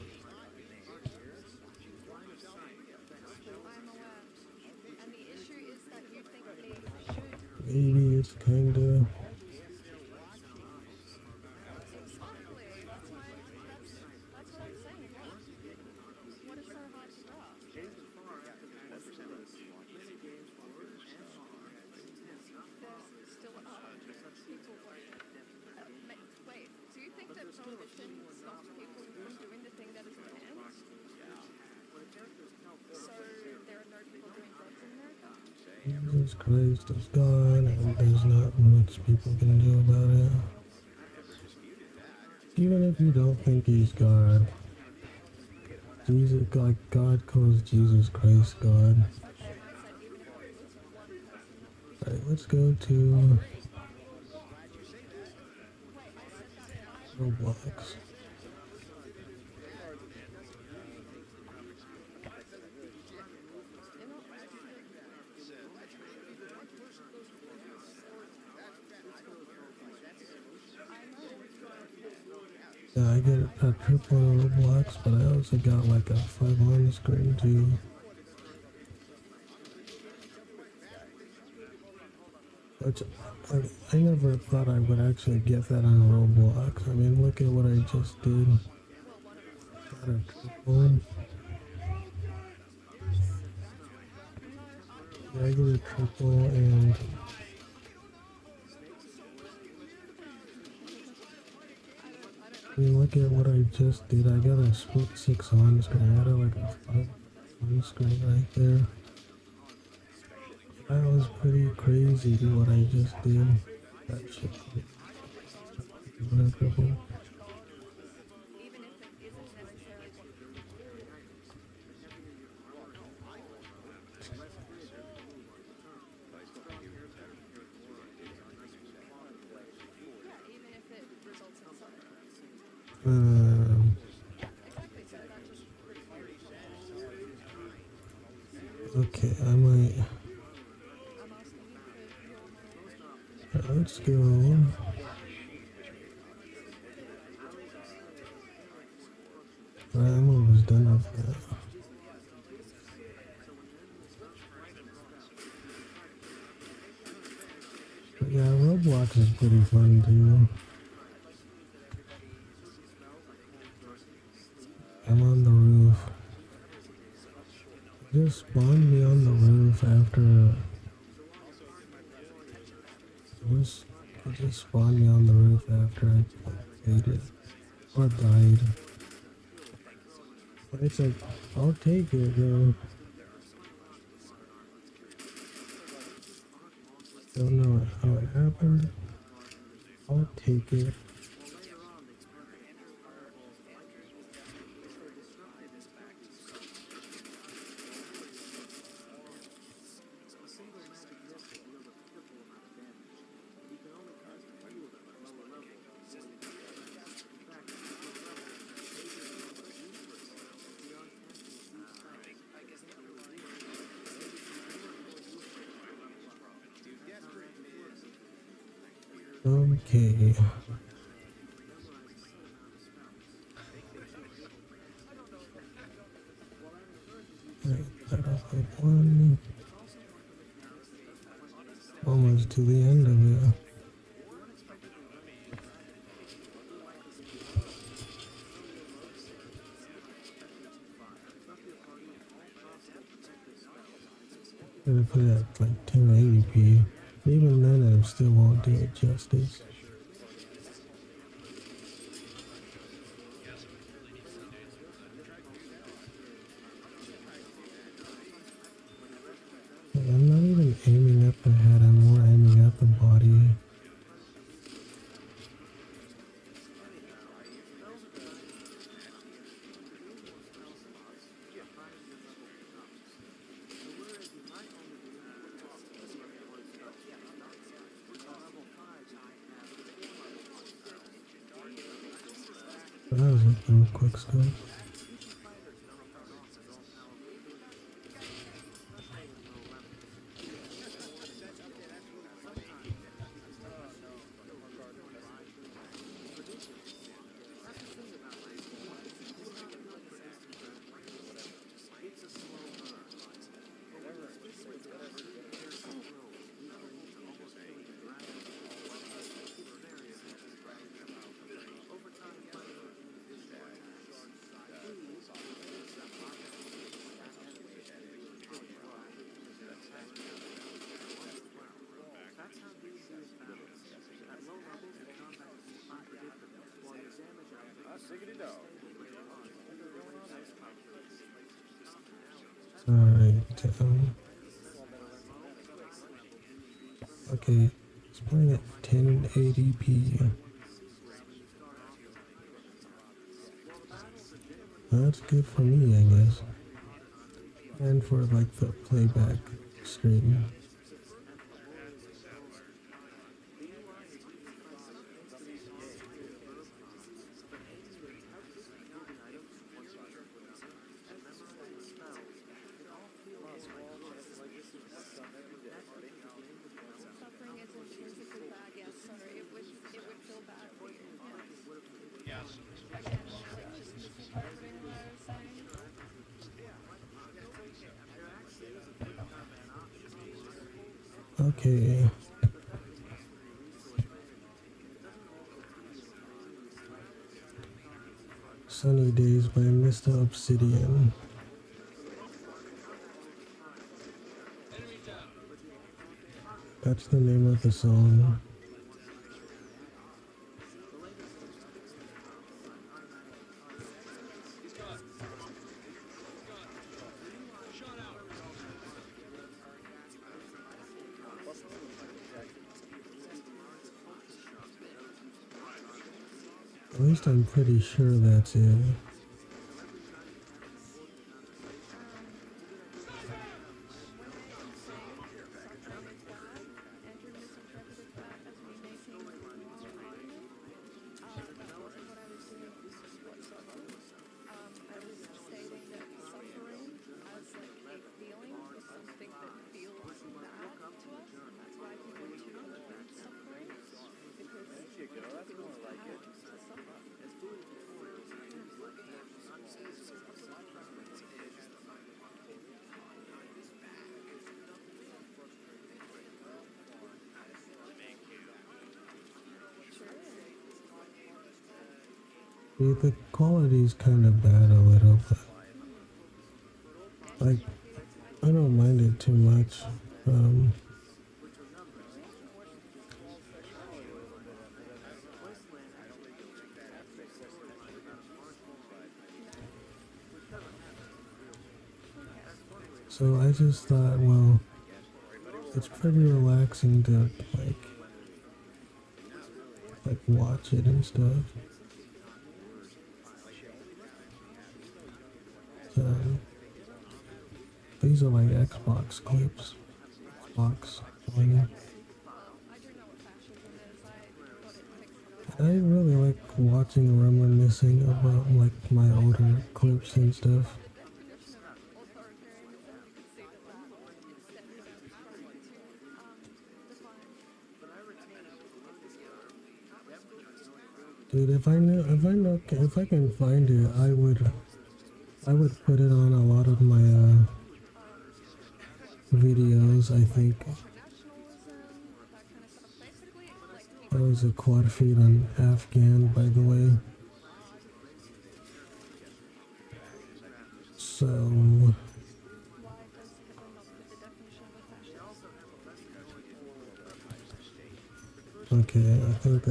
Maybe it's kind of. Jesus Christ is God, and there's not much people can do about it. Even if you don't think he's God, God calls Jesus Christ God. Alright, let's go to Roblox. Yeah, I get a triple on Roblox, but I also got like a 5 on the screen too. Which I never thought I would actually get that on Roblox. I mean, look at what I just did. Got a triple. Yeah, I get a triple, and I mean, look at what I just did. I got a split 6 on screen. I got like a 5 on screen right there. That was pretty crazy what I just did. That shit. What a triple. Okay, I might. Let's go. I'm almost done with that. But yeah, Roblox is pretty fun too. I'm on the roof. It just spawned me on the roof after. It just spawned me on the roof after I played it or died. But it's like, I'll take it, bro. Don't know how it happened. I'll take it. Okay. That off at 1. Almost to the end of it. Gotta put it at like 1080p. Even then, I still won't do it justice. I'm not even aiming at the head, I'm more aiming at the body. But that was a little quick scope. Alright, okay, it's playing at 1080p. That's good for me, I guess. And for like the playback stream. Okay. Sunny Days by Mr. Obsidian. That's the name of the song. At least I'm pretty sure that's it. See, the quality's kind of bad a little, but like, I don't mind it too much. So I just thought, well, it's pretty relaxing to like watch it and stuff. So these are like Xbox clips. Xbox One. I really like watching reminiscing about like my older clips and stuff. Dude, if I can find it, I would put it on a lot of my videos. I think that was a quad feed on Afghan, by the way. So okay, I think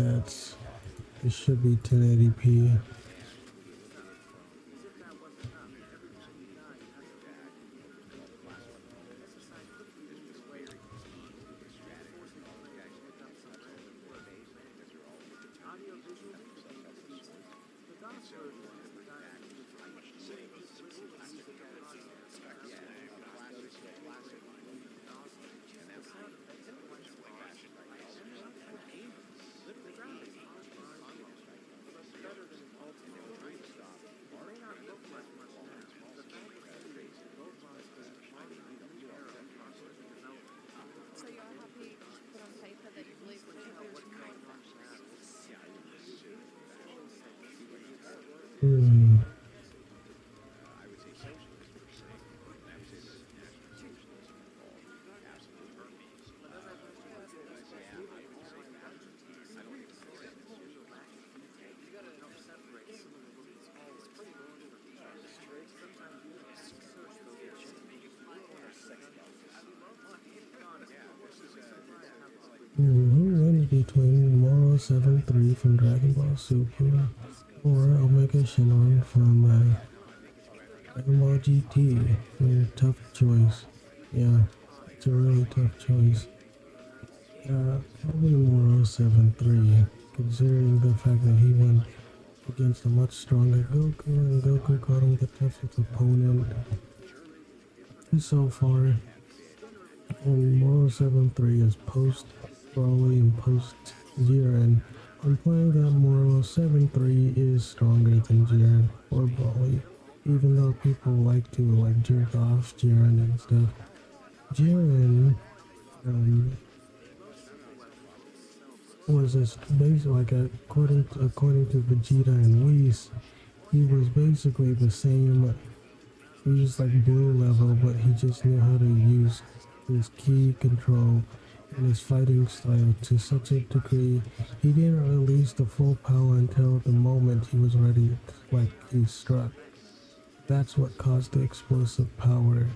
it should be 1080p. Who wins between Moro 7-3 from Dragon Ball Super or Omega Shenron from Dragon Ball GT? Tough choice. Yeah, it's a really tough choice. Probably Moro 7-3, considering the fact that he went against a much stronger Goku, and Goku caught him the toughest opponent so far. And Moro 7-3 is post Broly and post Jiren, implying that Moro 7-3 is stronger than Jiren or Broly, even though people like to like jerk off Jiren and stuff. Jiren was this basically like according to Vegeta and Whis, he was basically the same. He was like blue level, but he just knew how to use his key control and his fighting style to such a degree. He didn't release the full power until the moment he was ready, like he struck. That's what caused the explosive power.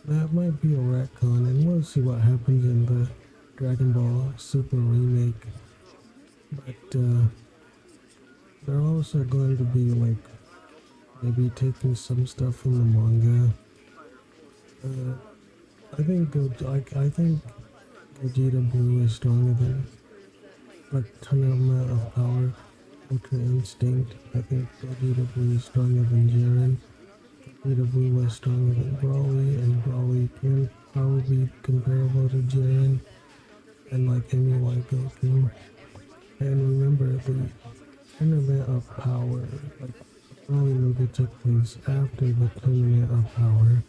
That might be a retcon, and we'll see what happens in the Dragon Ball Super remake. But they're also going to be like maybe taking some stuff from the manga. I think Vegeta Blue is stronger than like Tournament of Power, Ultra Instinct. I think Vegeta Blue is stronger than Jiren. Vegeta Blue was stronger than Broly, and Broly can probably be comparable to Jiren and like MUI Goku. And remember the Tournament of Power, like the Broly movie took place after the Tournament of Power.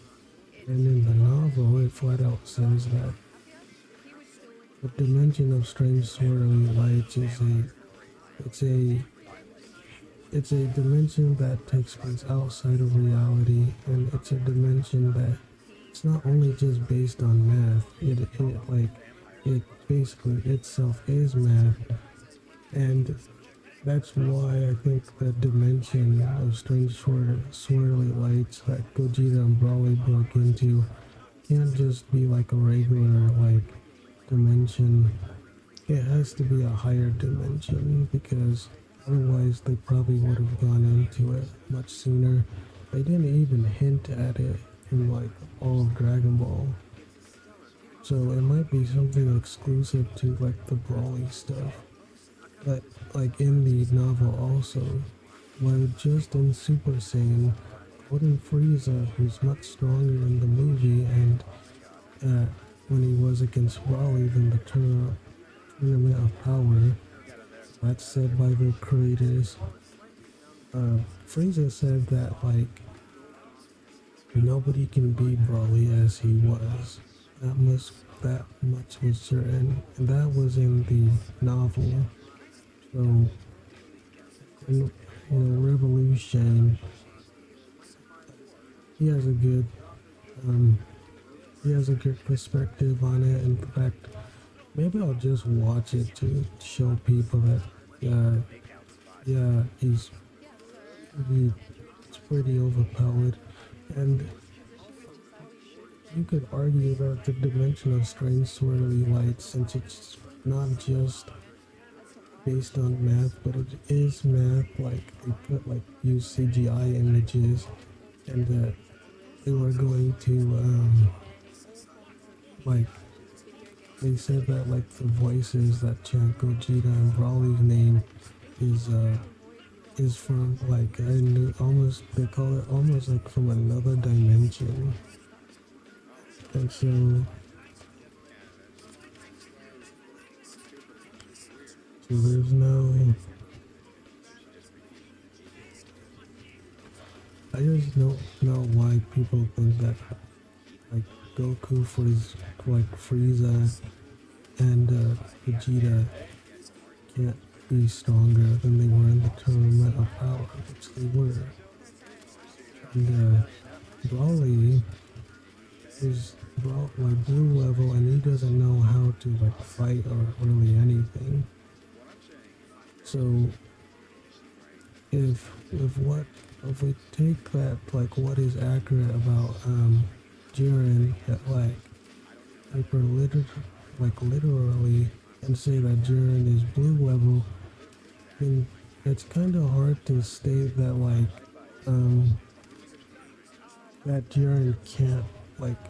And in the novel, it flat out says that the dimension of strange swirly lights it's a dimension that takes place outside of reality, and it's a dimension that it's not only just based on math. It basically itself is math, and that's why I think the dimension of strange swirly lights that Gogeta and Broly broke into can't just be like a regular like dimension. It has to be a higher dimension because otherwise they probably would have gone into it much sooner. They didn't even hint at it in like all of Dragon Ball. So it might be something exclusive to like the Broly stuff. But like in the novel also, where just in Super Saiyan, Golden Frieza, who's much stronger in the movie, and when he was against Broly in the Tournament of Power, that's said by the creators. Frieza said that like nobody can beat Broly as he was. That much was certain, and that was in the novel. So, in Revolution, he has a good, perspective on it. In fact, maybe I'll just watch it to show people that, yeah, he's pretty overpowered, and you could argue that the dimension of strange swirly lights, since it's not just based on math, but it is math. Like they put like use CGI images, and that they were going to like they said that like the voices that chant Gogeta and Broly's name is from like almost they call it almost like from another dimension, and so there's no. I just don't know why people think that like Goku for his like Frieza and Vegeta can't be stronger than they were in the Tournament of Power, which they were. And Broly is like blue level, and he doesn't know how to like fight or really anything. So if we take that like what is accurate about Jiren, that like literally, and say that Jiren is blue level, then it's kind of hard to state that like that Jiren can't like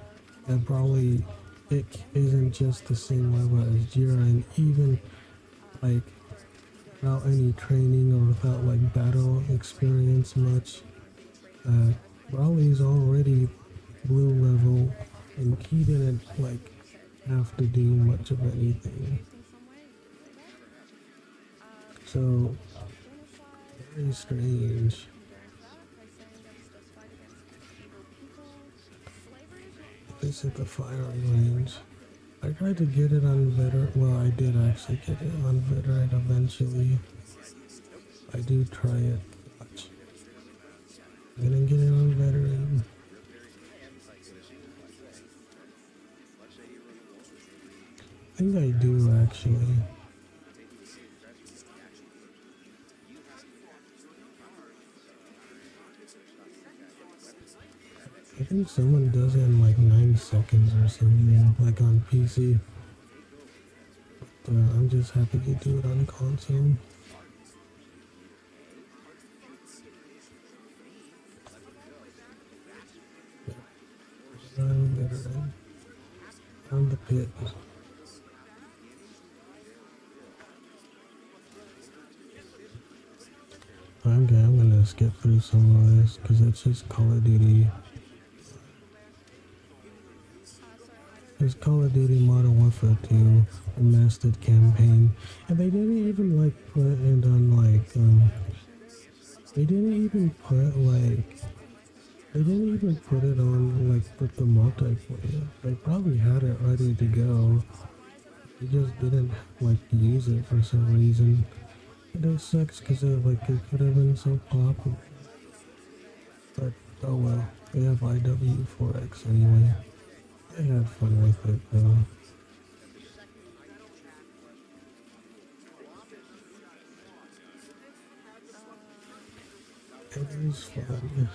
that probably it isn't just the same level as Jiren, even like without any training or without like battle experience much. Broly's already blue level, and he didn't like have to do much of anything. So very strange. This is the firing range. I tried to get it on veteran. Well, I did actually get it on veteran eventually. I do try it. Watch. I'm gonna get it on veteran. I think I do actually. I think someone does it in like 9 seconds or something, like on PC. But I'm just happy to do it on console. I'm veteran. On the pit. Okay, I'm gonna skip through some of this because it's just Call of Duty. It's Call of Duty Modern Warfare 2 Remastered Campaign, and they didn't even like put it on like they didn't even put like they didn't even put it on like with the multiplayer. They probably had it ready to go. They just didn't like use it for some reason. And it sucks because it could have been so popular. But oh well, they have IW4X anyway. I had fun with it though. It was fun.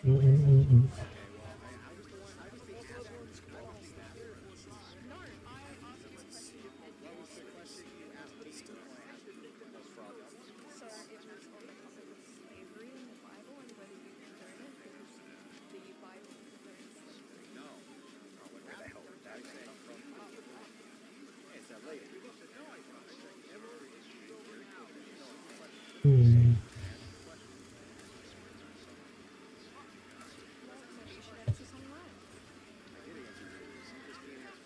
Mm-mm-mm-mm. So it was on the topic of slavery in the Bible and whether you condone it because the Bible condones slavery. Hmm. No, maybe you should answer some live. No, you haven't answered a single question that you have.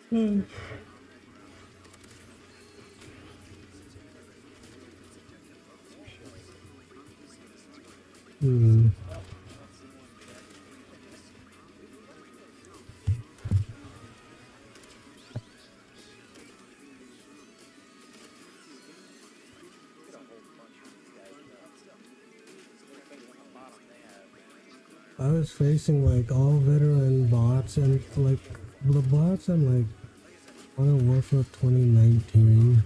Hmm. Hmm. I was facing like all veteran bots and like the bots and like Modern Warfare 2019,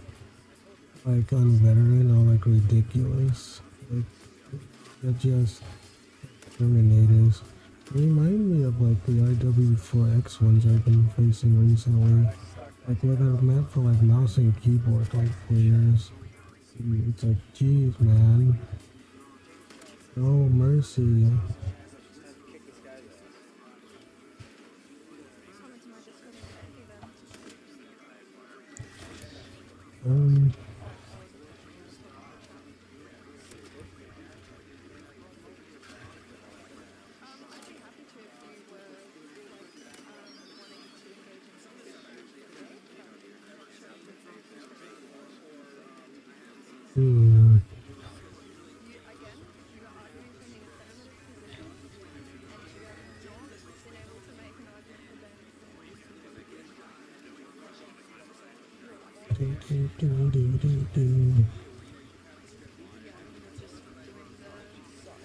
like on veteran are like ridiculous. Like they're just Terminators. They remind me of like the IW4X ones I've been facing recently. Like what are meant for like mouse and keyboard like players. It's like, geez, man. No mercy. Come into my Discord and talk to you then. Um, I'd be happy to if you were like wanting to engage in some sort of debate, but I'm not sure if it's something that hmm. you again, you're arguing from your feminist position and you have not been able to make an argument for them. Do, do, do, do, do, do. Yeah, you're just doing the so are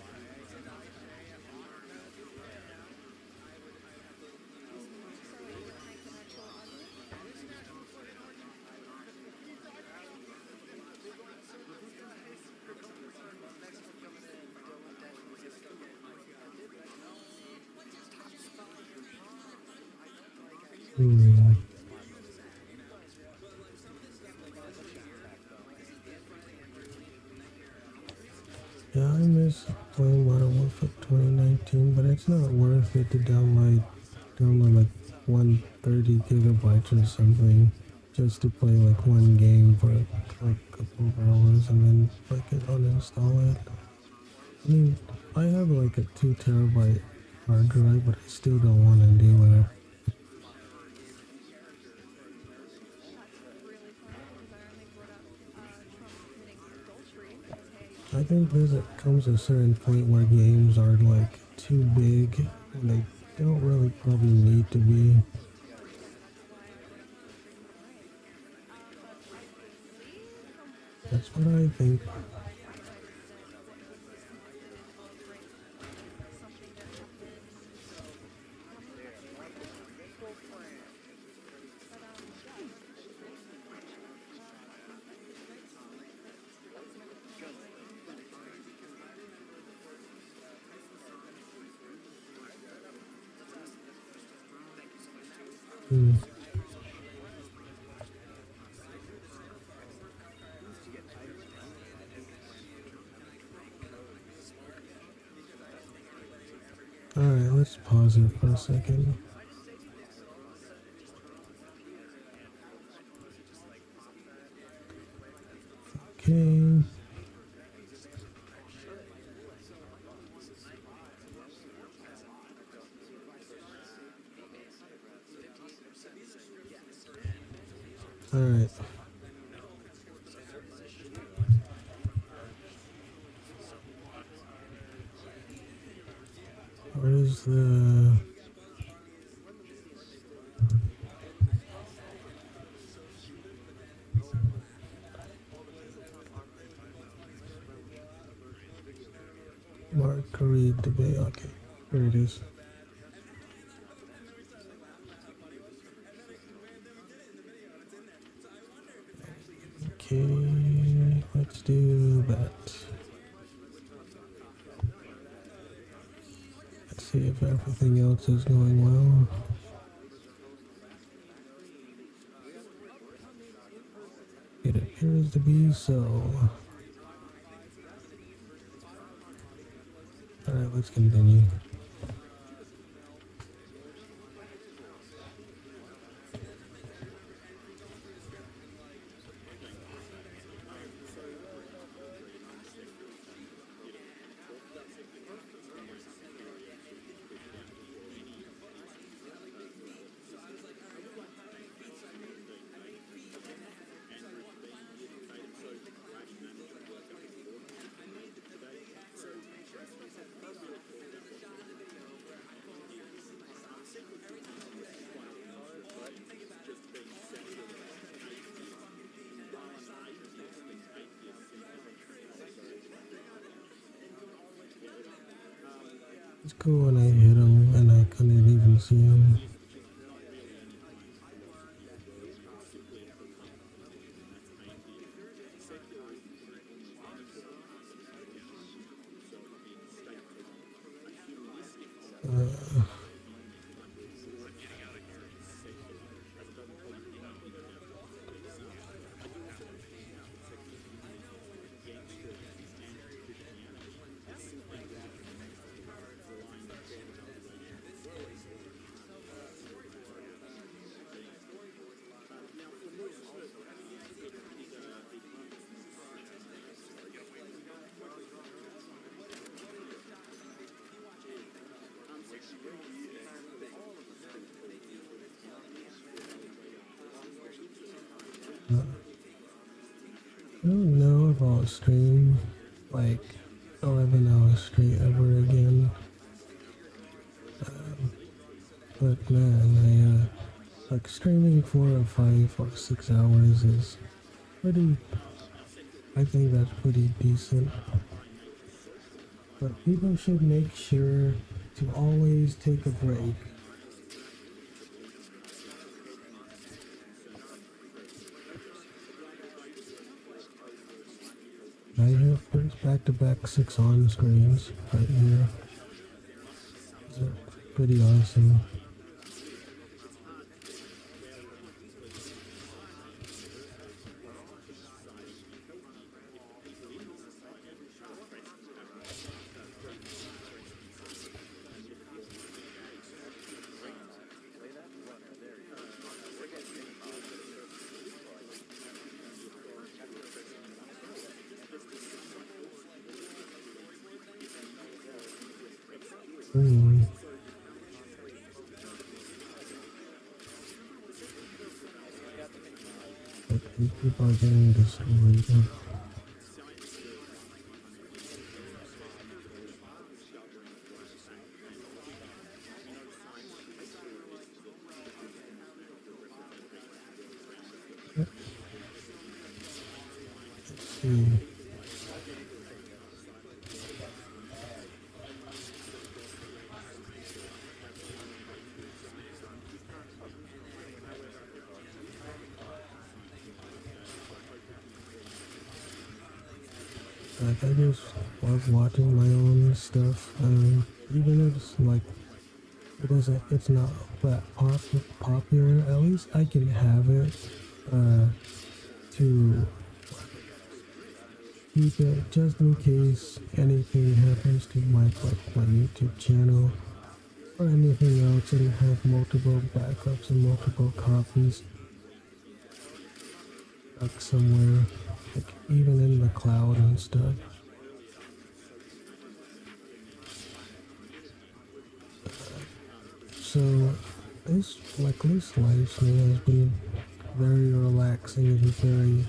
you gonna make an actual argument? Hmm. Yeah, I miss playing Modern Warfare 2019, but it's not worth it to download like 130 gigabytes or something just to play like one game for like a couple of hours and then like uninstall it. I mean, I have like a 2 terabyte hard drive, but I still don't want to do it. That's really funny because I only brought up Trump committing adultery because, hey, I think comes a certain point where games are like too big and they don't really probably need to be. that's why I brought up the stream tonight. But I believe from the That's what I think. archives that what he disconnected is like something that happened. How many years ago now? But yeah, Hmm. Alright, let's pause it for a second. Okay. Alright. Where's the... Marguerite debate? Okay, here it is. Okay, let's do that. Let's see if everything else is going well. It appears to be so. Alright, let's continue. It's cool when I hit him and I couldn't even see him. Uh, 'Cause I don't know if I'll stream like 11 hours straight ever again. But man, like streaming 4 or 5 or 6 hours is pretty, I think that's pretty decent. But people should make sure to always take a break. I have back-to-back 6 on screens right here. These are pretty awesome. screen. But people are getting destroyed. Let's see. Like, I just love watching my own stuff. Even if it's like it's not that popular. At least I can have it to keep it just in case anything happens to my YouTube channel or anything else, and have multiple backups and multiple copies like somewhere, like even in the cloud and stuff. So this live stream has been very relaxing and very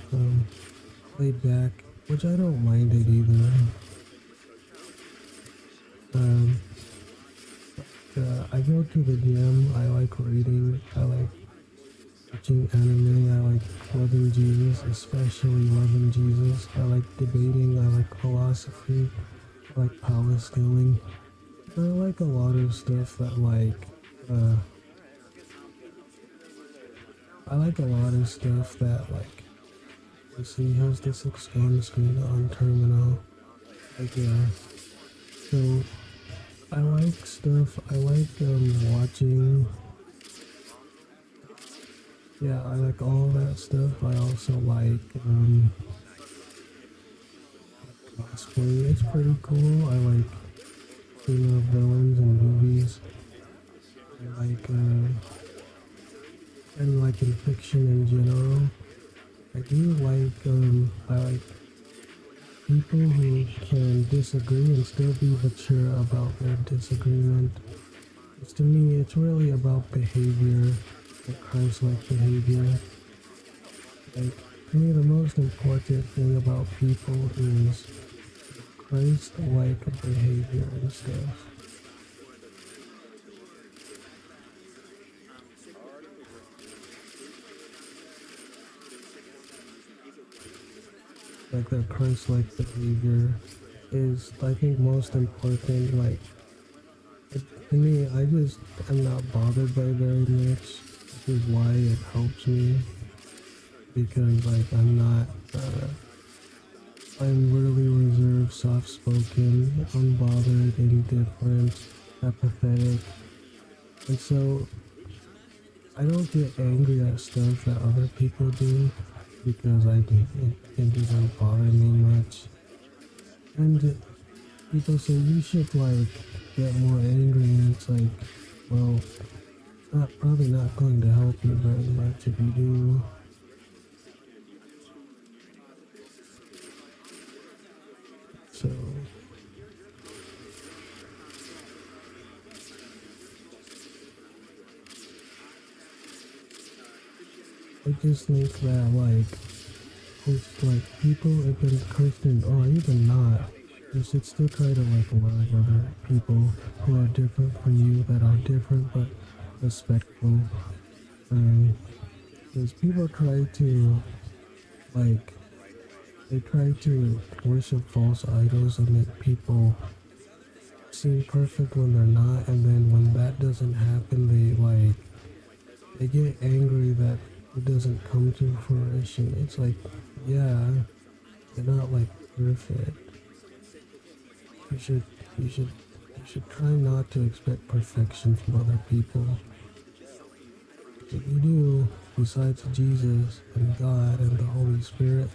laid back, which I don't mind it either. I go to the gym. I like reading. I like watching anime. I like loving Jesus, especially loving Jesus. I like debating. I like philosophy. I like power scaling. I like a lot of stuff that I like a lot of stuff that let's see, here's the 6 screen on terminal. Like, yeah. So I like stuff. I like watching. Yeah, I like all that stuff. I also like cosplay. It's pretty cool. I like female villains in movies. I like and like in fiction in general. I do like I like people who can disagree and still be mature about their disagreement. Because to me, it's really about behavior, like Christ-like behavior. Like, to me, the most important thing about people is Christ-like behavior and stuff. Like, their Christ-like behavior is, I think, most important. Like, to me, I'm not bothered by very much, which is why it helps me, because, like, I'm really reserved, soft-spoken, unbothered, indifferent, apathetic, and so I don't get angry at stuff that other people do, because it doesn't bother me much. And people say you should get more angry, and it's like, well, it's probably not going to help you very much if you do. So I just think that it's like people against Christians, or even not, you should still try to love other people who are different from you, that are different but respectful. Because people try to they try to worship false idols and make people seem perfect when they're not, and then when that doesn't happen, they get angry that it doesn't come to fruition. It's like, yeah, they're not perfect. You should try not to expect perfection from other people. If you do, besides Jesus and God and the Holy Spirit,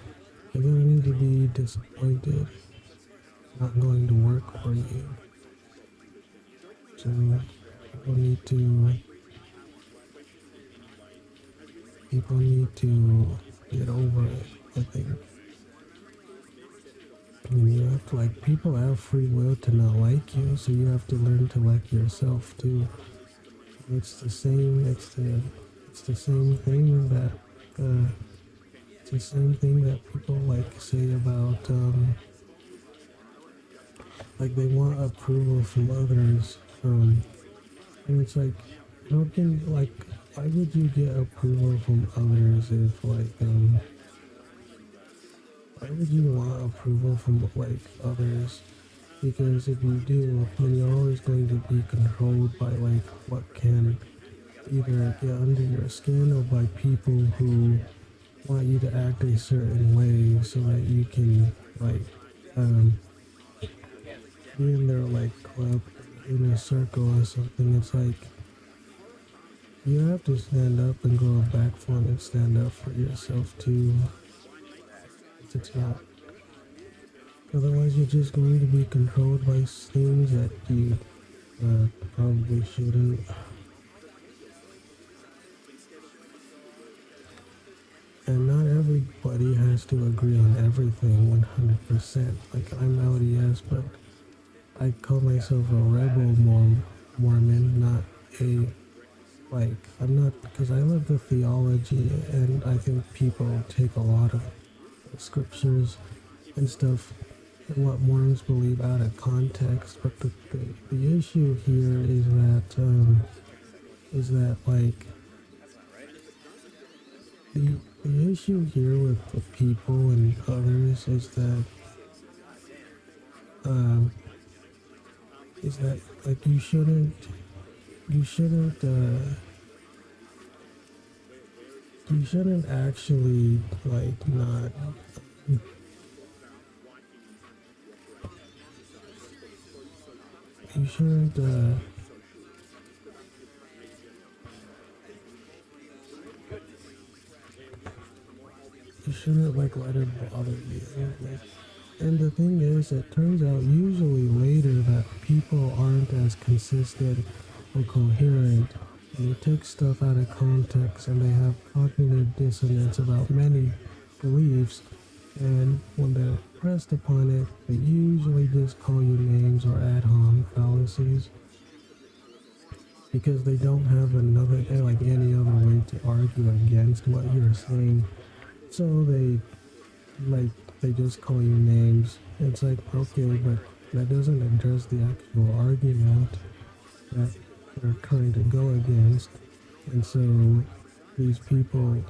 you're going to be disappointed. It's not going to work for you. So people need to get over it, I think. And you have to like people have free will to not like you, so you have to learn to like yourself too. It's the same. It's the same thing that it's the same thing that people like say about like they want approval from others. And it's like how can like why would you get approval from others if like why would you want approval from like others? Because if you do, then you're always going to be controlled by like what can either get under your skin or by people who want you to act a certain way so that you can like be in their like club in a circle or something. It's like you have to stand up and go back for it and stand up for yourself too. It's not. Otherwise, you're just going to be controlled by things that you probably shouldn't. And not everybody has to agree on everything 100%. Like, I'm LDS, but I call myself a rebel Mormon, not a, like, I'm not, because I love the theology, and I think people take a lot of scriptures and stuff and what Mormons believe out of context. But the issue here is that like, the issue here with the people and others is that like you shouldn't actually like not you shouldn't you shouldn't like let it bother you. Like, and the thing is, it turns out usually later that people aren't as consistent or coherent. And they take stuff out of context and they have cognitive dissonance about many beliefs. And when they're pressed upon it, they usually just call you names or ad hom fallacies because they don't have like any other way to argue against what you're saying. So they just call you names. It's like, okay, but that doesn't address the actual argument that they're trying to go against. And so these people,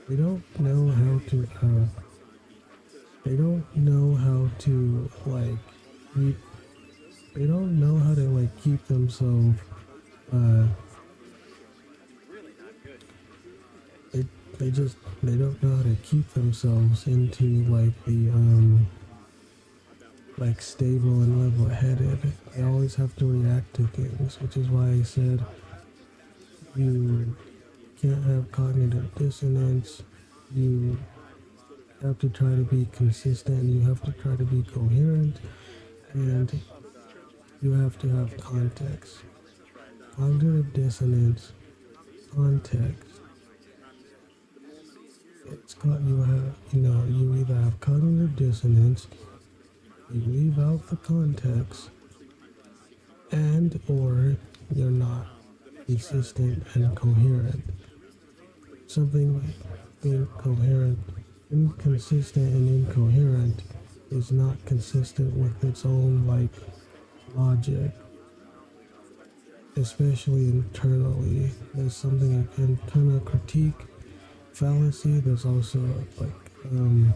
they don't know how to like they don't know how to like keep themselves they don't know how to keep themselves into like the like stable and level-headed. They always have to react to things, which is why I said you can't have cognitive dissonance. You have to try to be consistent. You have to try to be coherent, and you have to have context. Cognitive dissonance, context. It's got you either have cognitive dissonance, you leave out the context, and or you're not consistent and coherent. Something being coherent, inconsistent and incoherent is not consistent with its own like logic, especially internally. There's something like internal critique fallacy. There's also like the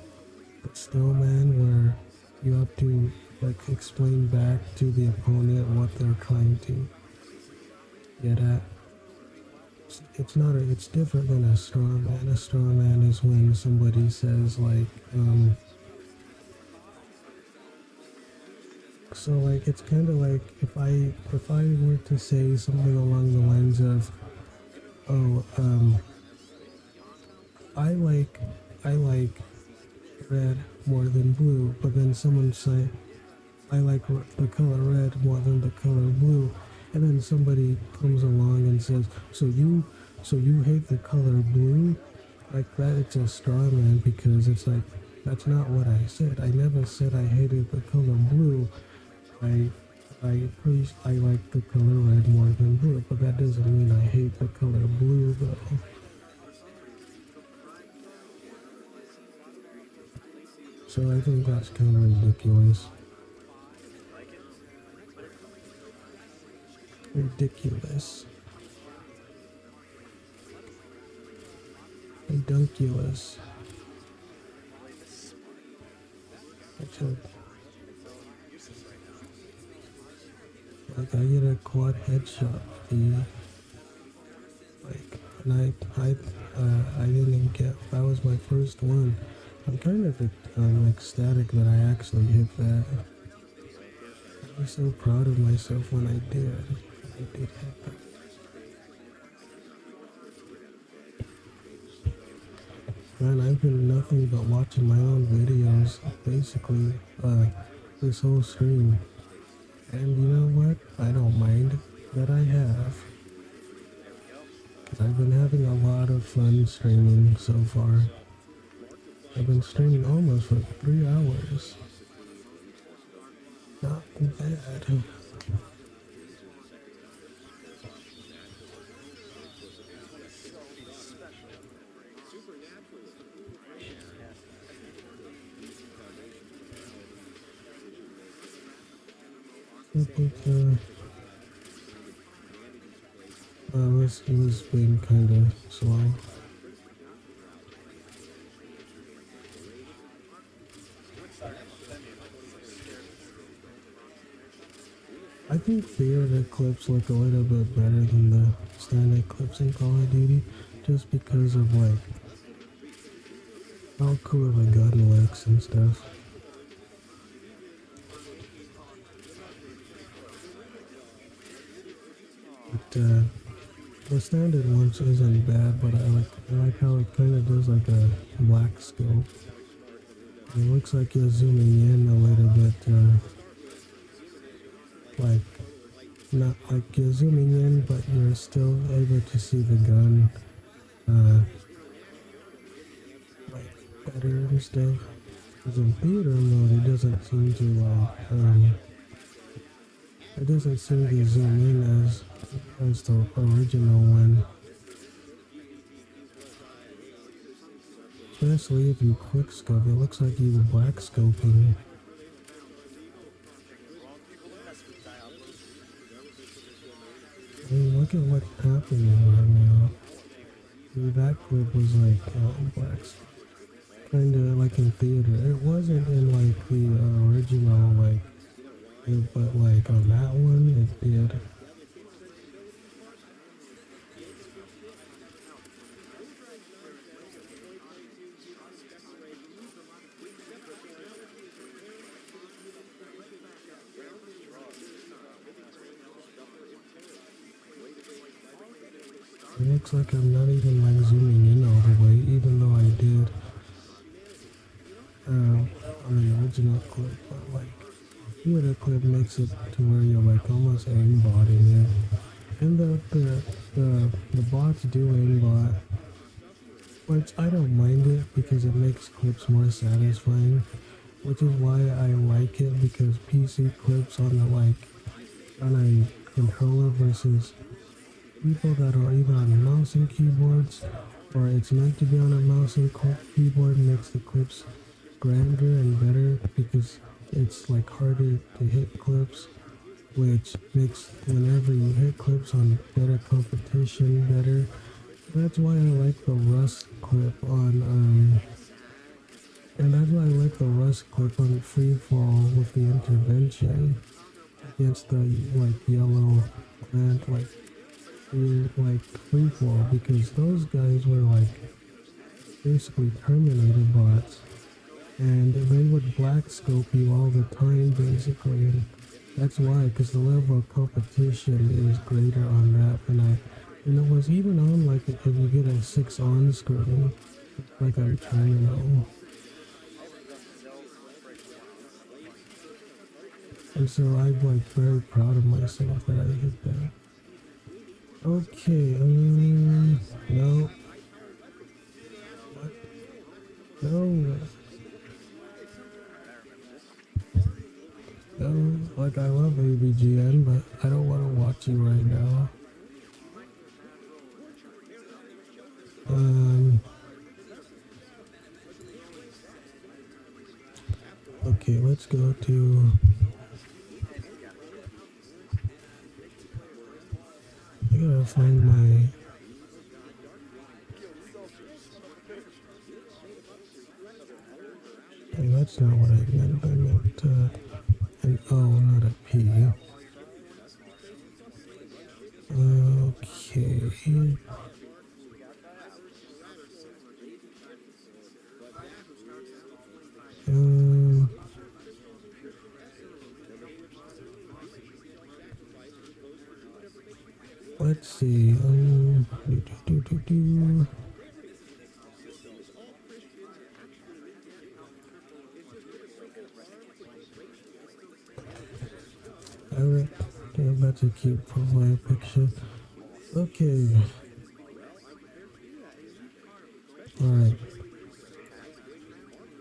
stillman where you have to like explain back to the opponent what they're trying to get at. It's different than a straw man. A straw man is when somebody says like so like it's kind of like if I were to say something along the lines of I like red more than blue, but then someone say I like the color red more than the color blue, and then somebody comes along and says, so you hate the color blue? Like that, it's a straw man because it's like That's not what I said. I never said I hated the color blue. I I like the color red more than blue, but that doesn't mean I hate the color blue though. So I think that's kind of ridiculous. Ridiculous. Redunculous. Like I get a quad headshot fee. Like, and I didn't get. That was my first one. I'm kind of ecstatic that I actually hit that. I was so proud of myself when I did. I did hit that. Man, I've been nothing but watching my own videos, basically, this whole stream. And you know what? I don't mind that I have. Because I've been having a lot of fun streaming so far. I've been streaming almost for 3 hours. Not bad. It was being kind of slow. I think theater clips look a little bit better than the standard clips in Call of Duty, just because of like how cool the gun looks and stuff. But the standard ones isn't bad, but I like how it kind of does like a black scope. It looks like you're zooming in a little bit, like not like you're zooming in, but you're still able to see the gun, like better and stuff. Because in theater mode, it doesn't seem to like, it doesn't seem to zoom in as the original one. Especially if you quick scope, it looks like you're black scoping. I mean, look at what's happening right now. See, that clip was like black, kind of like in theater. It wasn't in like the original, like, but like on that one, it did. It looks like I'm not even like zooming in all the way, even though I did on the original clip. But like, the clip makes it to where you're like almost aimbotting it, and the bots do aimbot, which I don't mind it because it makes clips more satisfying, which is why I like it, because PC clips on a controller versus people that are either on mouse and keyboards, or it's meant to be on a mouse and keyboard, makes the clips grander and better because it's like harder to hit clips, which makes whenever you hit clips on better competition better. That's why I like the Rust clip on and that's why I like the Rust clip on Free Fall with the intervention against the like yellow plant like Free Fall, because those guys were like basically Terminator bots, and they would black scope you all the time basically, and that's why, because the level of competition is greater on that and it was even on like if you get a 6 on screen, like a terminal. And so I'm like very proud of myself that I hit that. Okay, no. What? No. Like I love ABGN, but I don't want to watch you right now. Okay, let's go to. I gotta find my. Hey, that's not what I meant. I meant an O, not a P. Okay. Um, let's see. Alright, that's a cute profile picture. Okay. Alright.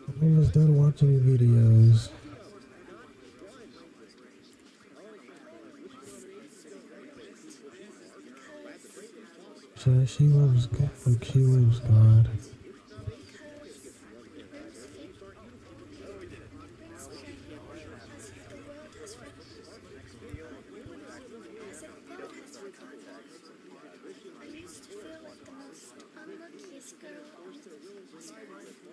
I'm almost done watching videos. So she loves God. Like she loves God.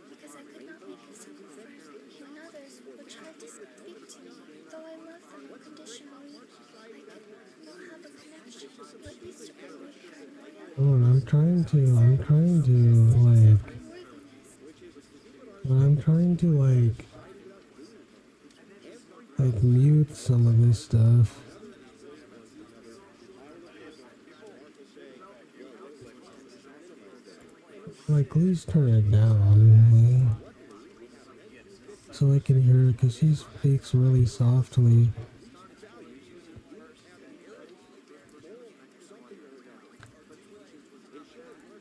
Because I could not make a single friend when others would try to speak to me. Though I love them unconditionally, I could not have a connection. What used to bring me paranoia? Hold on, I'm trying to mute some of this stuff. Like, please turn it down, so I can hear her, because she speaks really softly.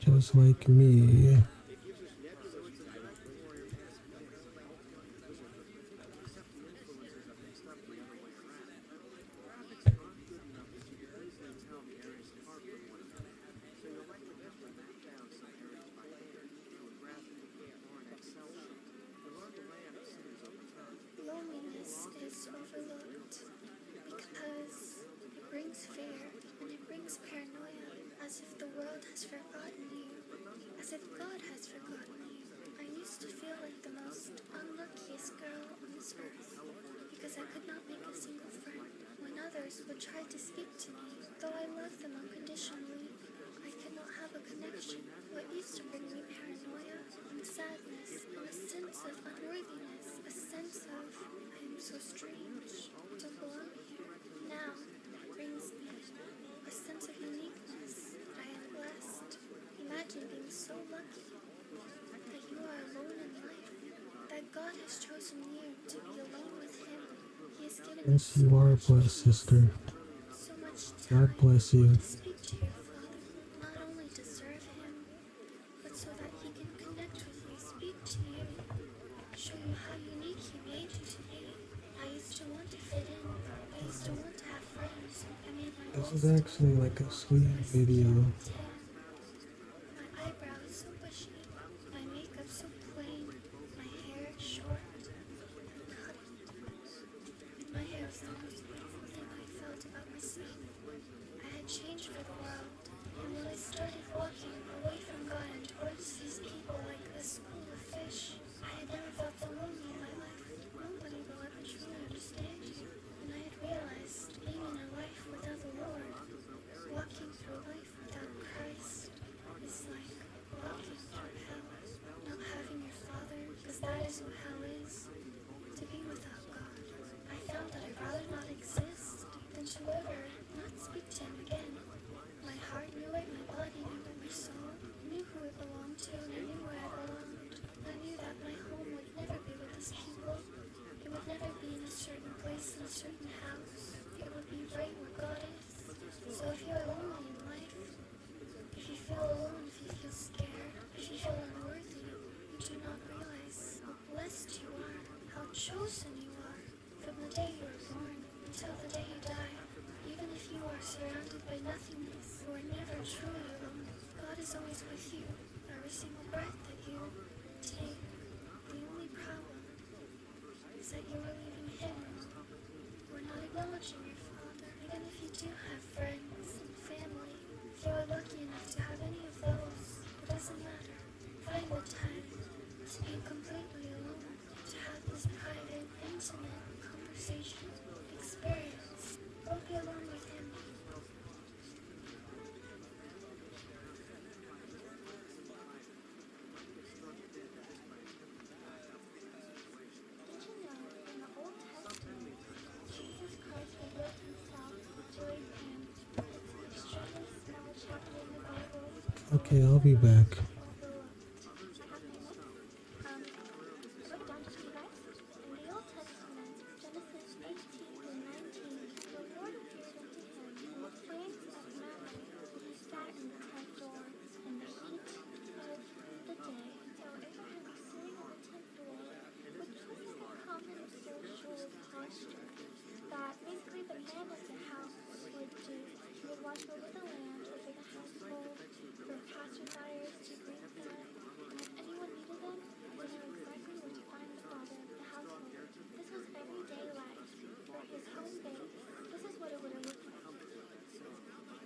Just like me. Loneliness is overlooked because it brings fear and it brings paranoia, as if the world has forgotten you, as if God has forgotten you. I used to feel like the most unluckiest girl on this earth because I could not make a single friend when others would try to speak to me. Though I loved them unconditionally, I could not have a connection. What used to bring me paranoia and sadness and a sense of unworthiness, a sense of I am so strange, don't belong here. Now it brings me a sense of uniqueness. I am blessed. Imagine being so lucky that you are alone in life, that God has chosen you to be alone with Him. He has given you Yes, you are blessed, sister. so much God time bless you. to speak to your Father, not only to serve Him, but so that He can connect with you, speak to you, show you how unique He made you to be. I used to want to fit in. I used to want to have friends. I made my This best. is actually like a sweet video. My eyebrows so bushy, my makeup so plain, my hair short and cut. My hair was the most beautiful thing I felt about myself. I had changed for the world, and when I started walking away from God and towards these people like a school of fish, I had never felt so lonely in my life. Nobody will ever truly understand you. And I had realized being in a life without the Lord, walking through life without Christ, is like walking through hell. Not having your Father, because that is what hell is, to be without God. I found that I'd rather not exist than to ever not speak to Him again. My heart knew it, my body knew it, my soul knew who it belonged to, and I knew where I belonged. I knew that my home would never be with these people. It would never be in a certain place, in a certain house. It would be right where God is. So if you are lonely in life, if you feel alone, if you feel scared, if you feel unworthy, you do not realize how blessed you are, how chosen you are from the day you were born. until the day you die. Even if you are surrounded by nothingness, you are never truly alone. God is always with you, every single breath that you take. The only problem is that you are leaving Him. We're not acknowledging your Father. Even if you do have friends and family, if you are lucky enough to have any of those, it doesn't matter. Find the time to be completely alone, to have this private, intimate conversation, experience. Don't be alone with Him. Did you know in the Old Testament, Jesus Christ revealed himself to Abraham? It's an extremely small chapter in the Bible. Okay, I'll be back. Overlooked. I have my notes. I wrote it down just for you guys. In the Old Testament, Genesis 18 and 19, the Lord appeared unto him in the flames of manna. He sat in the tent door in the heat of the day. So Abraham was sitting on the tent door, which was like a common social posture that basically the man of the house would do. He would watch over the land, over the household, for passerbyers to greet them, and if anyone needed them, they knew exactly where to find the father of the household. This was everyday life. For his home base, this is what it would have looked like.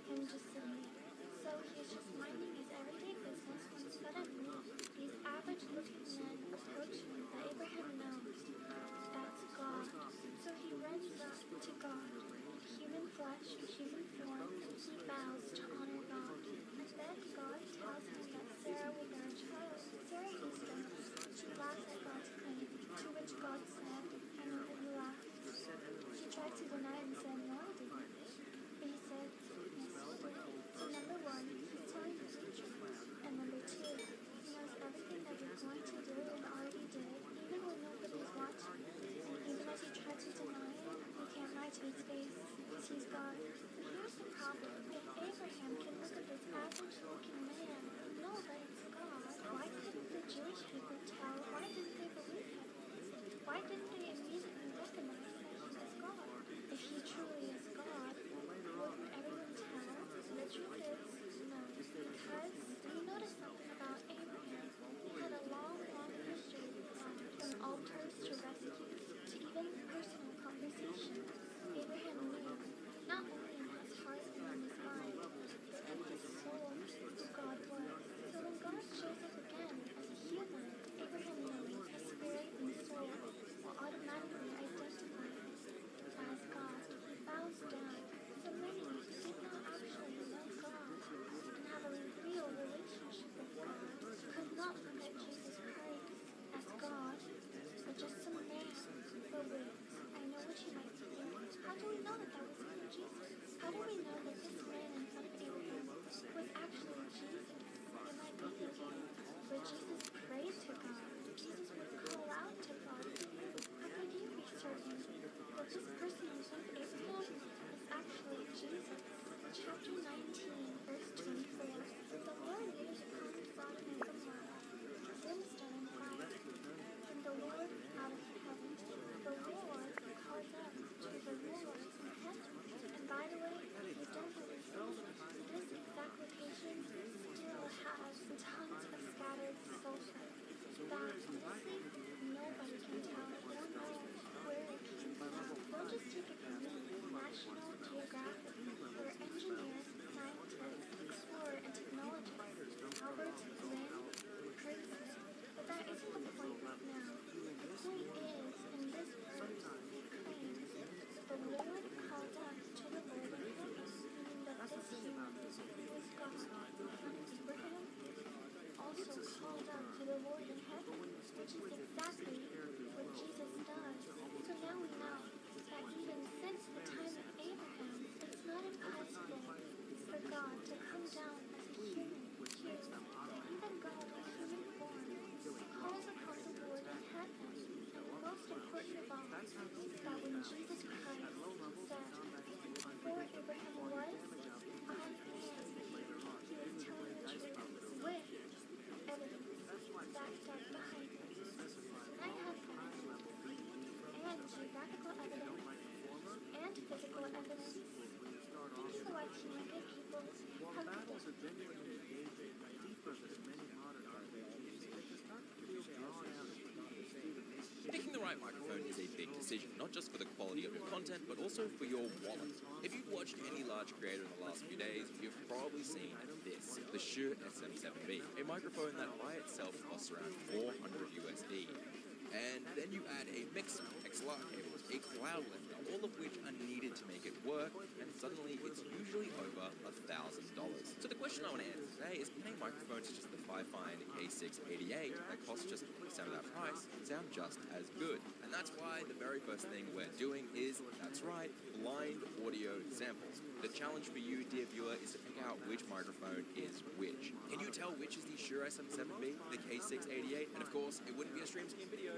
Him just sitting there. So he is just minding his everyday business when suddenly these average-looking men approach him that Abraham knows. That's God. So he runs up to God. Human flesh, human form, he bows to honor God. And then God tells him that Sarah will bear a child. Sarah is jealous. She laughs at God's claim, to which God said, I know that you laugh. She tried to deny and said, no, I didn't. But he said, yes, you did. So number one, he's telling the truth. And number two, he knows everything that you're going to do and already did, even when nobody's watching. And even as you try to deny it, you can't lie to his face, because he's God. But here's the problem. If Abraham can look at this average-looking man and know that it's God, why couldn't the Jewish people tell? Why didn't they believe him? Why didn't they immediately recognize that he was God? If he truly is God, wouldn't everyone tell? The truth is, no. Because you notice something about Abraham. He had a long, long history with God, from altars to rescues to even personal conversations. Abraham knew, not only in his heart and in his mind, but in his soul, who God was. So when God shows up again as a human, Abraham knows his spirit and soul will automatically identify physical evidence. Thanks for watching, my good people. Have a good day. Picking the right microphone is a big decision, not just for the quality of your content, but also for your wallet. If you've watched any large creator in the last few days, you've probably seen this, the Shure SM7B, a microphone that by itself costs around 400 USD. And then you add a mixer, XLR cables, a cloud lifter, all of which are needed to make it work, and suddenly it's usually over $1,000. So the question I want to answer today is, can a microphone such as the Fifine K688 that costs just 20% of that price sound just as good? And that's why the very first thing we're doing is, that's right, blind audio samples. The challenge for you, dear viewer, is to pick out which microphone is which. Can you tell which is the Shure SM7B, the K688? And of course, it wouldn't be a stream scheme video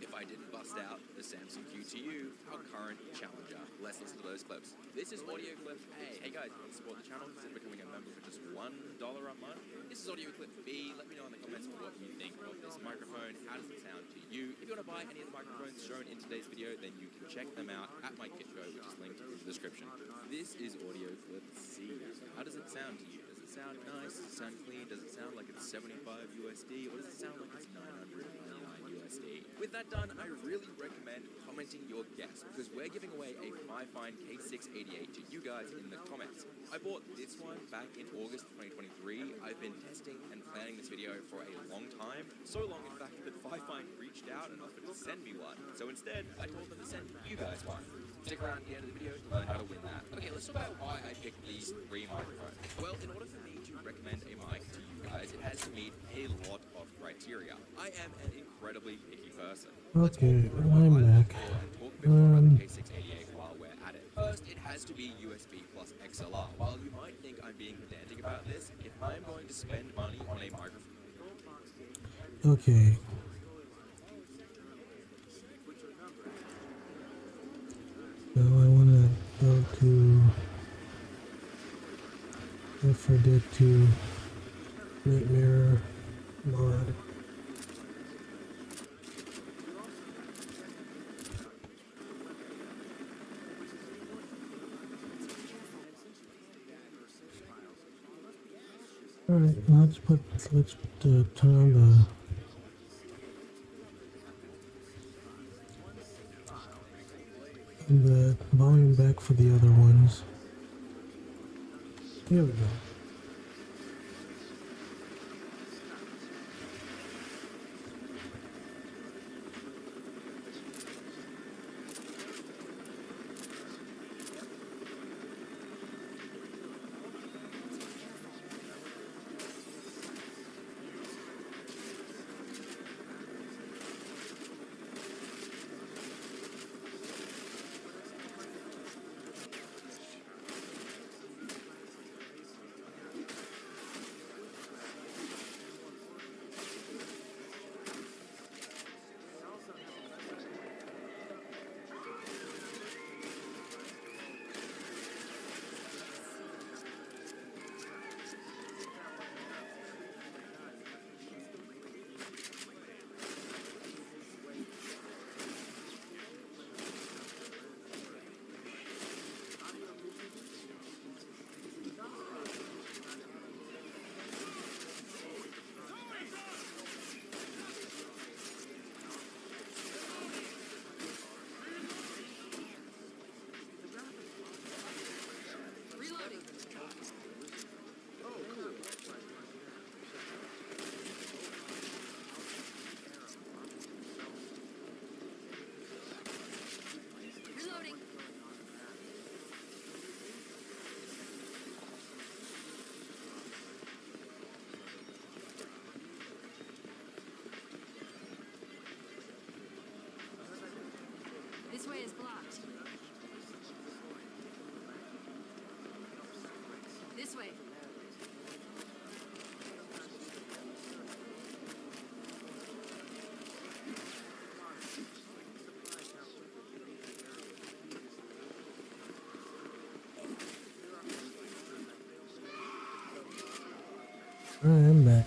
if I didn't bust out the Samsung Q2U, our current challenger. Let's listen to those clips. This is Audio Clip A. Hey guys, you want to support the channel? Consider becoming a member for just $1 a month. This is Audio Clip B. Let me know in the comments what you think of this microphone. How does it sound to you? If you want to buy any of the microphones shown in today's video, then you can check them out at my kit show, which is linked in the description. This is Audio Clip C. How does it sound to you? Does it sound nice? Does it sound clean? Does it sound like it's 75 USD? Or does it sound like it's 999 USD? With that done, I really recommend commenting your guess, because we're giving away a Fifine K688 to you guys in the comments. I bought this one back in August 2023. I've been testing and planning this video for a long time. So long, in fact, that Fifine reached out and offered to send me one. So instead, I told them to send you guys one. Stick around at the end of the video to learn how to win that. Okay, let's talk about why I picked these 3 microphones. Well, in order for me to recommend a mic to you guys, it has to meet a lot of criteria. I am an incredibly picky person. Okay, I'm back. Talk a bit more about the K688 while we're at it. First, it has to be USB plus XLR. While you might think I'm being pedantic about this, if I'm going to spend money on a microphone... Okay. Now I want to go to, if I did to Nightmare mod. Alright, let's turn on the volume back for the other ones. Here we go. This way is blocked. This way. Alright, I'm back.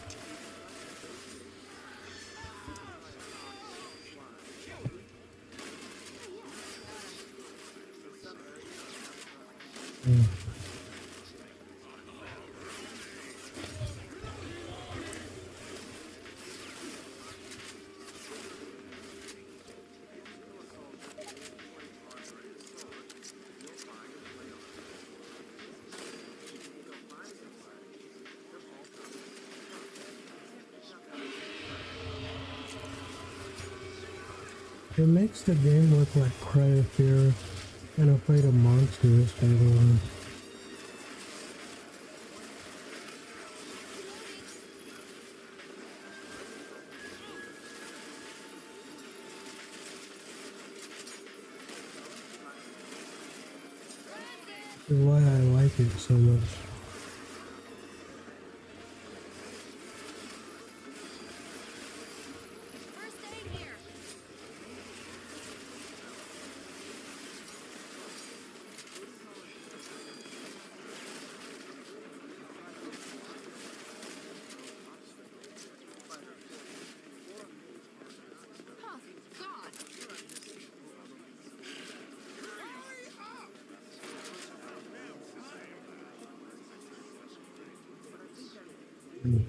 Mm. It makes the game look like Cry of Fear and Afraid of Monsters, by the way. Is why I like it so much. First aid here. Oh, God. Mm.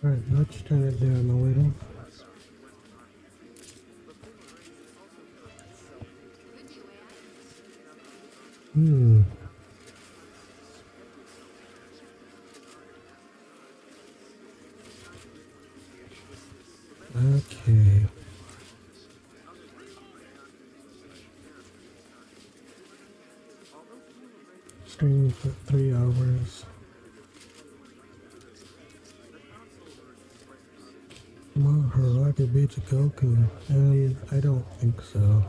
Alright, let's turn it down a little. Could be a way out. Hmm. Okay. Streaming for 3 hours. Maharaka beats Goku. I don't think so.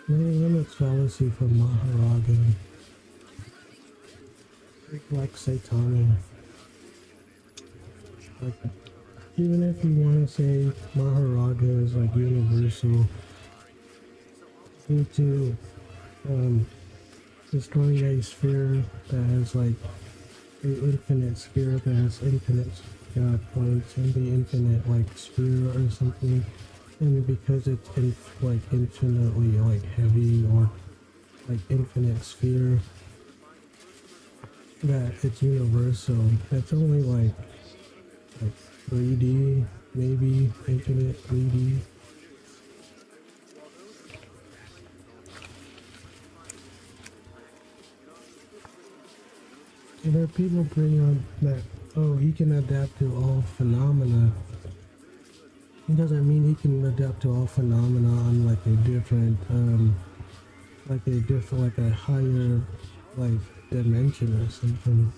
No limits fallacy for Maharaka. Like Saitama. Like, even if you want to say Maharaga is like universal, due to destroying a sphere that has like an infinite sphere that has infinite points and the infinite like sphere or something, and because it's like infinitely like heavy or like infinite sphere, that it's universal. That's only like 3D, maybe infinite 3D. And there are people bring up that, oh, he can adapt to all phenomena. It doesn't mean he can adapt to all phenomena on like a different, like a higher, like, dimension or something.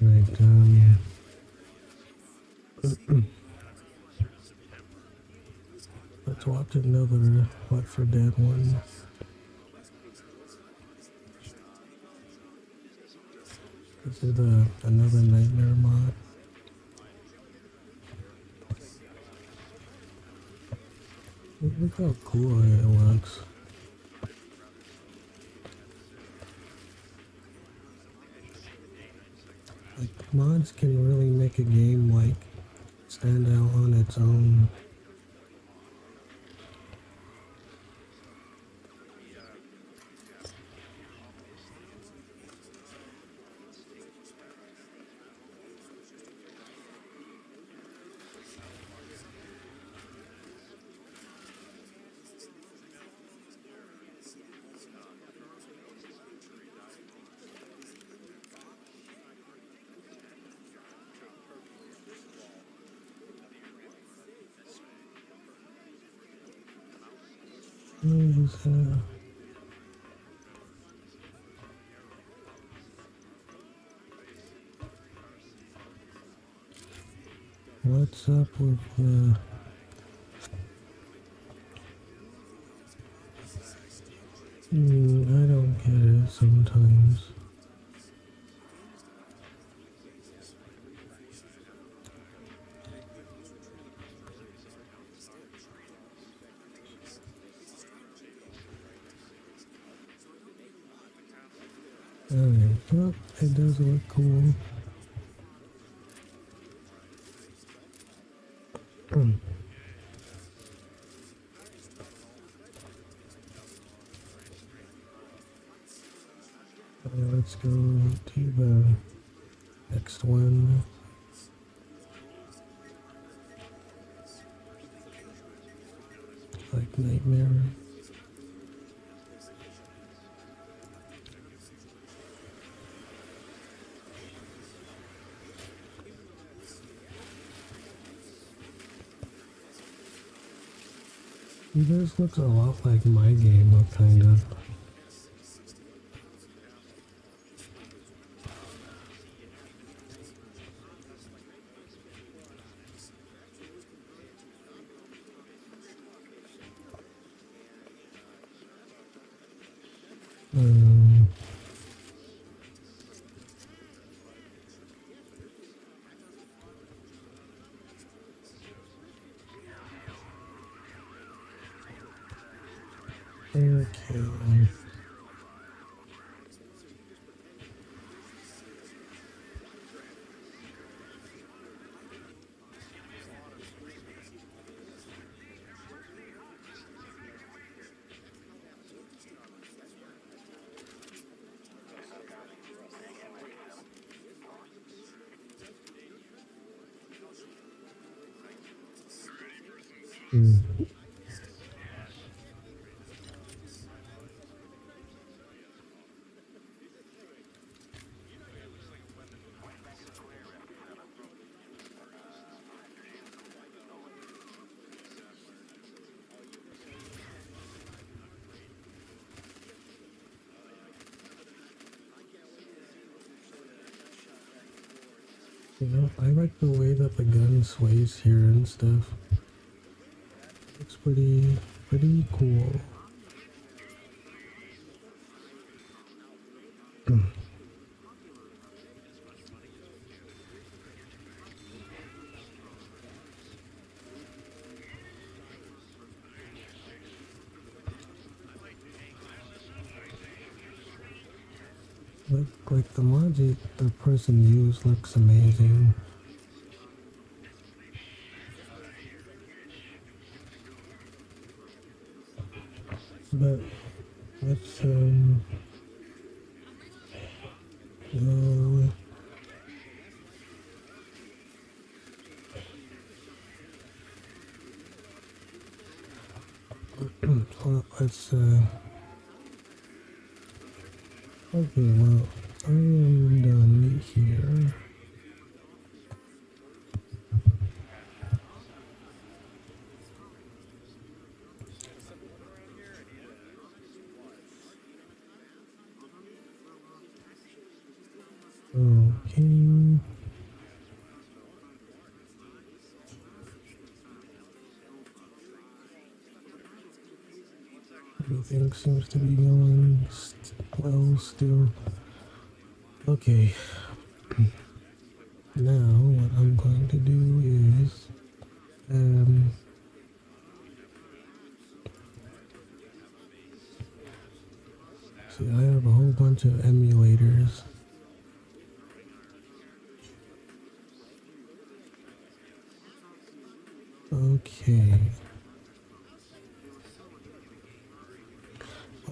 Right, let's watch another Left 4 Dead one. This is another Nightmare mod. Look how cool it looks. Like, mods can really make a game like stand out on its own. is, what's up with I don't get it sometimes. Alright, well, it does look cool. Let's go to the next one. Like Nightmare. This looks a lot like my game, kind of. Um, okay. You know, I like the way that the gun sways here and stuff. Looks pretty cool. Like the logic the person used looks amazing. But let's go. Let's okay, well, I am done here. Okay. Everything seems to be going well still. Okay. Now what I'm going to do is see, I have a whole bunch of emulators. Okay.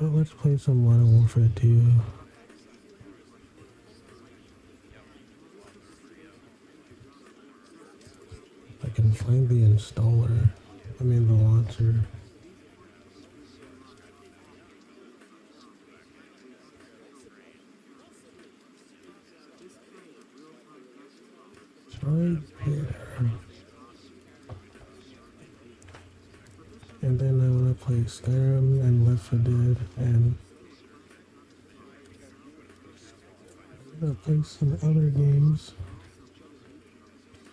Well, let's play some Modern Warfare 2. I can find the installer. I mean the launcher. It's right there. And then I want play Skyrim and Left 4 Dead, and I'm gonna play some other games,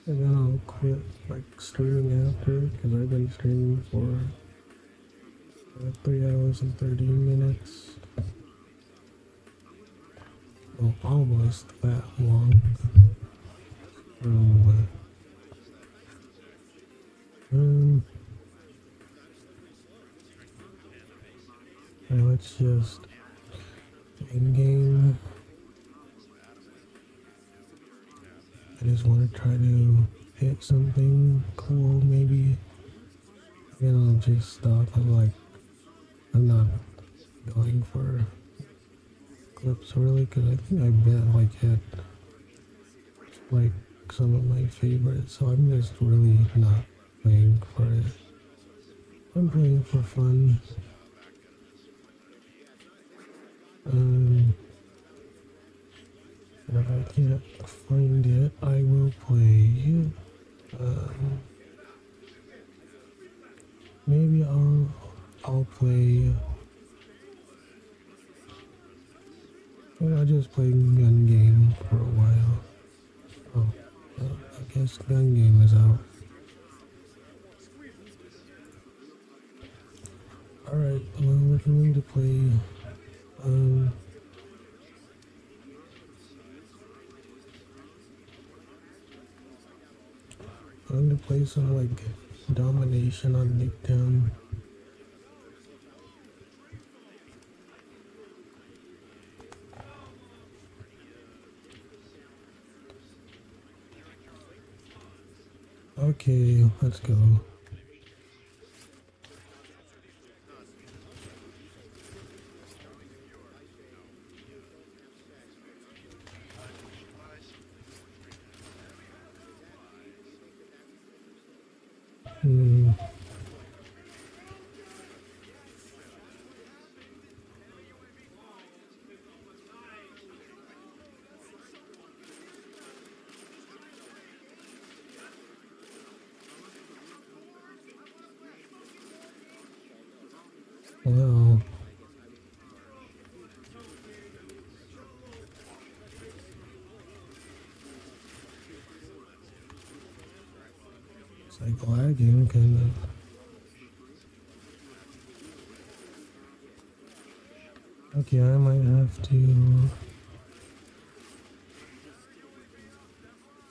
and then I'll quit like streaming after because I've been streaming for 3 hours and 13 minutes. Well, almost that long. So, let's just in game. I just want to try to hit something cool, maybe. Then I'll just stop. I'm not going for clips really, because I think I bet like hit like some of my favorites, so I'm just really not playing for it. I'm playing for fun. If I can't find it, I will play. Maybe I'll play. Well, I just play gun game for a while. Oh, I guess gun game is out. Alright, well, we're going to play, I'm going to play some, like, domination on Nuketown. Okay, let's go. Well, it's like lagging, kind of. Okay, I might have to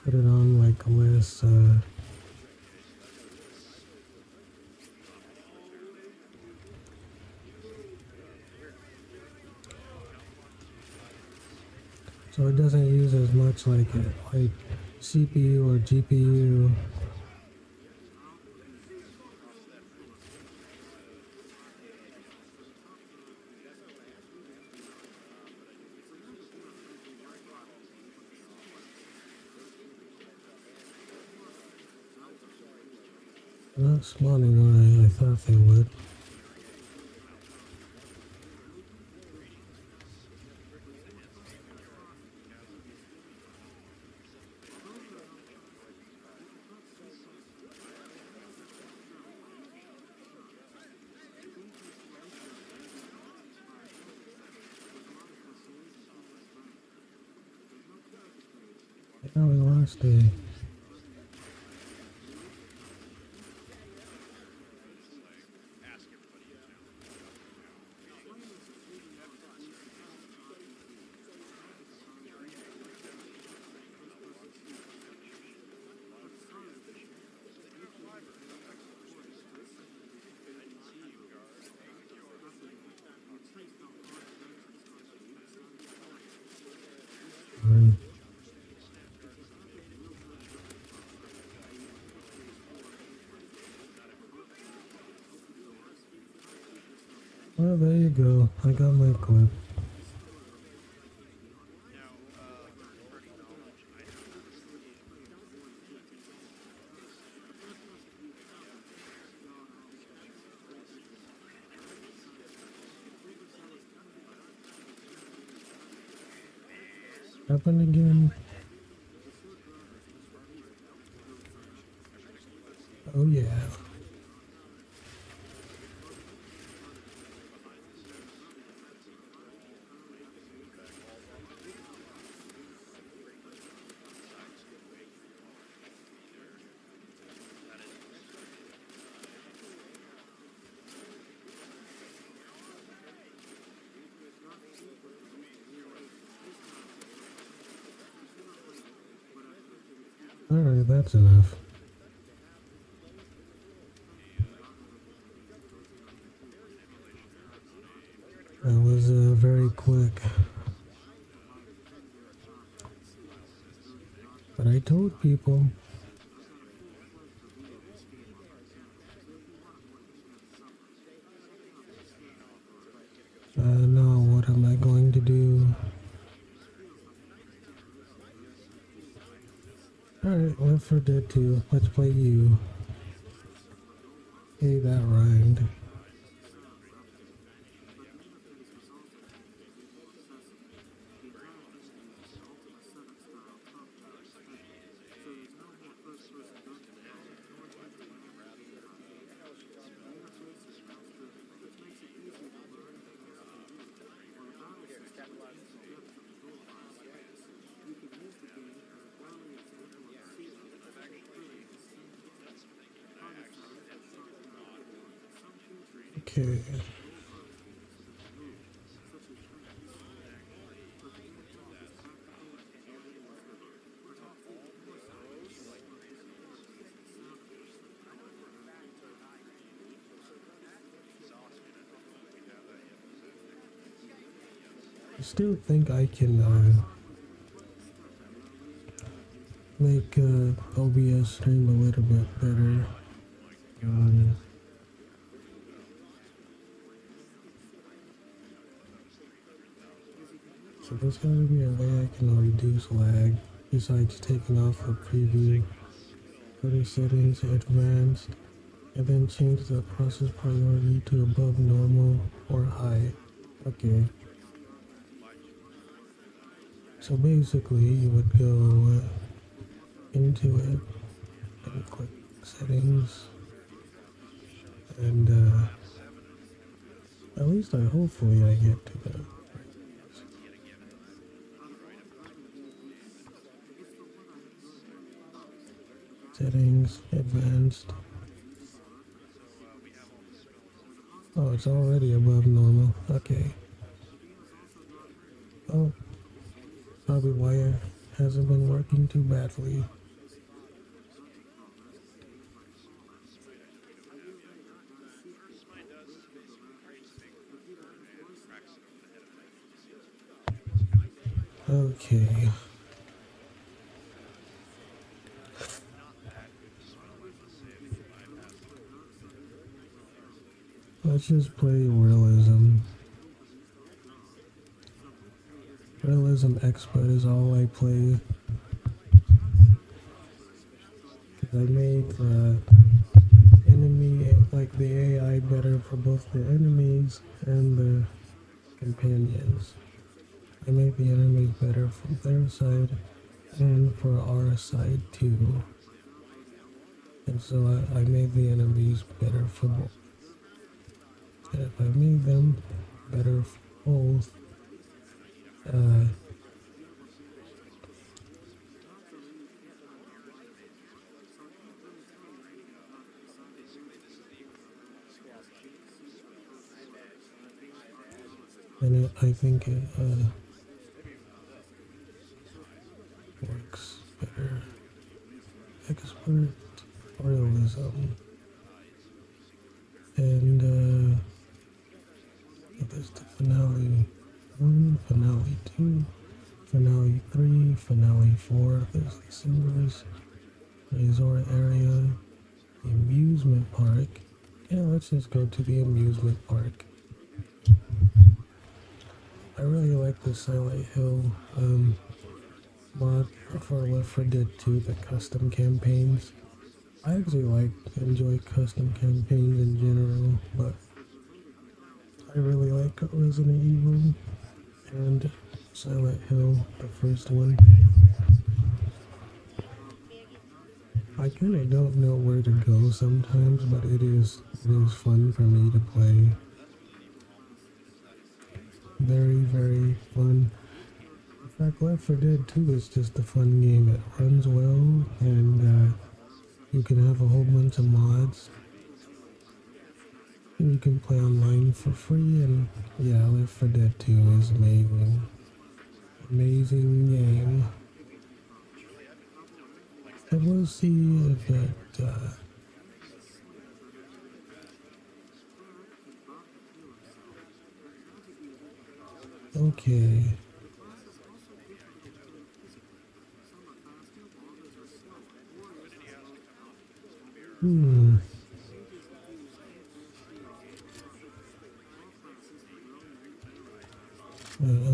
put it on like less, so it doesn't use as much like CPU or GPU. Not spawning where I thought they would. Yeah, we lost a. Well, there you go. I got my clip. Happened again. Oh yeah. Alright, that's enough. That was very quick. But I told people. Now what am I going to do? Alright, Left 4 Dead 2. Let's play you. Hey, that rhymed. Okay. I still think I can make OBS stream a little bit better. So there's gotta be a way I can reduce lag besides taking off the preview, go to settings, advanced, and then change the process priority to above normal or high. Okay. So basically you would go into it and click settings, and at least hopefully I get to that. Settings, advanced. Oh, it's already above normal. Okay. Oh, probably why it hasn't been working too badly. Okay. Let's just play realism. Realism expert is all I play. Cause I made the enemy, like the AI, better for both the enemies and the companions. I made the enemies better from their side and for our side too. And so I made the enemies better for both. And if I made them better for both, and I think it works better. Expert realism. And there's the finale 1, finale 2, finale 3, finale 4. There's the singers, resort area, the amusement park. Yeah, let's just go to the amusement park. I really like the Silent Hill mod for Left 4 Dead 2, the custom campaigns. I actually enjoy custom campaigns in general, but I really like Resident Evil and Silent Hill, the first one. I kind of don't know where to go sometimes, but it is fun for me to play. Very, very fun. In fact, Left 4 Dead 2 is just a fun game. It runs well, and you can have a whole bunch of mods. And you can play online for free, and yeah, Left 4 Dead 2 is amazing. Amazing game. But we'll see if it, okay. Hmm.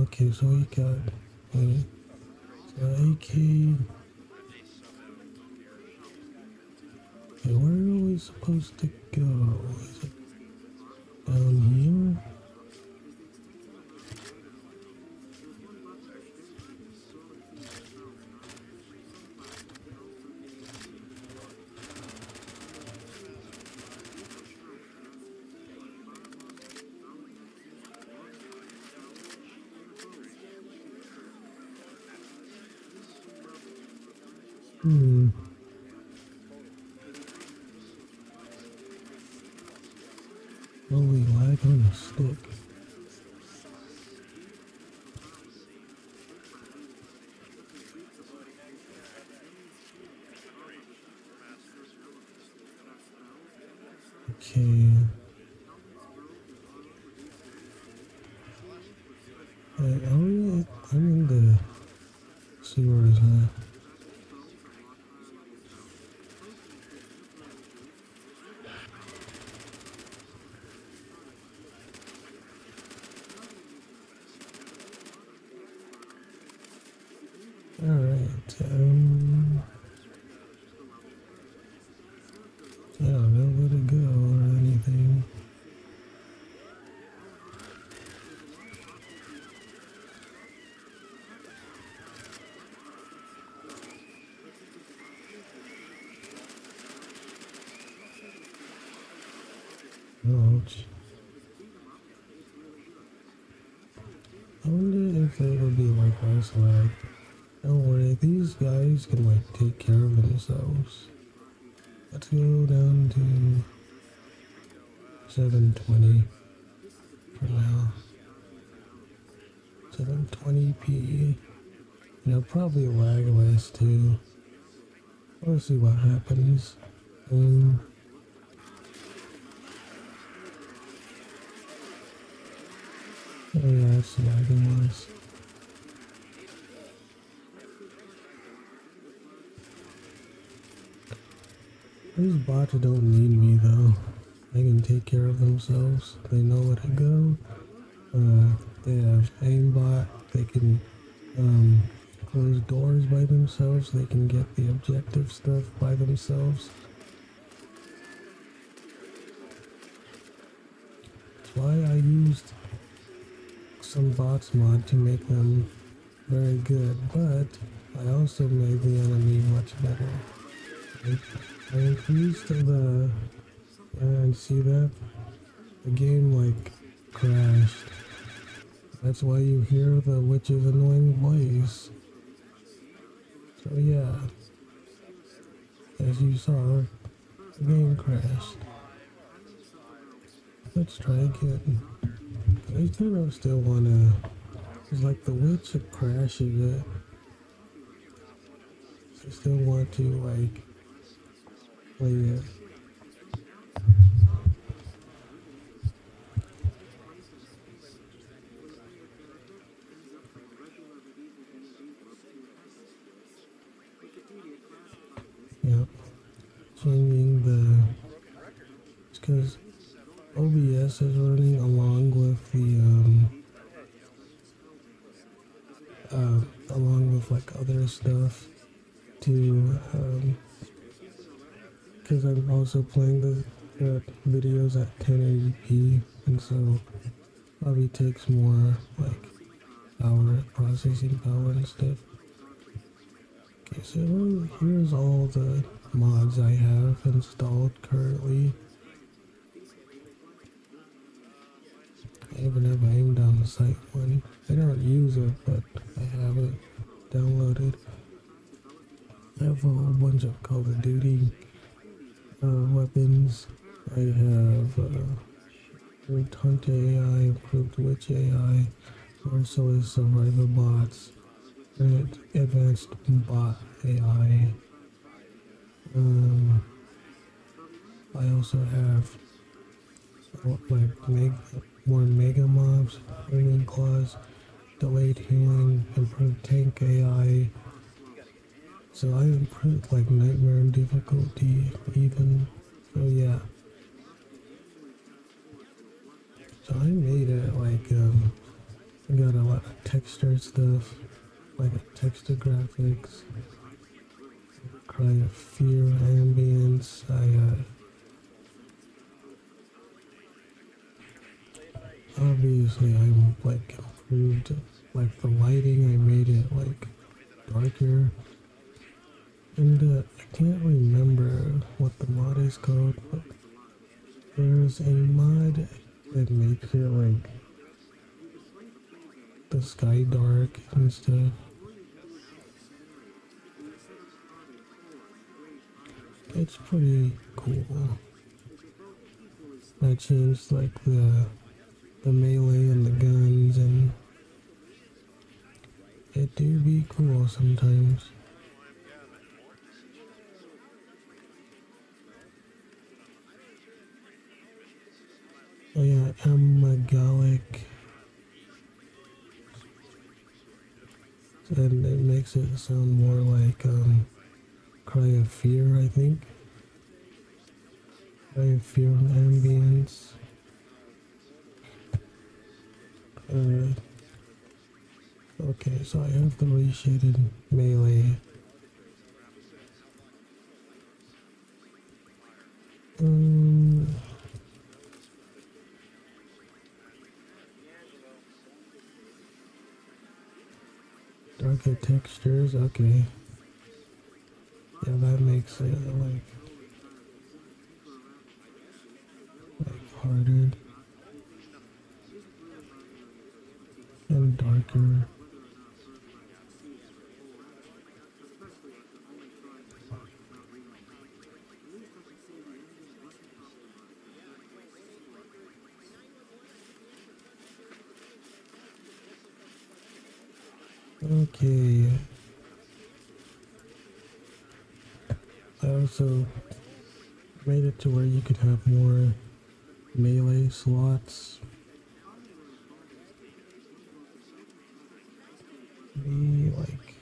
Okay, so we got, so AK. Okay, where are we supposed to go? Is it down here? Hmm. Holy lag on a stick. Okay. I'm in the sewers, huh? Alright, I don't know where to go or anything. Ouch. I wonder if it would be like less lag. Don't worry, these guys can like take care of themselves. Let's go down to 720 for now. 720p. You know, probably lag less too. We'll see what happens. Oh yeah, it's lagging less. These bots don't need me though. They can take care of themselves. They know where to go. They have aimbot. They can close doors by themselves. They can get the objective stuff by themselves. That's why I used some bots mod to make them very good, but I also made the enemy much better. I increased the, and see that? The game like crashed. That's why you hear the witch's annoying voice. So yeah, as you saw, the game crashed. Let's try again. I kind of still wanna, cause like the witch it crashes it. I still want to like play it. Yep. Changing the, it's because OBS is running along with the along with like other stuff to because I'm also playing the videos at 1080p, and so probably takes more like power, processing power and stuff. Okay, so here's all the mods I have installed currently. I even have aim down the sight one. I don't use it, but I have it downloaded. I have a whole bunch of Call of Duty weapons. I have improved Hunt AI, improved Witch AI, Merciless Survivor bots, and advanced bot AI. Um, I also have like more mega mobs, healing claws, delayed healing, improved tank AI. So I improved like nightmare difficulty even. So yeah. So I made it like I got a lot of texture stuff, like texture graphics, cry of fear ambience. Obviously I'm like improved like the lighting. I made it like darker, and I can't remember what the mod is called, but there's a mod that makes it like the sky dark and stuff. It's pretty cool. I changed like the melee and the guns, and it do be cool sometimes. Oh yeah, Amagalic, and it makes it sound more like Cry of Fear, I think. Cry of Fear ambience. Uh, okay, so I have the reshaded melee. Um, darker textures, okay. Yeah, that makes it like harder and darker. Okay. I also made it to where you could have more melee slots. Be like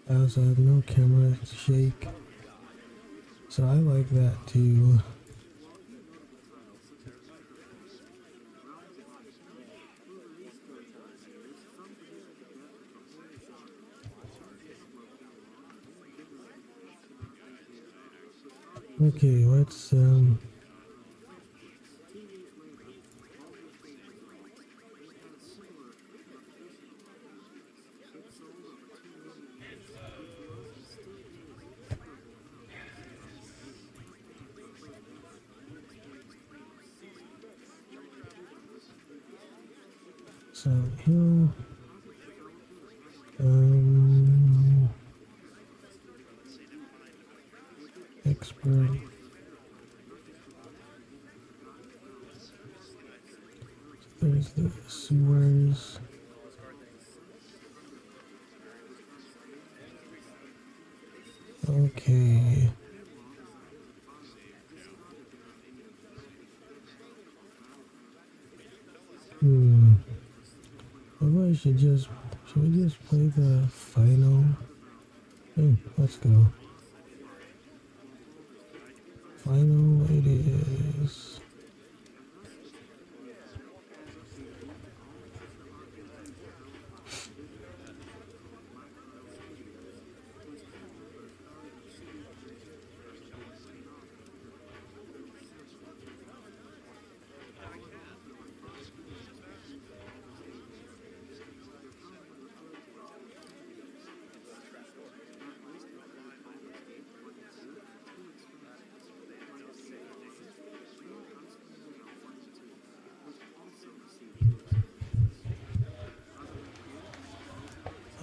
I also have no camera shake, so I like that too. Okay, let's so here expert. There's the sewers. Okay. Maybe I should we just play the final? Hey, let's go. Final it is.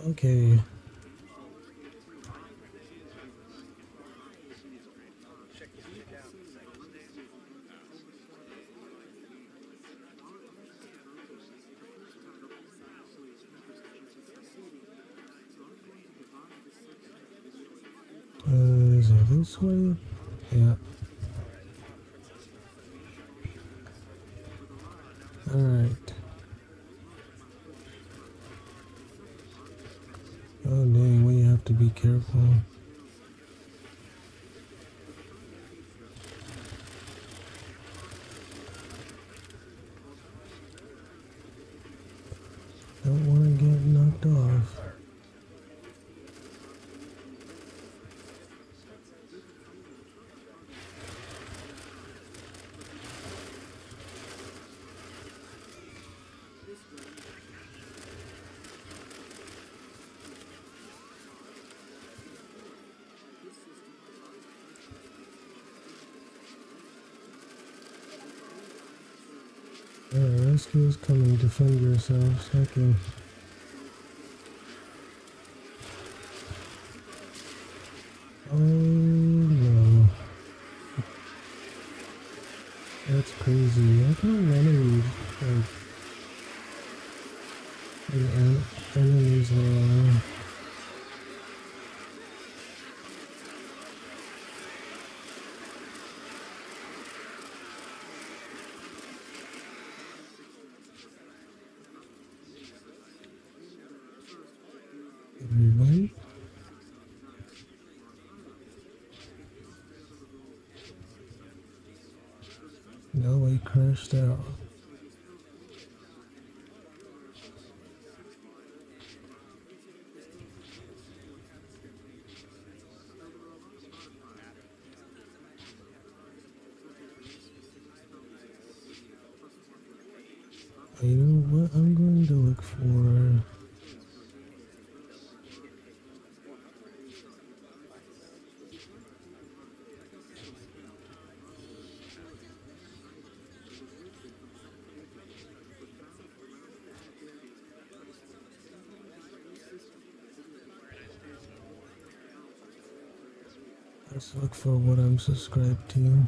Okay. this way? Yeah. Alright. Oh dang, we have to be careful. Don't want to get knocked off. Alright, rescue is coming. Defend yourselves. Okay. Oh no. That's crazy. I thought enemies, enemies were everyone. No, we crashed out. You know what I'm going to look for? Let's look for what I'm subscribed to.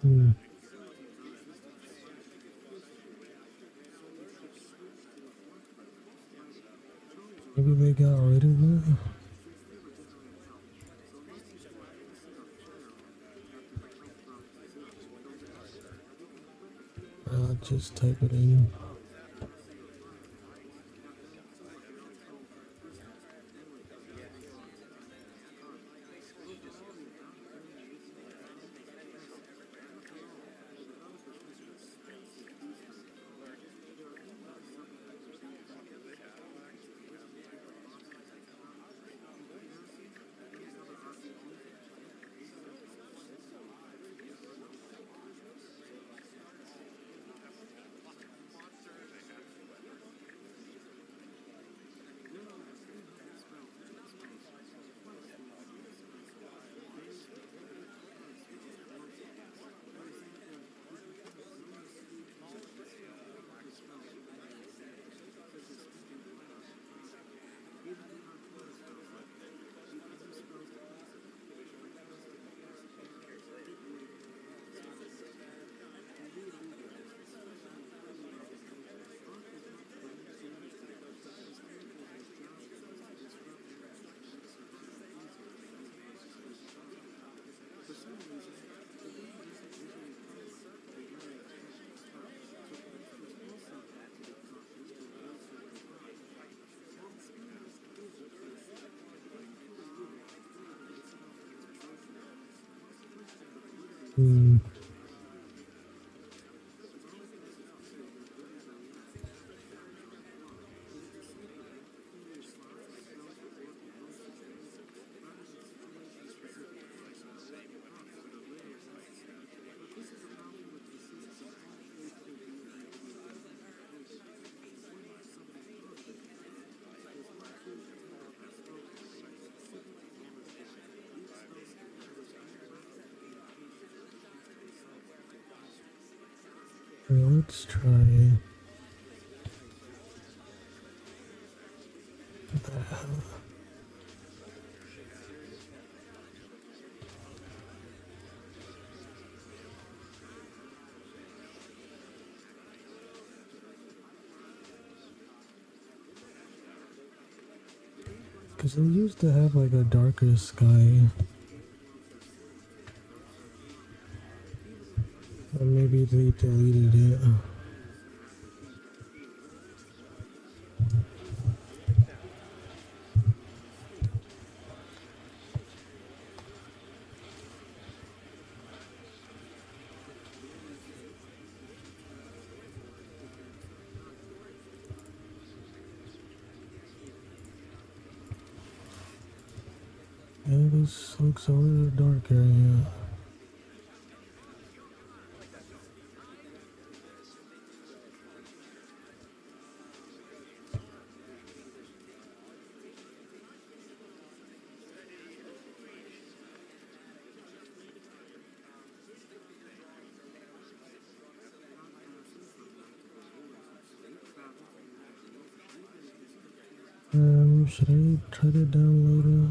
Hmm. Maybe they got rid of it. I'll just type it in. Hmm. Okay, let's try that. Because they used to have like a darker sky. Or maybe they deleted it. Yeah, this looks a little darker, yeah. Should I try to download it?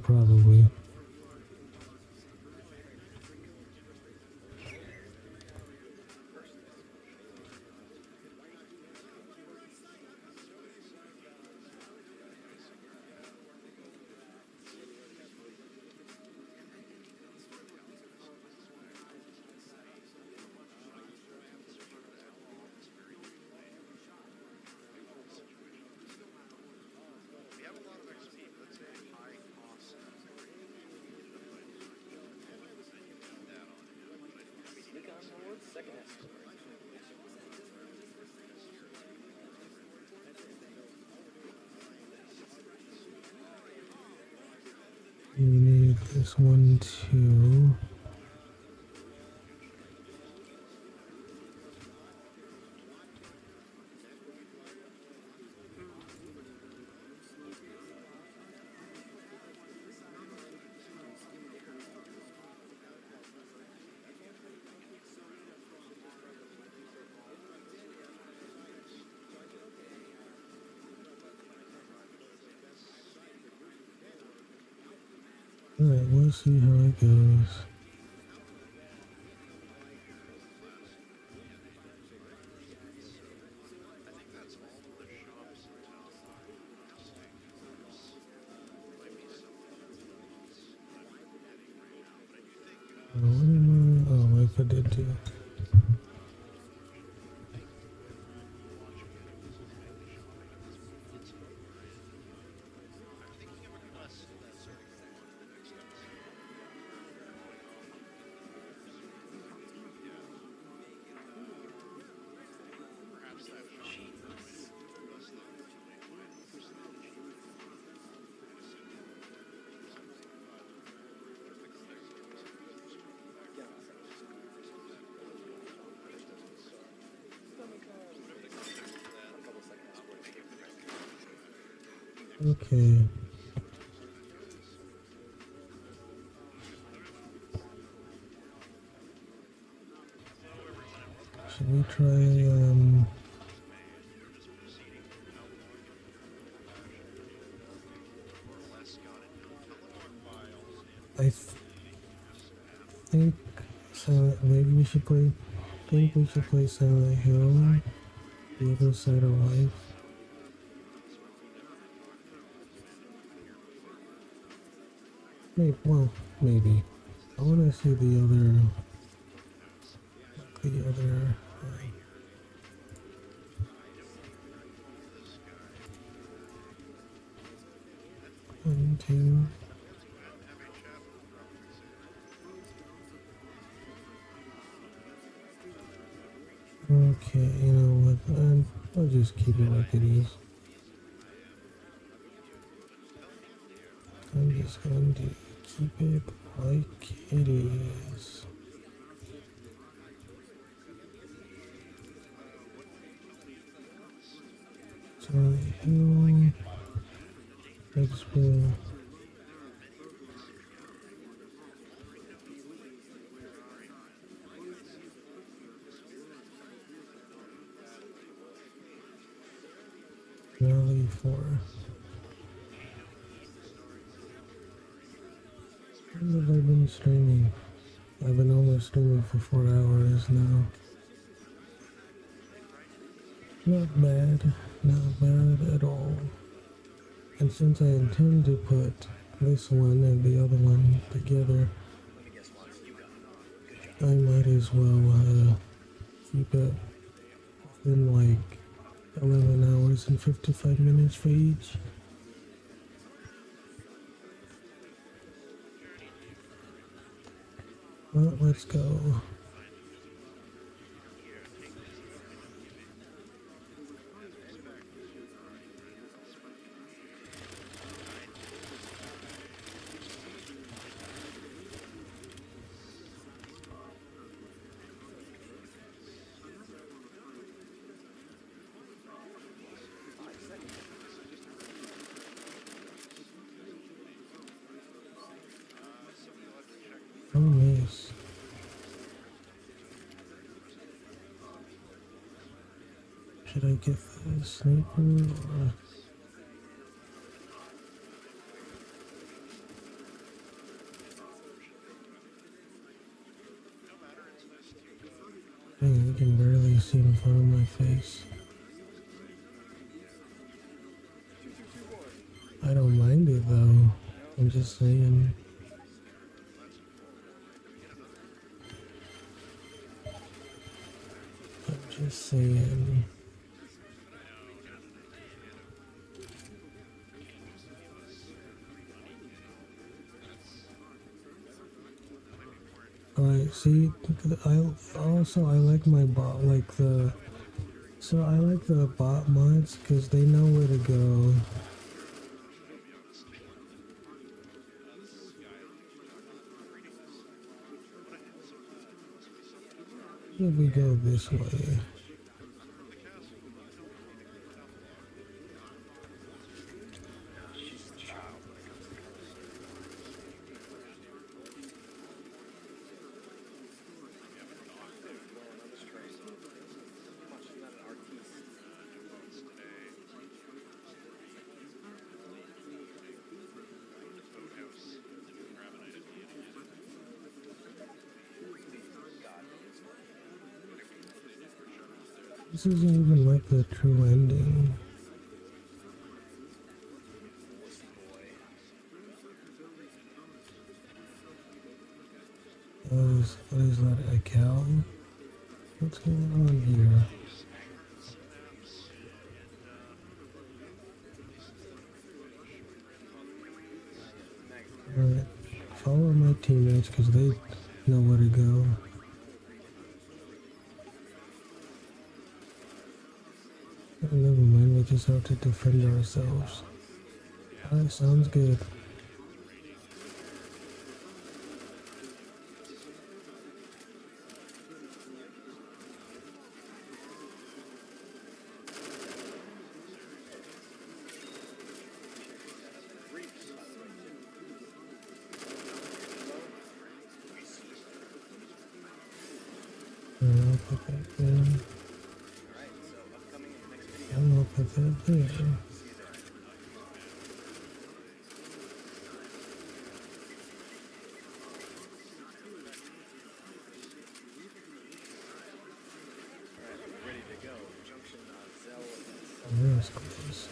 Probably. We have a lot of XP, but it's a high cost. Sneak on forward, second escort. We need this one too. Alright, we'll see how it goes. What am I? Oh, I did too. Okay. Should we try, I think maybe we should play, Silent Hill, The Other Side of Life. Maybe. I want to see the other. One, two. Okay, you know what? I'll just keep it like it is. I'm just going to keep it like it is. Silent Hill. Let's go. 24. How long have I been streaming? I've been almost streaming for 4 hours now. Not bad, not bad at all. And since I intend to put this one and the other one together, I might as well keep it within like 11 hours and 55 minutes for each. Well, let's go. Oh, nice. Should I get the sniper or... Dang, I can barely see in front of my face. I don't mind it though. I'm just saying. I'm just saying. Alright, see, I like my bot, like the, so I like the bot mods because they know where to go. If we go this way. This isn't even like the true ending. What is that, a cow? What's going on here? Alright, follow my teammates because they know where to go. Oh, never mind, we just have to defend ourselves. Alright, sounds good. I'll put that there. And I'll put that there. Oh, that's close.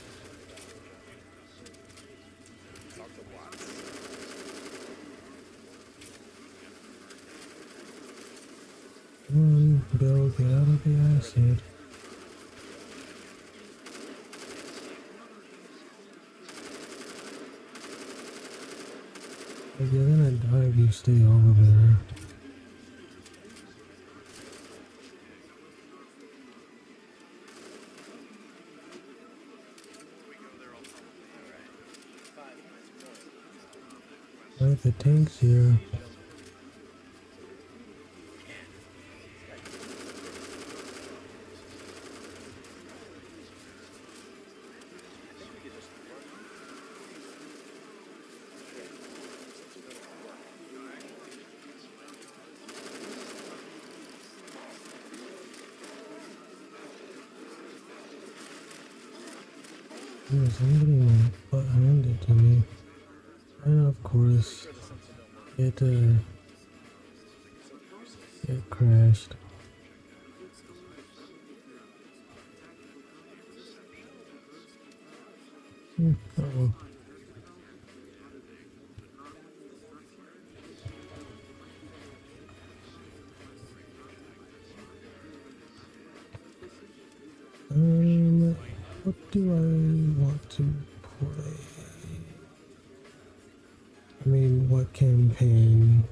Come on, Bill, get out of the acid. If you're gonna dive, you stay over there. Alright, the tank's here. Yes, I'm getting my butt handed to me. And of course, it crashed. Uh-oh. What do I want to play? I mean, what campaign?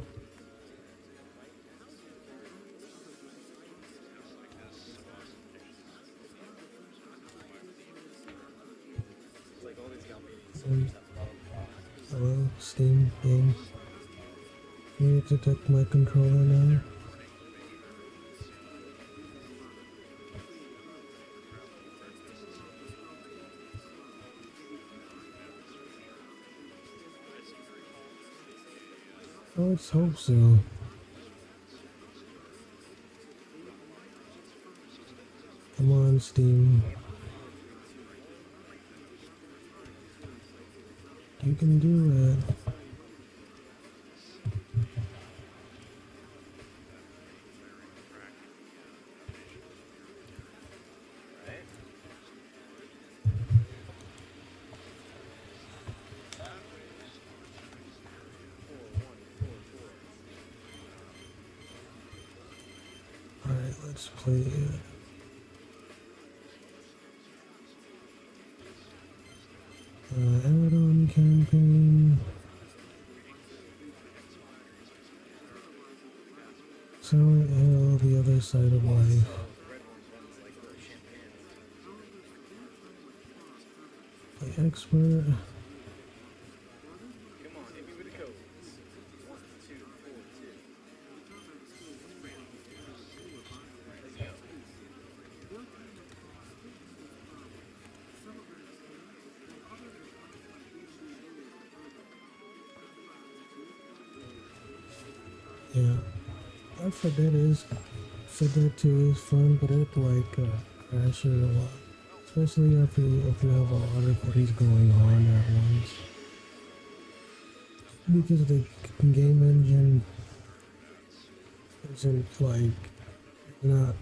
Like all these got meetings, so Um, just have to follow the Hello, Steam game. Can you detect my controller now? Oh, let's hope so. Come on, Steam. You can do it. right? Alright, let's play it. Add-on campaign. Silent Hill, the other side of life. The red one runs like the champagne. Play expert. Come on, hit me with the codes. 1, 2, 4, 2. Let's go. Yeah. Left 4 Dead 2 is fun, but it crashes a lot. Especially if you have a lot of parties going on at once. Because the game engine isn't not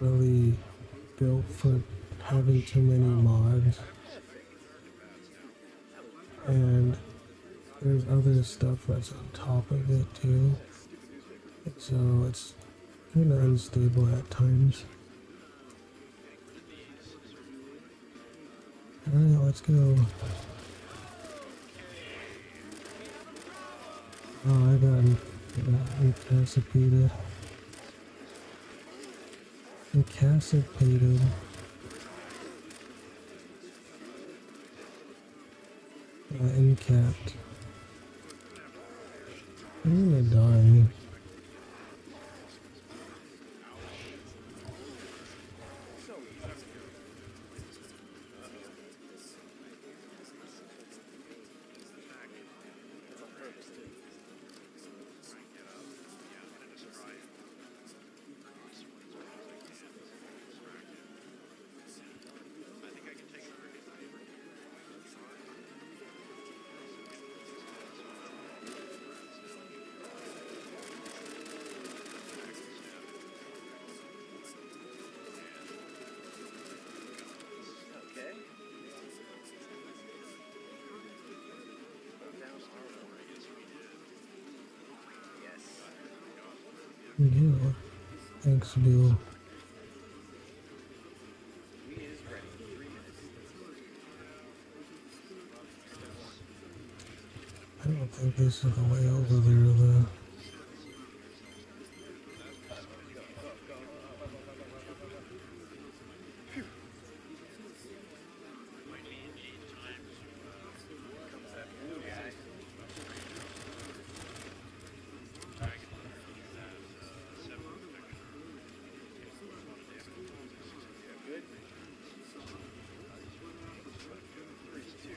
really built for having too many mods. And there's other stuff that's on top of it too. So it's kind of unstable at times. Alright, let's go. Oh, I got incapacitated. Incapacitated. Incapped. I'm gonna die. Okay. Put down R1. Yes. Yeah. Thanks, Bill. We is ready. 3 minutes. I don't think this is the way over there, though. Comes that blue guy. Good. 3, 2.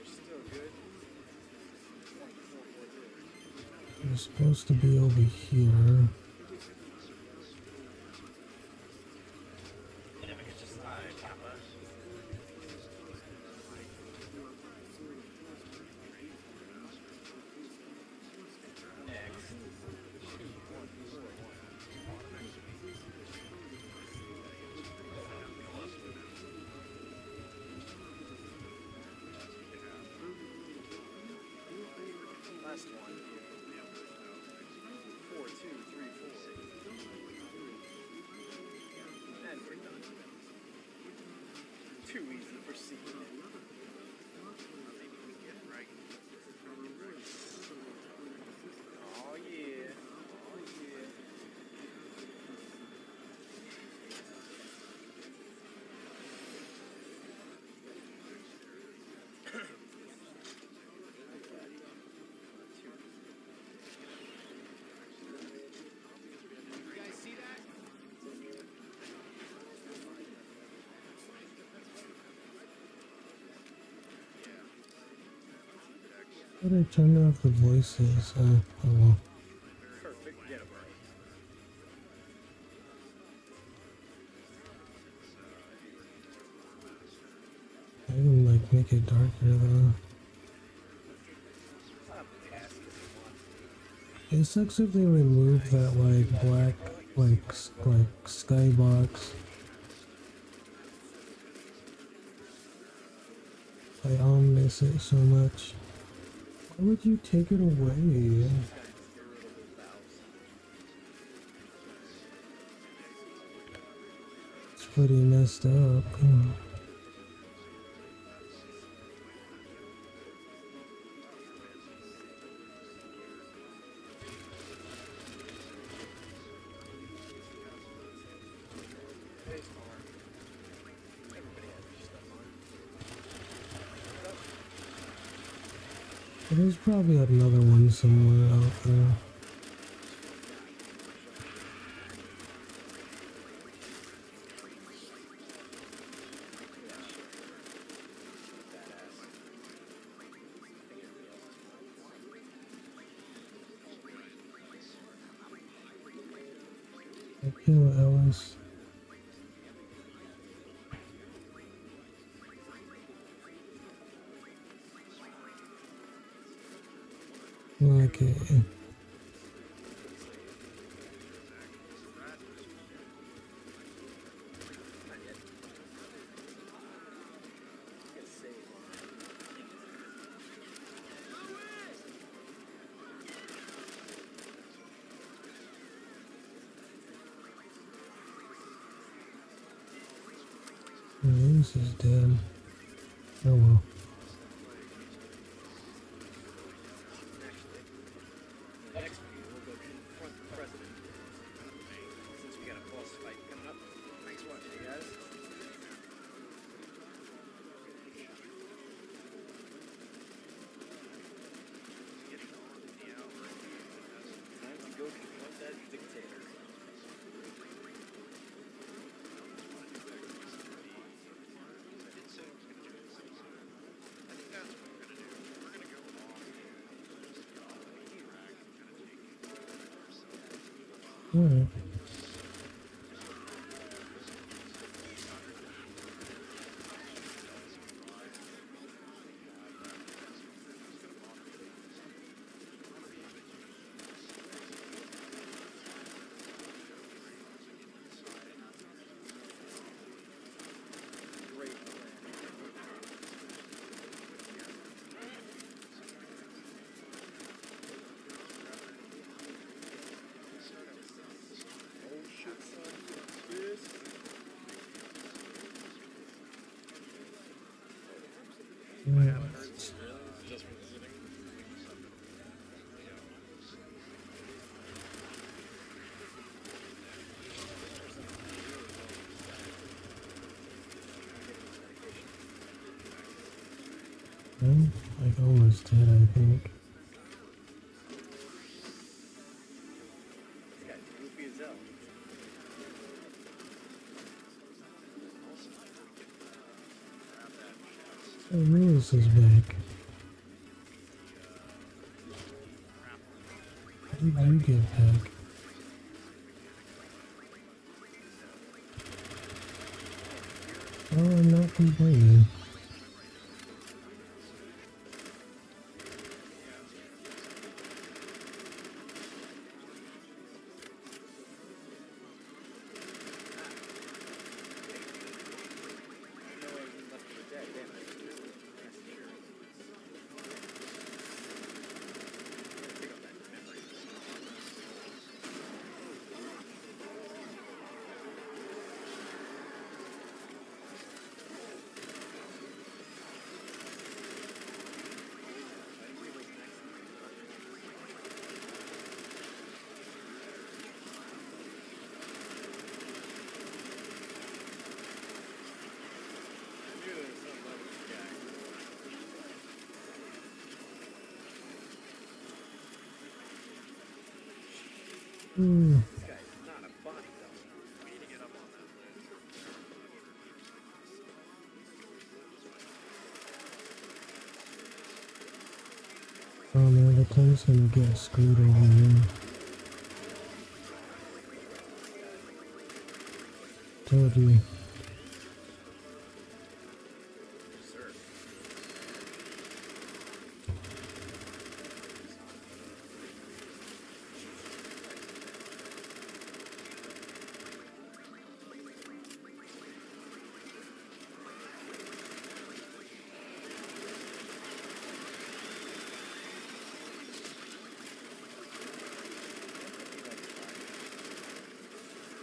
Still good. 1, 4, 4, 2. You're supposed to be over here. last one. 4, 2, 3, 4. And we're done. Too easy for C. Oh yeah. Oh yeah. You guys see that? But I turned off the voices. Oh well. Perfect getaway. I can like make it darker though. It sucks if they remove that like black like skybox. I'll miss it so much. Why would you take it away? It's pretty messed up. There's probably another one somewhere out there. Kill Ellis. Okay. This is dead. Oh well. Next view, we'll go confront the president. Since we got a boss fight coming up. Thanks for watching, you guys. Time to go confront that dictator. Alright. Great plan. Oh shit, son. This. Just for visiting. I'm like almost dead, I think. This guy's goofy as hell. Oh, Lewis is back. How did you get back? Oh, I'm not complaining. No way he left for dead, damn it. Hmm. This guy is not a bodybuilder. We need to get up on that list. Oh man, the time's gonna get screwed over here. Told you. Sir.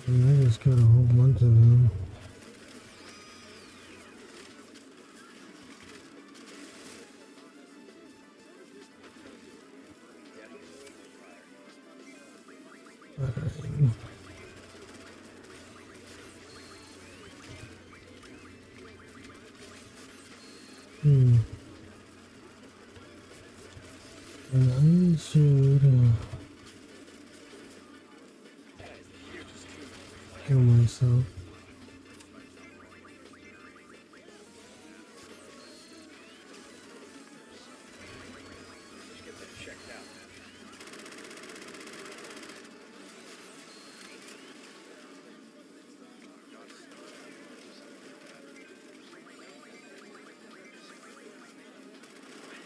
And I just got a whole bunch of them. Alright. Hmm. And I should heal myself. Just get that checked out.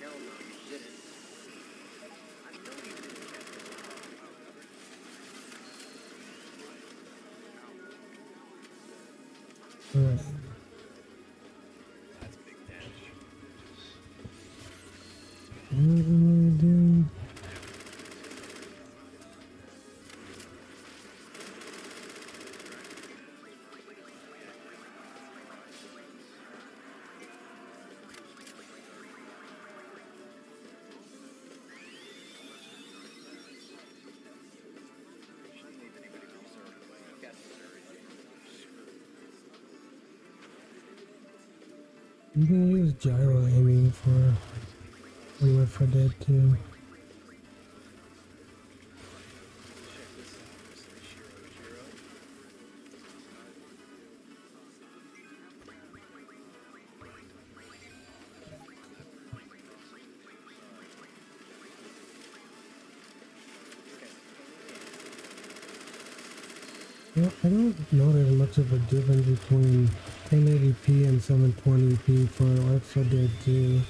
Hell no, you didn't. I know you didn't catch it. Alright. That's big damage. What am I doing? Shouldn't leave anybody reserved. Got You can use gyro aiming for Left 4 Dead 2. check this out. This is Shiro. Well, I don't know there's much of a difference between 1080p and 720p for Left 4 Dead 2.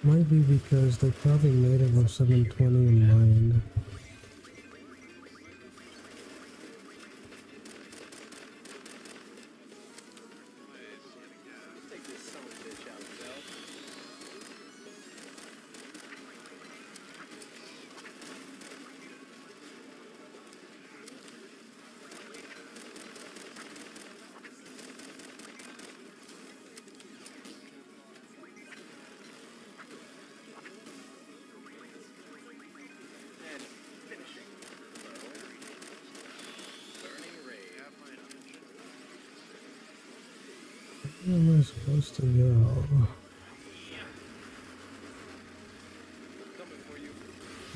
Might be because they probably made it with 720 in mind. Take this son of a bitch out of hell. And finishing. Burning Ray. Where am I supposed to go? Coming for you.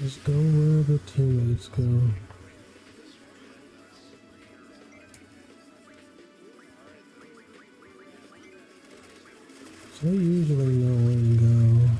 Just go where the teammates go. So I usually know where to go.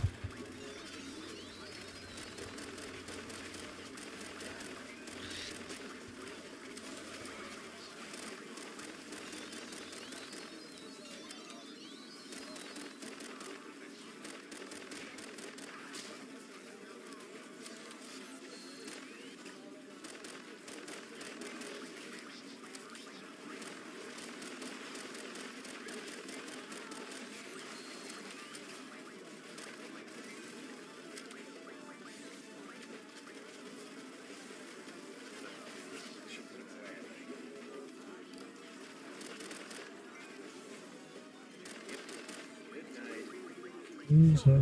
These are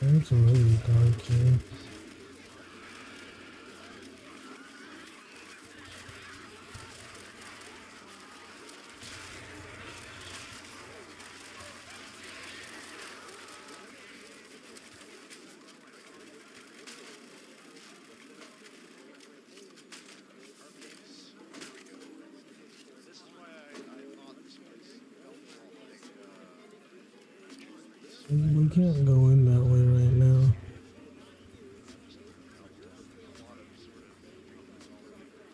It's really dark here. We can't go in that way right now.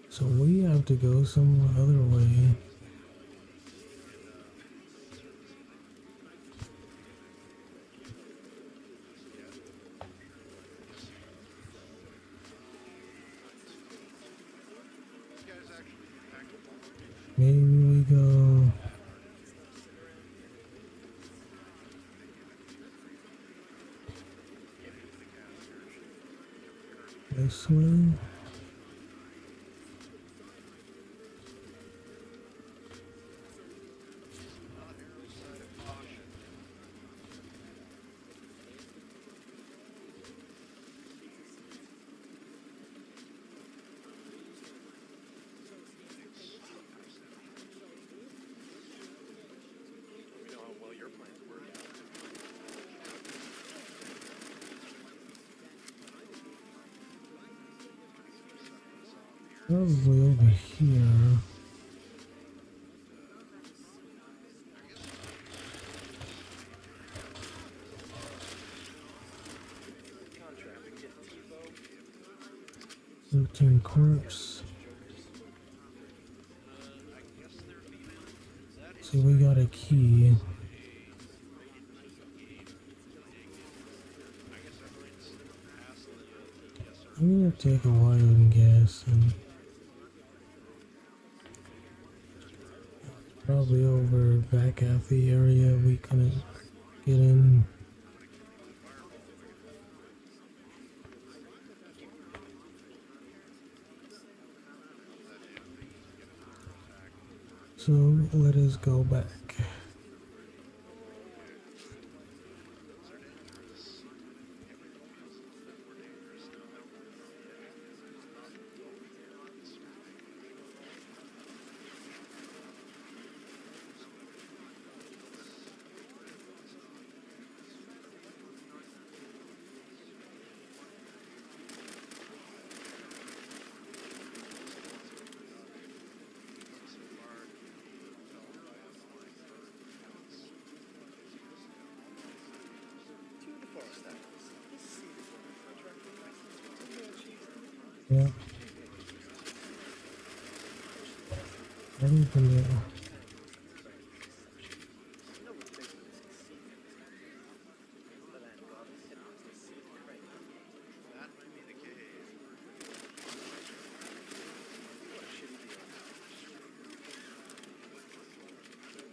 So we have to go some other way. Maybe we go this way. We know how well your plans work out. Probably over here. Contract. We can get TiVo. Routine corpse. See, we got a key. I'm gonna take a wild guess and probably over back at the area we couldn't get in. So let us go back. Yeah. I don't even know.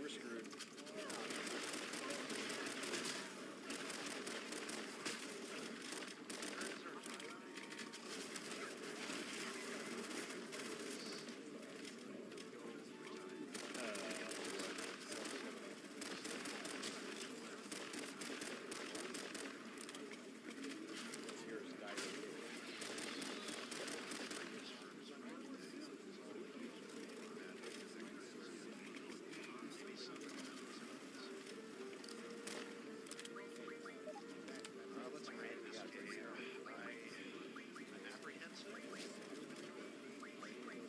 We're screwed.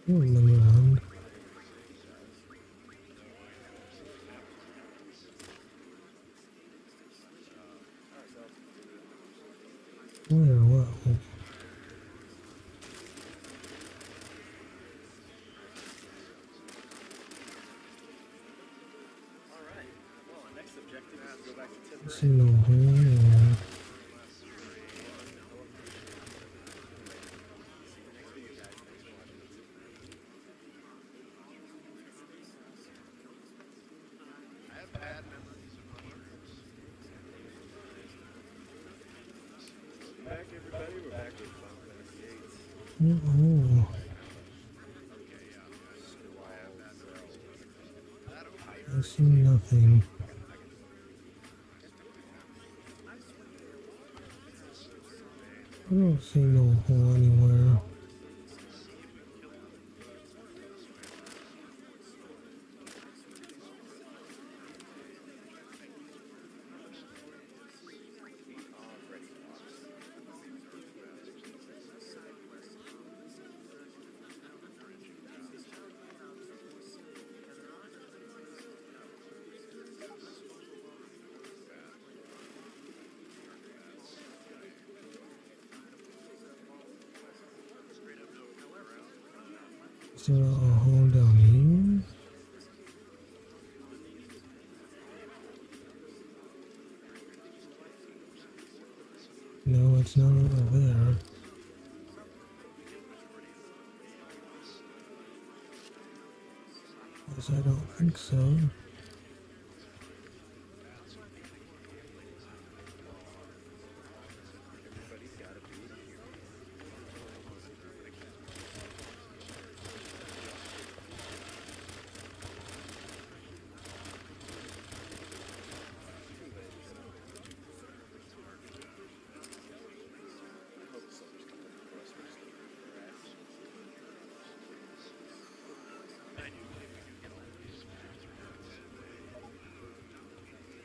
Look around. Where? What? Alright. Well, our next objective is to go back to Timber. See no hole. I have bad memories of mushrooms. Back, everybody. We're back with Final Fantasy VIII. No hole. I see nothing. I don't see no hole anywhere. Is there a hole down here? No, it's not over there. Yes, I don't think so.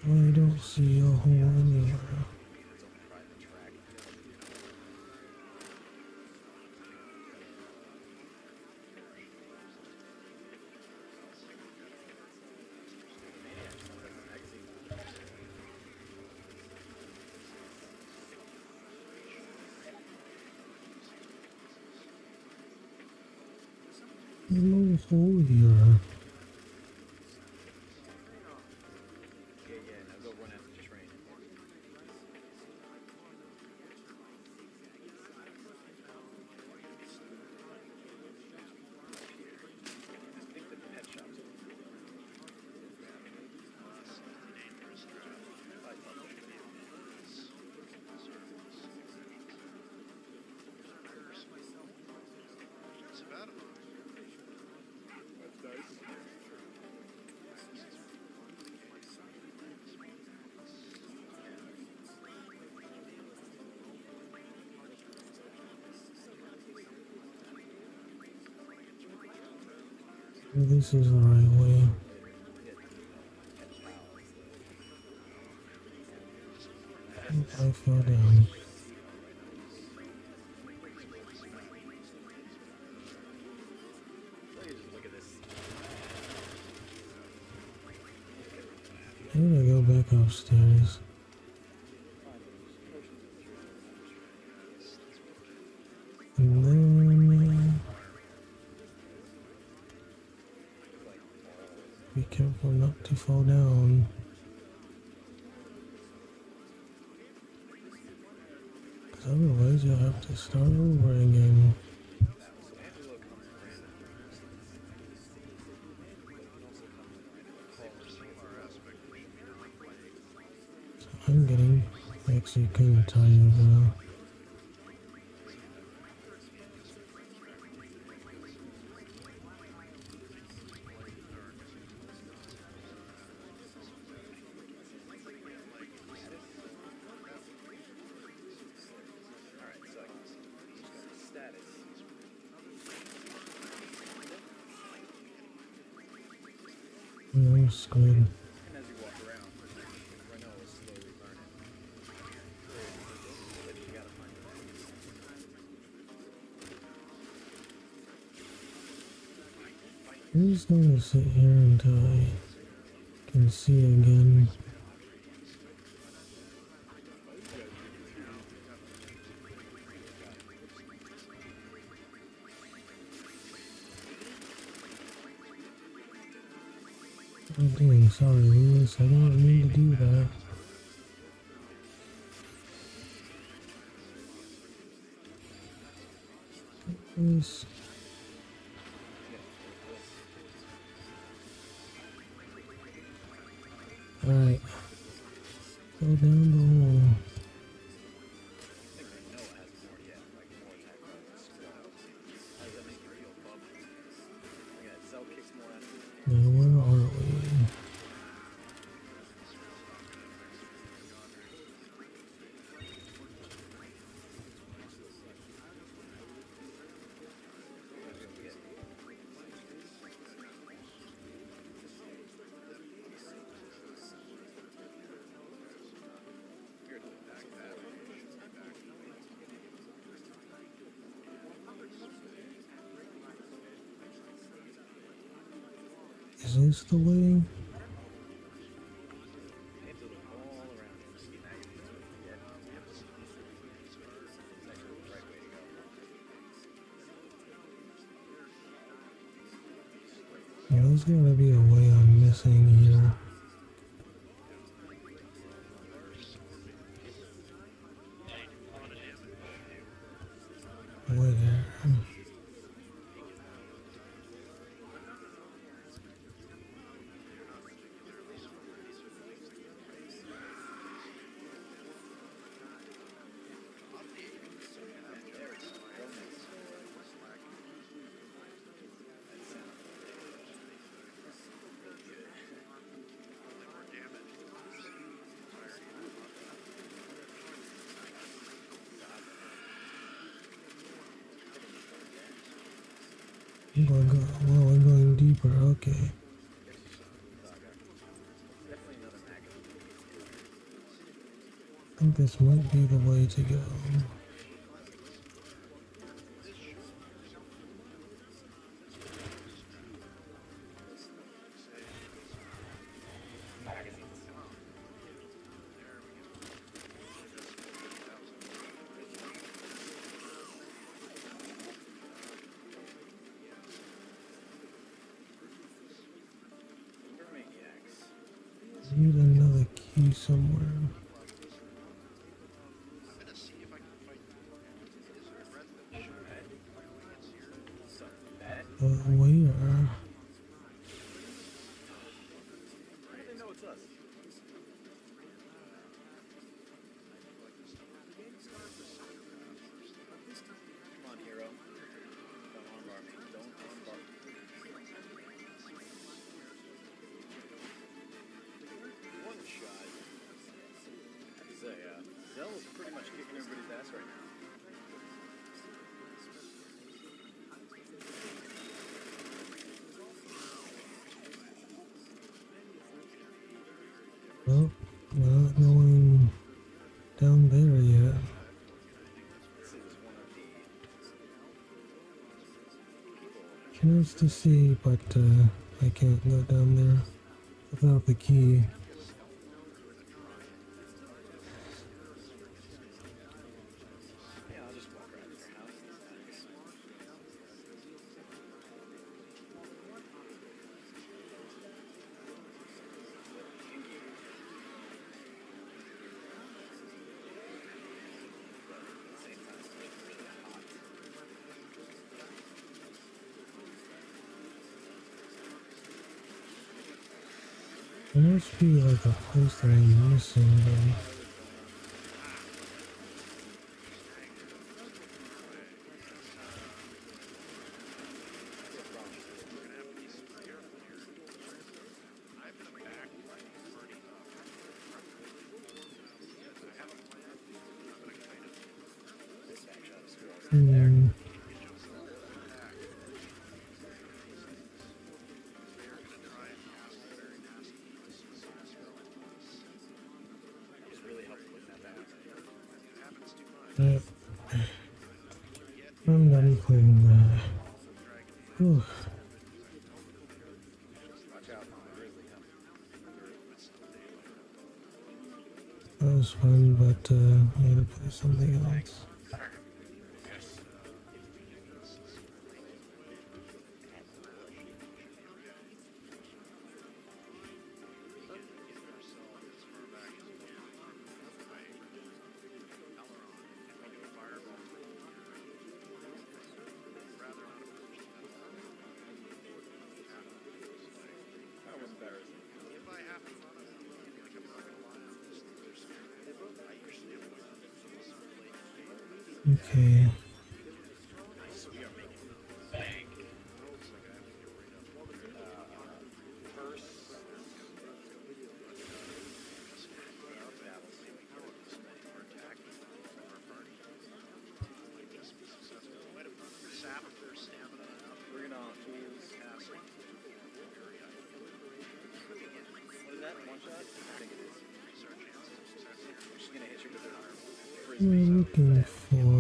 I don't see a hole anywhere. There's no hole here. Now go run after the train. I think the pet shop's open. This is the right way. I fell down. Look at this. How did I go back upstairs? And then be careful not to fall down. Because otherwise you'll have to start over again. So I'm getting actually kind of tired now. No squid. And as you walk around, Renault is slowly learning. But you gotta find I'm just going to sit here until I can see again. I'm doing sorry, Lewis. I didn't mean to do that. Lewis. Alright. Go down the hole. Now where are we? Is this the way? Painted it all around. Now you can do it. Yeah. It's actually the right way to go. Yeah, there's gotta be a way I'm missing here. Where? I'm going deeper, okay. I think this might be the way to go. Need another key somewhere. Where? Come on, hero. Don't armbar me. Don't armbar me. One shot. I have to say, Zell is pretty much kicking everybody's ass right now. Well, we're not going down there yet. This is one of the people. Curious to see, but I can't go down there without the key. Yeah, I'll just walk right to your house. There must be like a place that I'm missing then. Hmm. I'm done cleaning that. Whew. That was fun, but I need to play something else. Okay. Bring it on, tools. What is that? One shot? I think it is. She's gonna hit you with her frisbee. We're looking for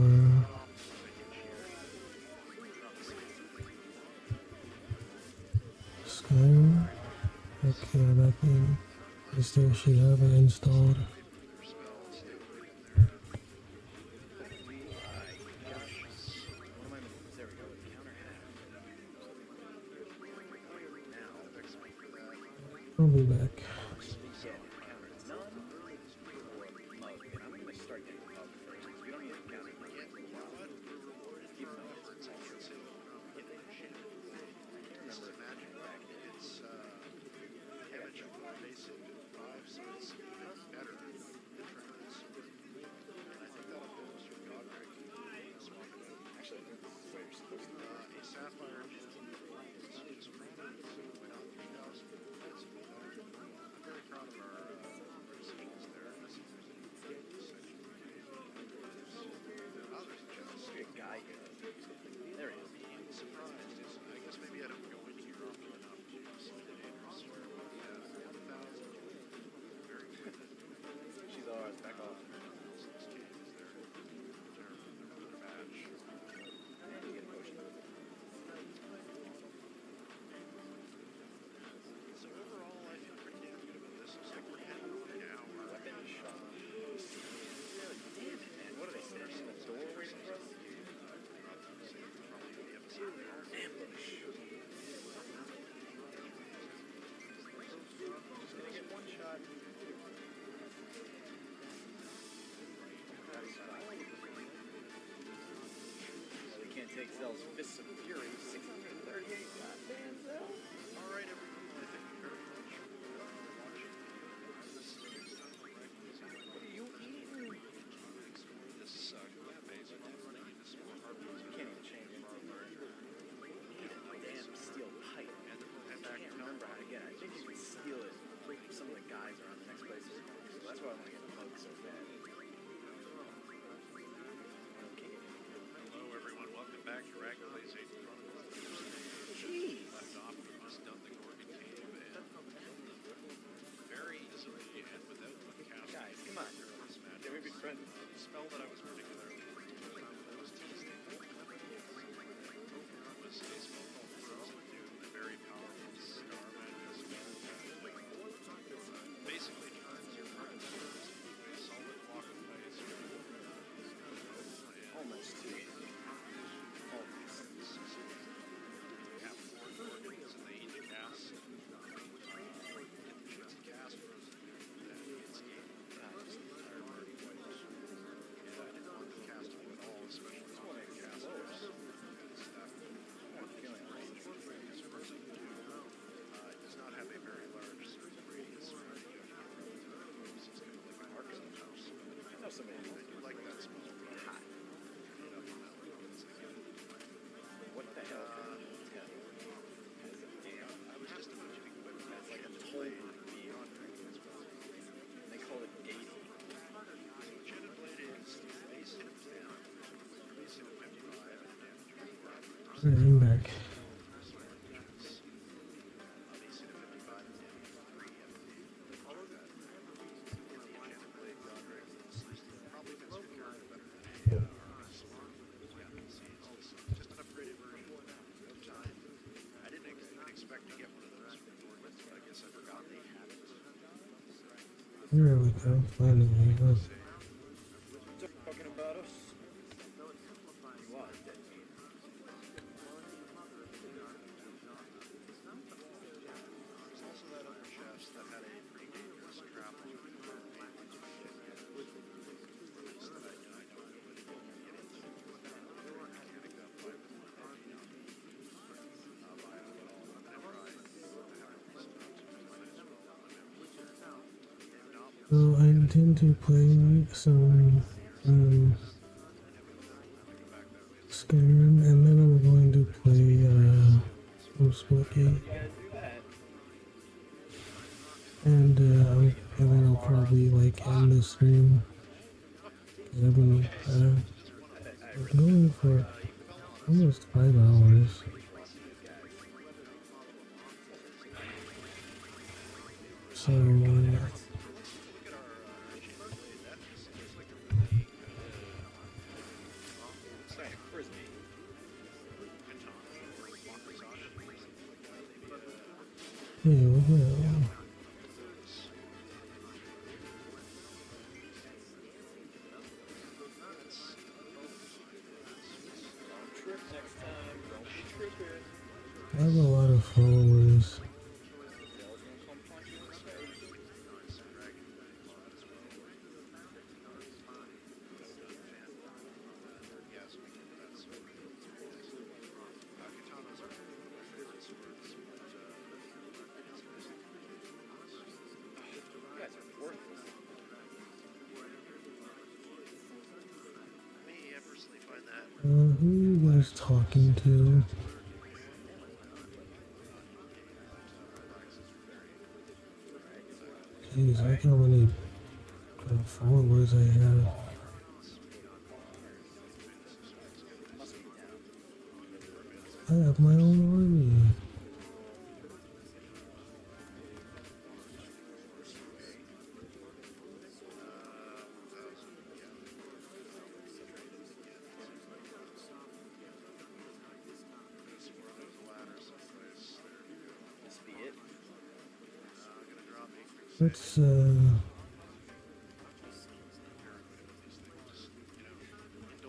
Skyrim. I still should have it installed. There we go. Counter hat. Now, I'll be back. so counter none or mug. And I'm gonna start getting mug first. We don't need to counter mug. Keep mug. This is a magic pack. It's image basic 5, so it's even better in terms. I think that'll go Mr. Godric. Actually, I think this is where you're supposed to go. A sapphire gem. It's just random. So went out 3,000 points. I'm very proud of our decisions there. This is section. Others just Good guy here. There he is. surprised. I guess maybe I don't go into here often enough to see the dangerous here. But yeah, 1,000. Very good. She's ours. Back off. And you get a potion. So overall, I feel pretty damn good about this. Looks like we're heading over now. Weapon shop. Damn it, man. What are they standing in the door waiting for us? Ambush. Just gonna get one shot. Well, they can't take Zell's Fists of Fury. 638. Goddamn Zell. All right, everyone. I thank you very much for watching. This is good stuff. What are you eating? This yeah, base. I'm running into some more hardwoods. You can't even change it. Damn steel pipe. And I can't remember how to get it. I think you can steal it from some of the guys around the next place. So that's why I want to get the mug so bad. Okay. Hello, everyone. Welcome back to Dragon Blaze 8 Chronicles. Jeez. Left off, we must down the Gorgon Cave and very easily and without the cast. Guys, come on. Can we be friends? Spell that I was particularly was teasing was a spell called Frozen Doom, a very powerful star magic spell that basically turns your friends into a solid block of ice. Almost too easy. Almost. We have 4 Gorgons and they each cast get the chance to cast Frozen Doom that gets game. The entire party wipes. And I didn't want to cast it at all, especially not like casters. Because that I'm feeling range. Because Frozen Doom does not have a very large surface radius. It's kind of like an arc sometimes. I know somebody who I do like that spell. hot. What the hell? Yeah. I was just imagining what That's like a toll beyond drinking as well. And they call it Daisy. Enchanted Blade is base hit down. Base hit 55 and damage 24. Alright, I'm back. Base hit 55 and damage 3. Follow that. The Enchanted Blade Godric probably fits your character better than a Swarm. Just an upgraded version of time. I didn't even expect to get one of those for Gorgons, but I guess I forgot they had it. There we go. Finally. Talking about us? You are dead meat. There's also that other chest that had a pretty dangerous trap on it. That I don't really get into. There were mechanic that applied with my buy it at all. I tried. I haven't listened to it, so I might as well. So I intend to play some Skyrim, and then I'm going to play some Splitgate, and then I'll probably like end the stream. 'Cause I've been going for almost 5 hours. So here we go. I have a lot of followers. You guys are worthless. Me, I personally find that Who are you guys talking to? Jeez, look how many followers I have. Must be down. I have my own army. Must be it. Let's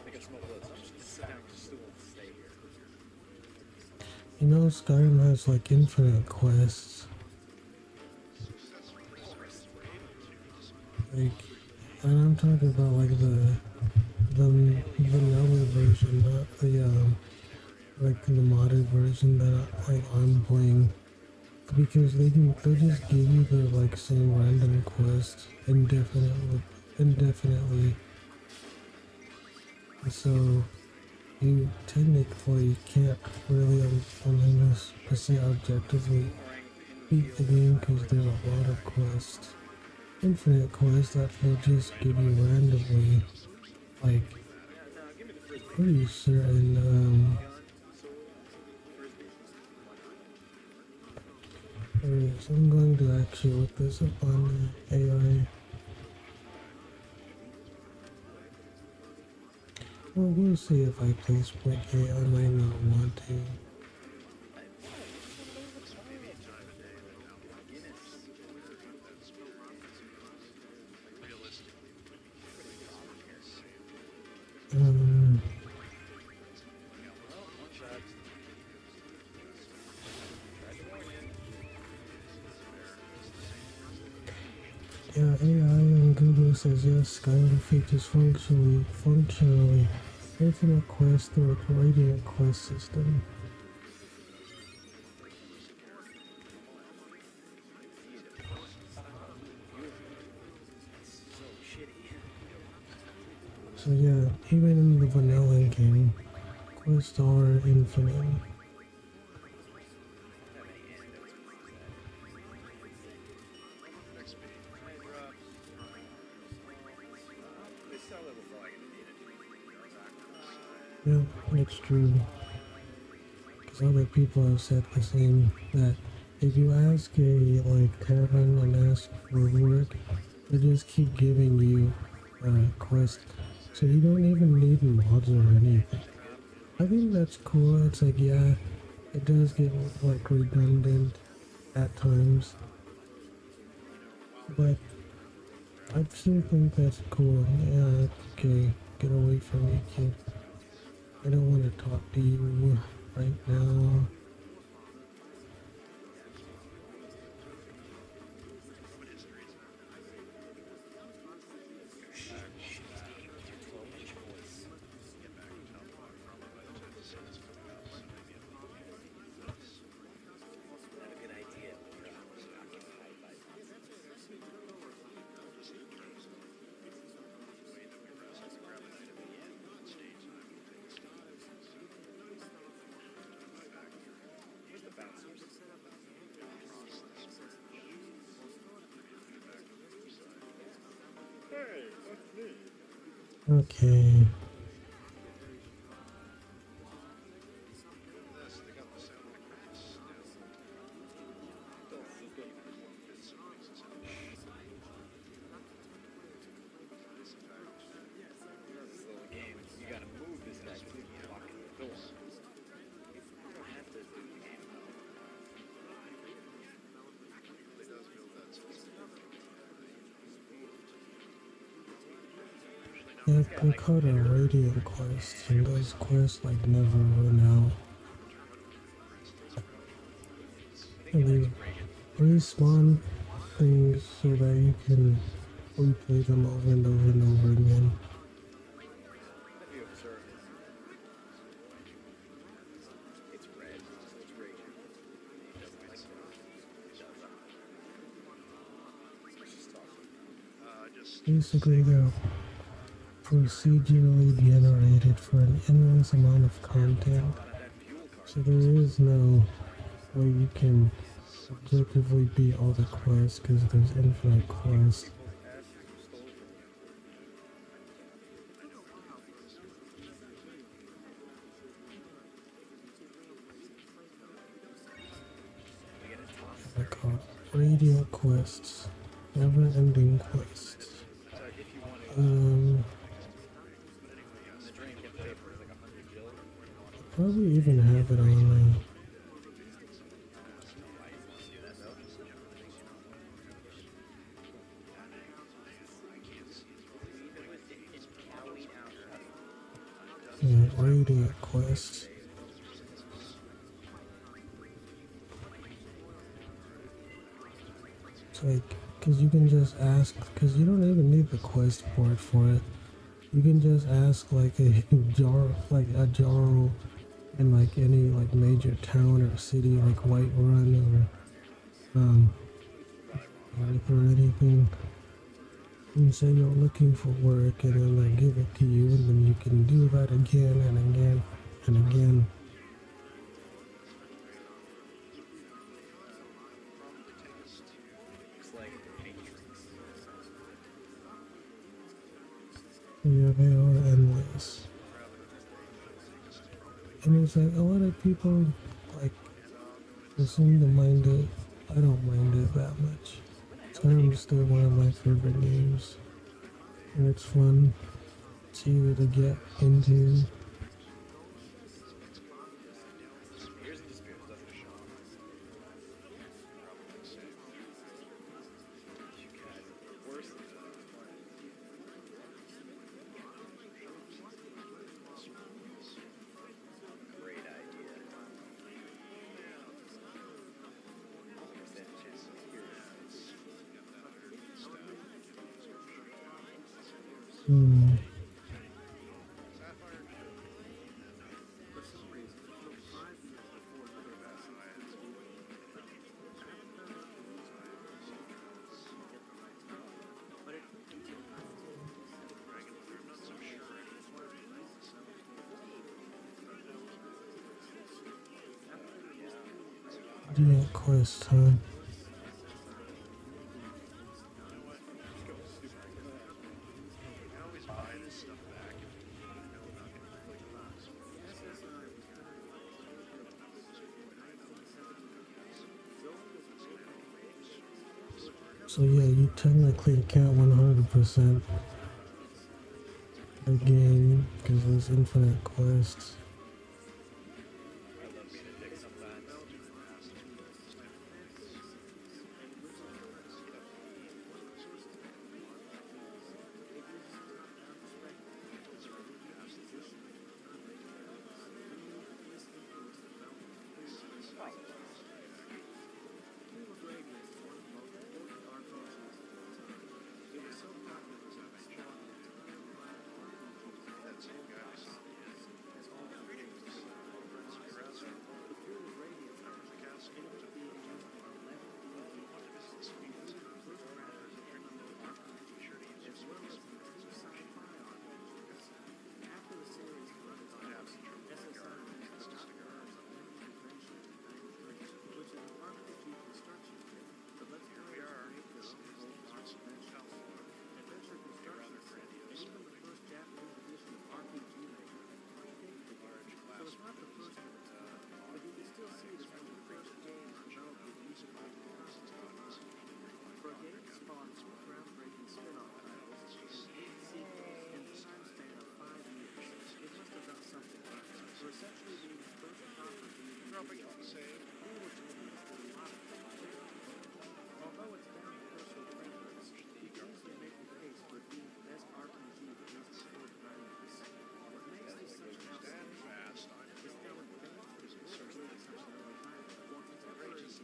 Make us smoke those. I'm just sit down on the stool and stay here. you know Skyrim has like infinite quests. Like, and I'm talking about like the vanilla version, not the like the modded version that I'm playing. Because they'll just give you the like same random quest indefinitely. So you technically can't really 100% objectively beat the game because there's a lot of quests. Infinite quests that they'll just give you randomly. Like, pretty certain, anyways, I'm going to actually look this up on AI. Well, we'll see if I play Split AI. I might not want to. Um, yeah, AI on Google says yes, Skyrim features functionally infinite quest through a radiant quest system. So shitty. So yeah, even in the vanilla game, quests are infinite. They sell it before I can eat it. Yeah, it's true. Because other people have said the same, that if you ask a tavern and ask for work, they just keep giving you quests. So you don't even need mods or anything. I think that's cool. It's like, yeah, it does get like redundant at times. But I still think that's cool. Yeah, okay, get away from me, kid. I don't want to talk to you right now. Not a good idea when you're occupied by Where's the bouncers? Hey, that's me. Okay. This little game, you gotta move this guy to the fucking door. You don't have to do the game though. Yeah, they're called a radiant quest, and those quests never run out. And they respawn things so that you can replay them over and over and over again. If you observe it, it's red, so it's raging. He doesn't like that. He does that. Let's just talk. Basically, they're procedurally generated for an endless amount of content. So there is no way you can objectively beat all the quests because there's infinite quests. I call it radio quests, never-ending quests. So if you want to, the drain can pay for like 100 gil. Probably even have it on radio quests. It's like, because you can just ask, because you don't even need the quest board for it. You can just ask like a Jaro in like any like major town or city like Whiterun or anything. And say you're looking for work and then they give it to you and then you can do that again and again and again. It's like Matrix. Yeah, they are endless. And it's like a lot of people like seem to mind it. I don't mind it that much. Skyrim's still one of my favorite games. And it's fun to get into. Here's the dispute. Doesn't show. Worse than great idea. Stand a chance to hear Hmm. Yeah, quest time. So yeah, you technically can't 100% the game because there's infinite quests. I love being a dick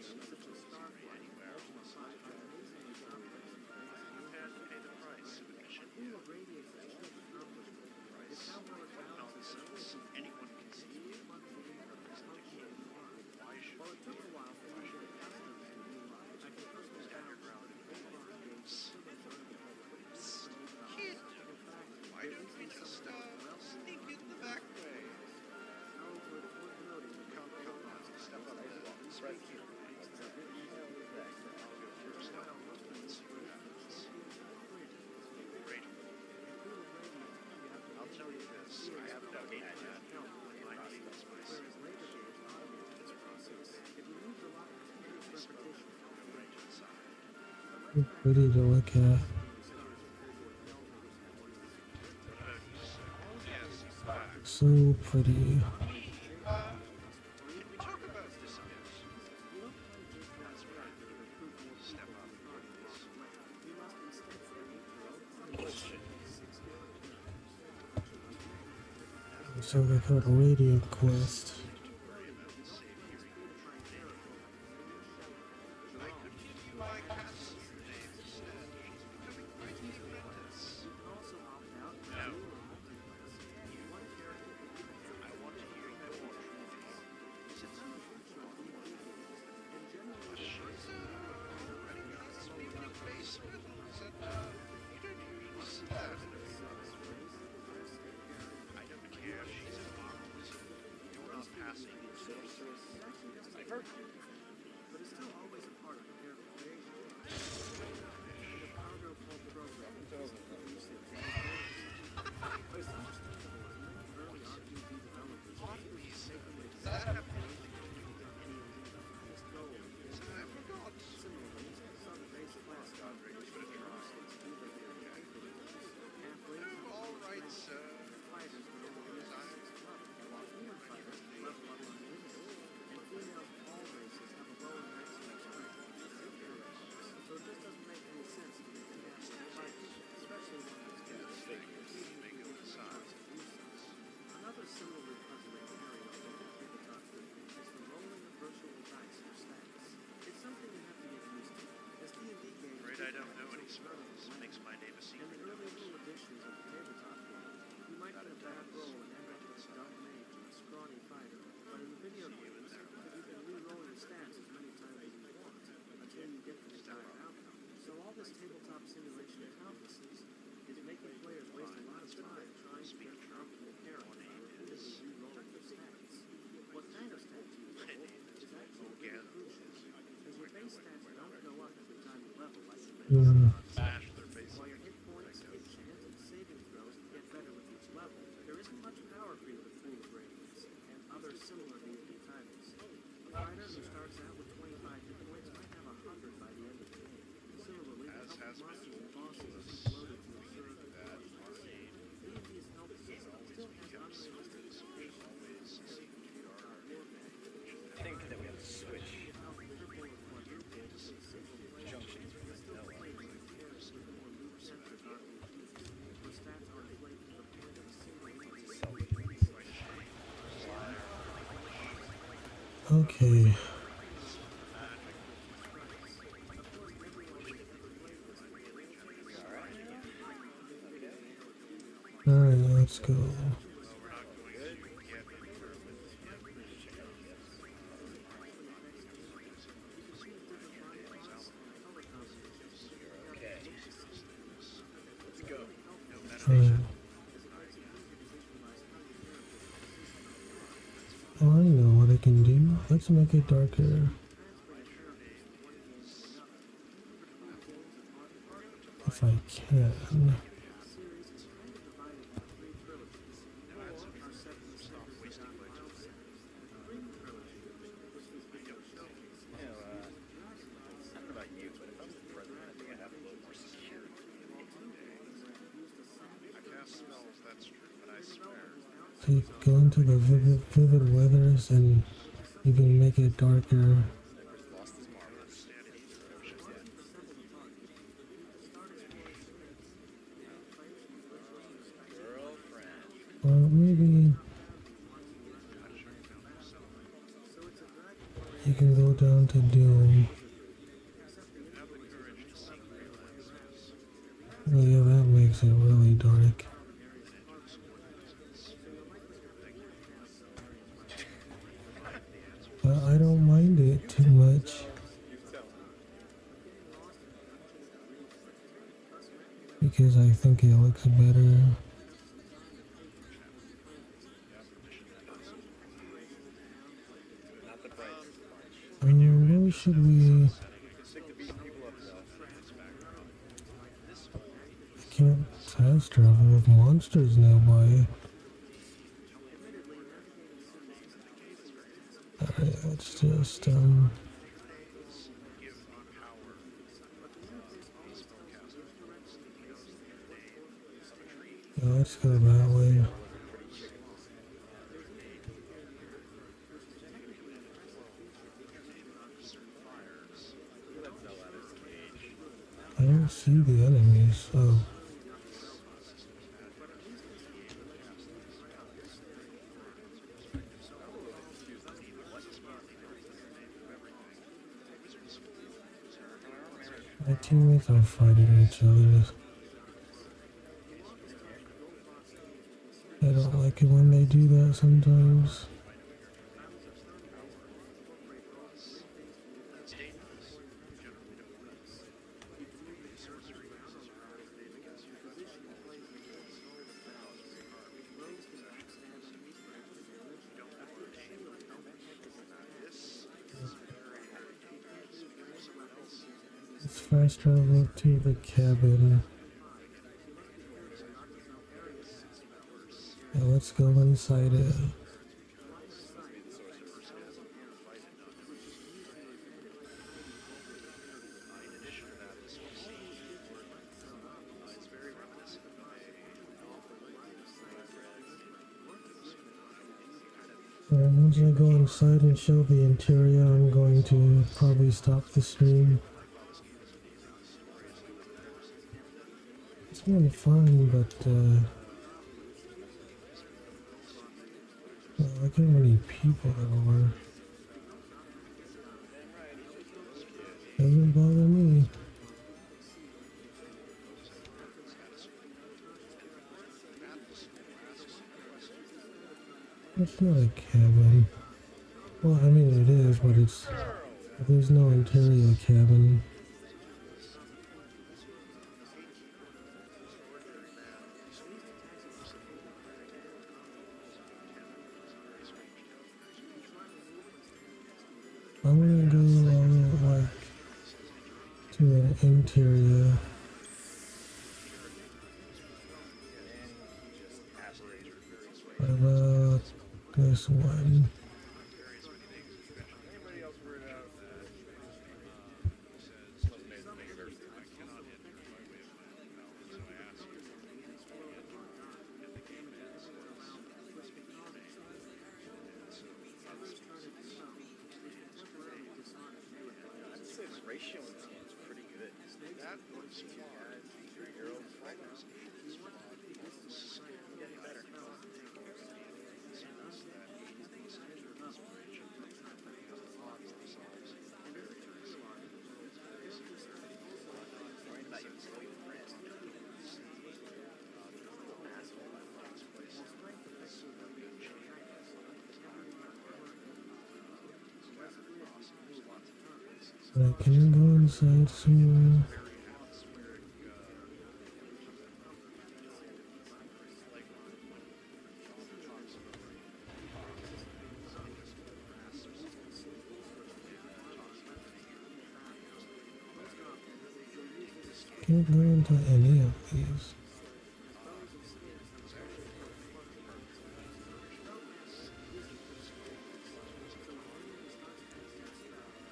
sometimes. Pretty to look at. Yes, fact. So pretty. Can we talk about this a bit? That's right. Step up, So they called Radio Quest. I could give you my castle name instead. Pretty Apprentice. No. I want to hear your truth. Since I'm a shiz. Speaking of base riddles, and you don't usually see that in a I don't care if she's involved. You're not passing. I've heard. Does that have anything to do with it? I forgot. Oh, all right, sir. Afraid I don't know any spells. Makes my name a secret. Mm. Smash their face. As has been told to us, that arcade always becomes secrets, always seem to be harder. I think that we have to switch junctions from Okay. Alright, let's go. Alright. Oh, I know what I can do. Let's make it darker. If I can. I don't know about you, but if I'm the president, I think I'd have a little more security. I cast spells, that's true, but I swear. So you go into the vivid weathers and you can make it darker. Lost his marbles. Girlfriend. Or maybe you can go down to Doom. Oh yeah, that makes it really dark. But I don't mind it too much. Because I think it looks better. Not the brightest bunch. Where should we... Sick to beating people up though. I can't fast travel with monsters nearby. Alright, let's just, let's go that way. I don't see the enemies, so my teammates are fighting each other. I don't like it when they do that sometimes. Let's fast travel to the cabin. Now let's go inside it. Once I go inside and show the interior, I'm going to probably stop the stream. It's been fun, but look how many people there were. Doesn't bother me. It's not a cabin. Well, I mean it is, but there's no interior cabin. I'm gonna go like to an interior. What about this one? Ratio in this game is pretty good. That was your own fighters. Getting better. But can you go inside somewhere? Can't go into any of these.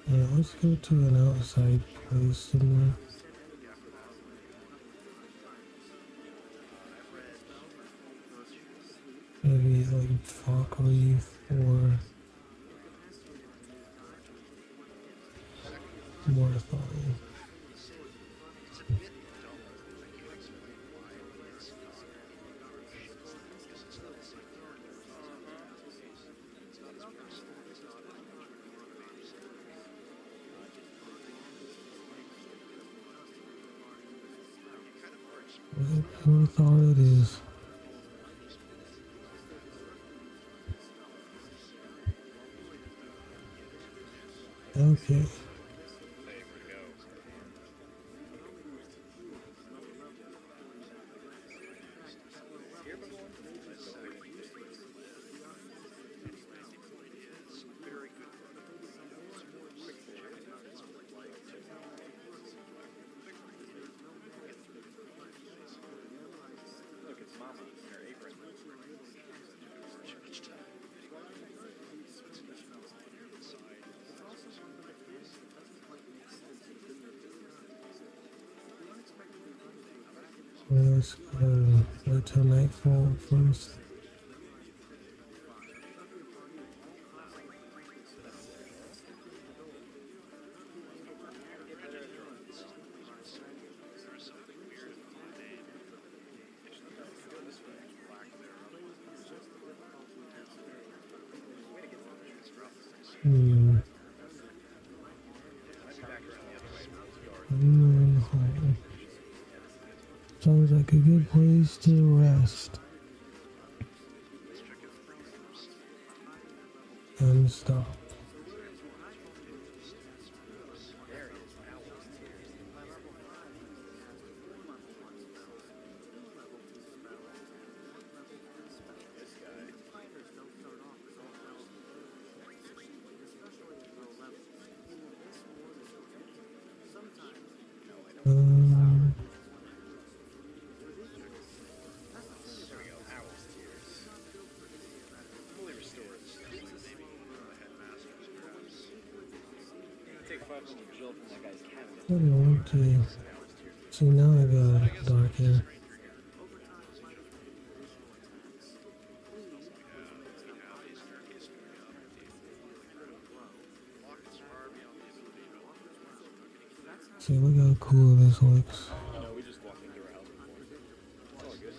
Yeah, let's go to an outside place somewhere. Maybe like Fog Reef or Morthal. Morthal it is. Okay. Look, it's Mama in her apron. Let's wait till nightfall first. Hmm. Hall. Sounds like a good place to rest and stop. Um, Fully restored. Take 5 minutes to drill from that guy's cabinet. what do I want to? See, now I got dark hair. See, look how cool this looks. No, we just walked into our house before. It's all good.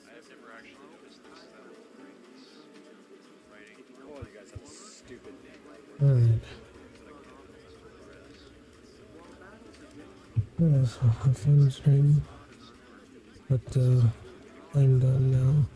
I've never actually noticed this writing. Oh, you guys have a stupid name. Alright. That was a fun stream. But, I'm done now.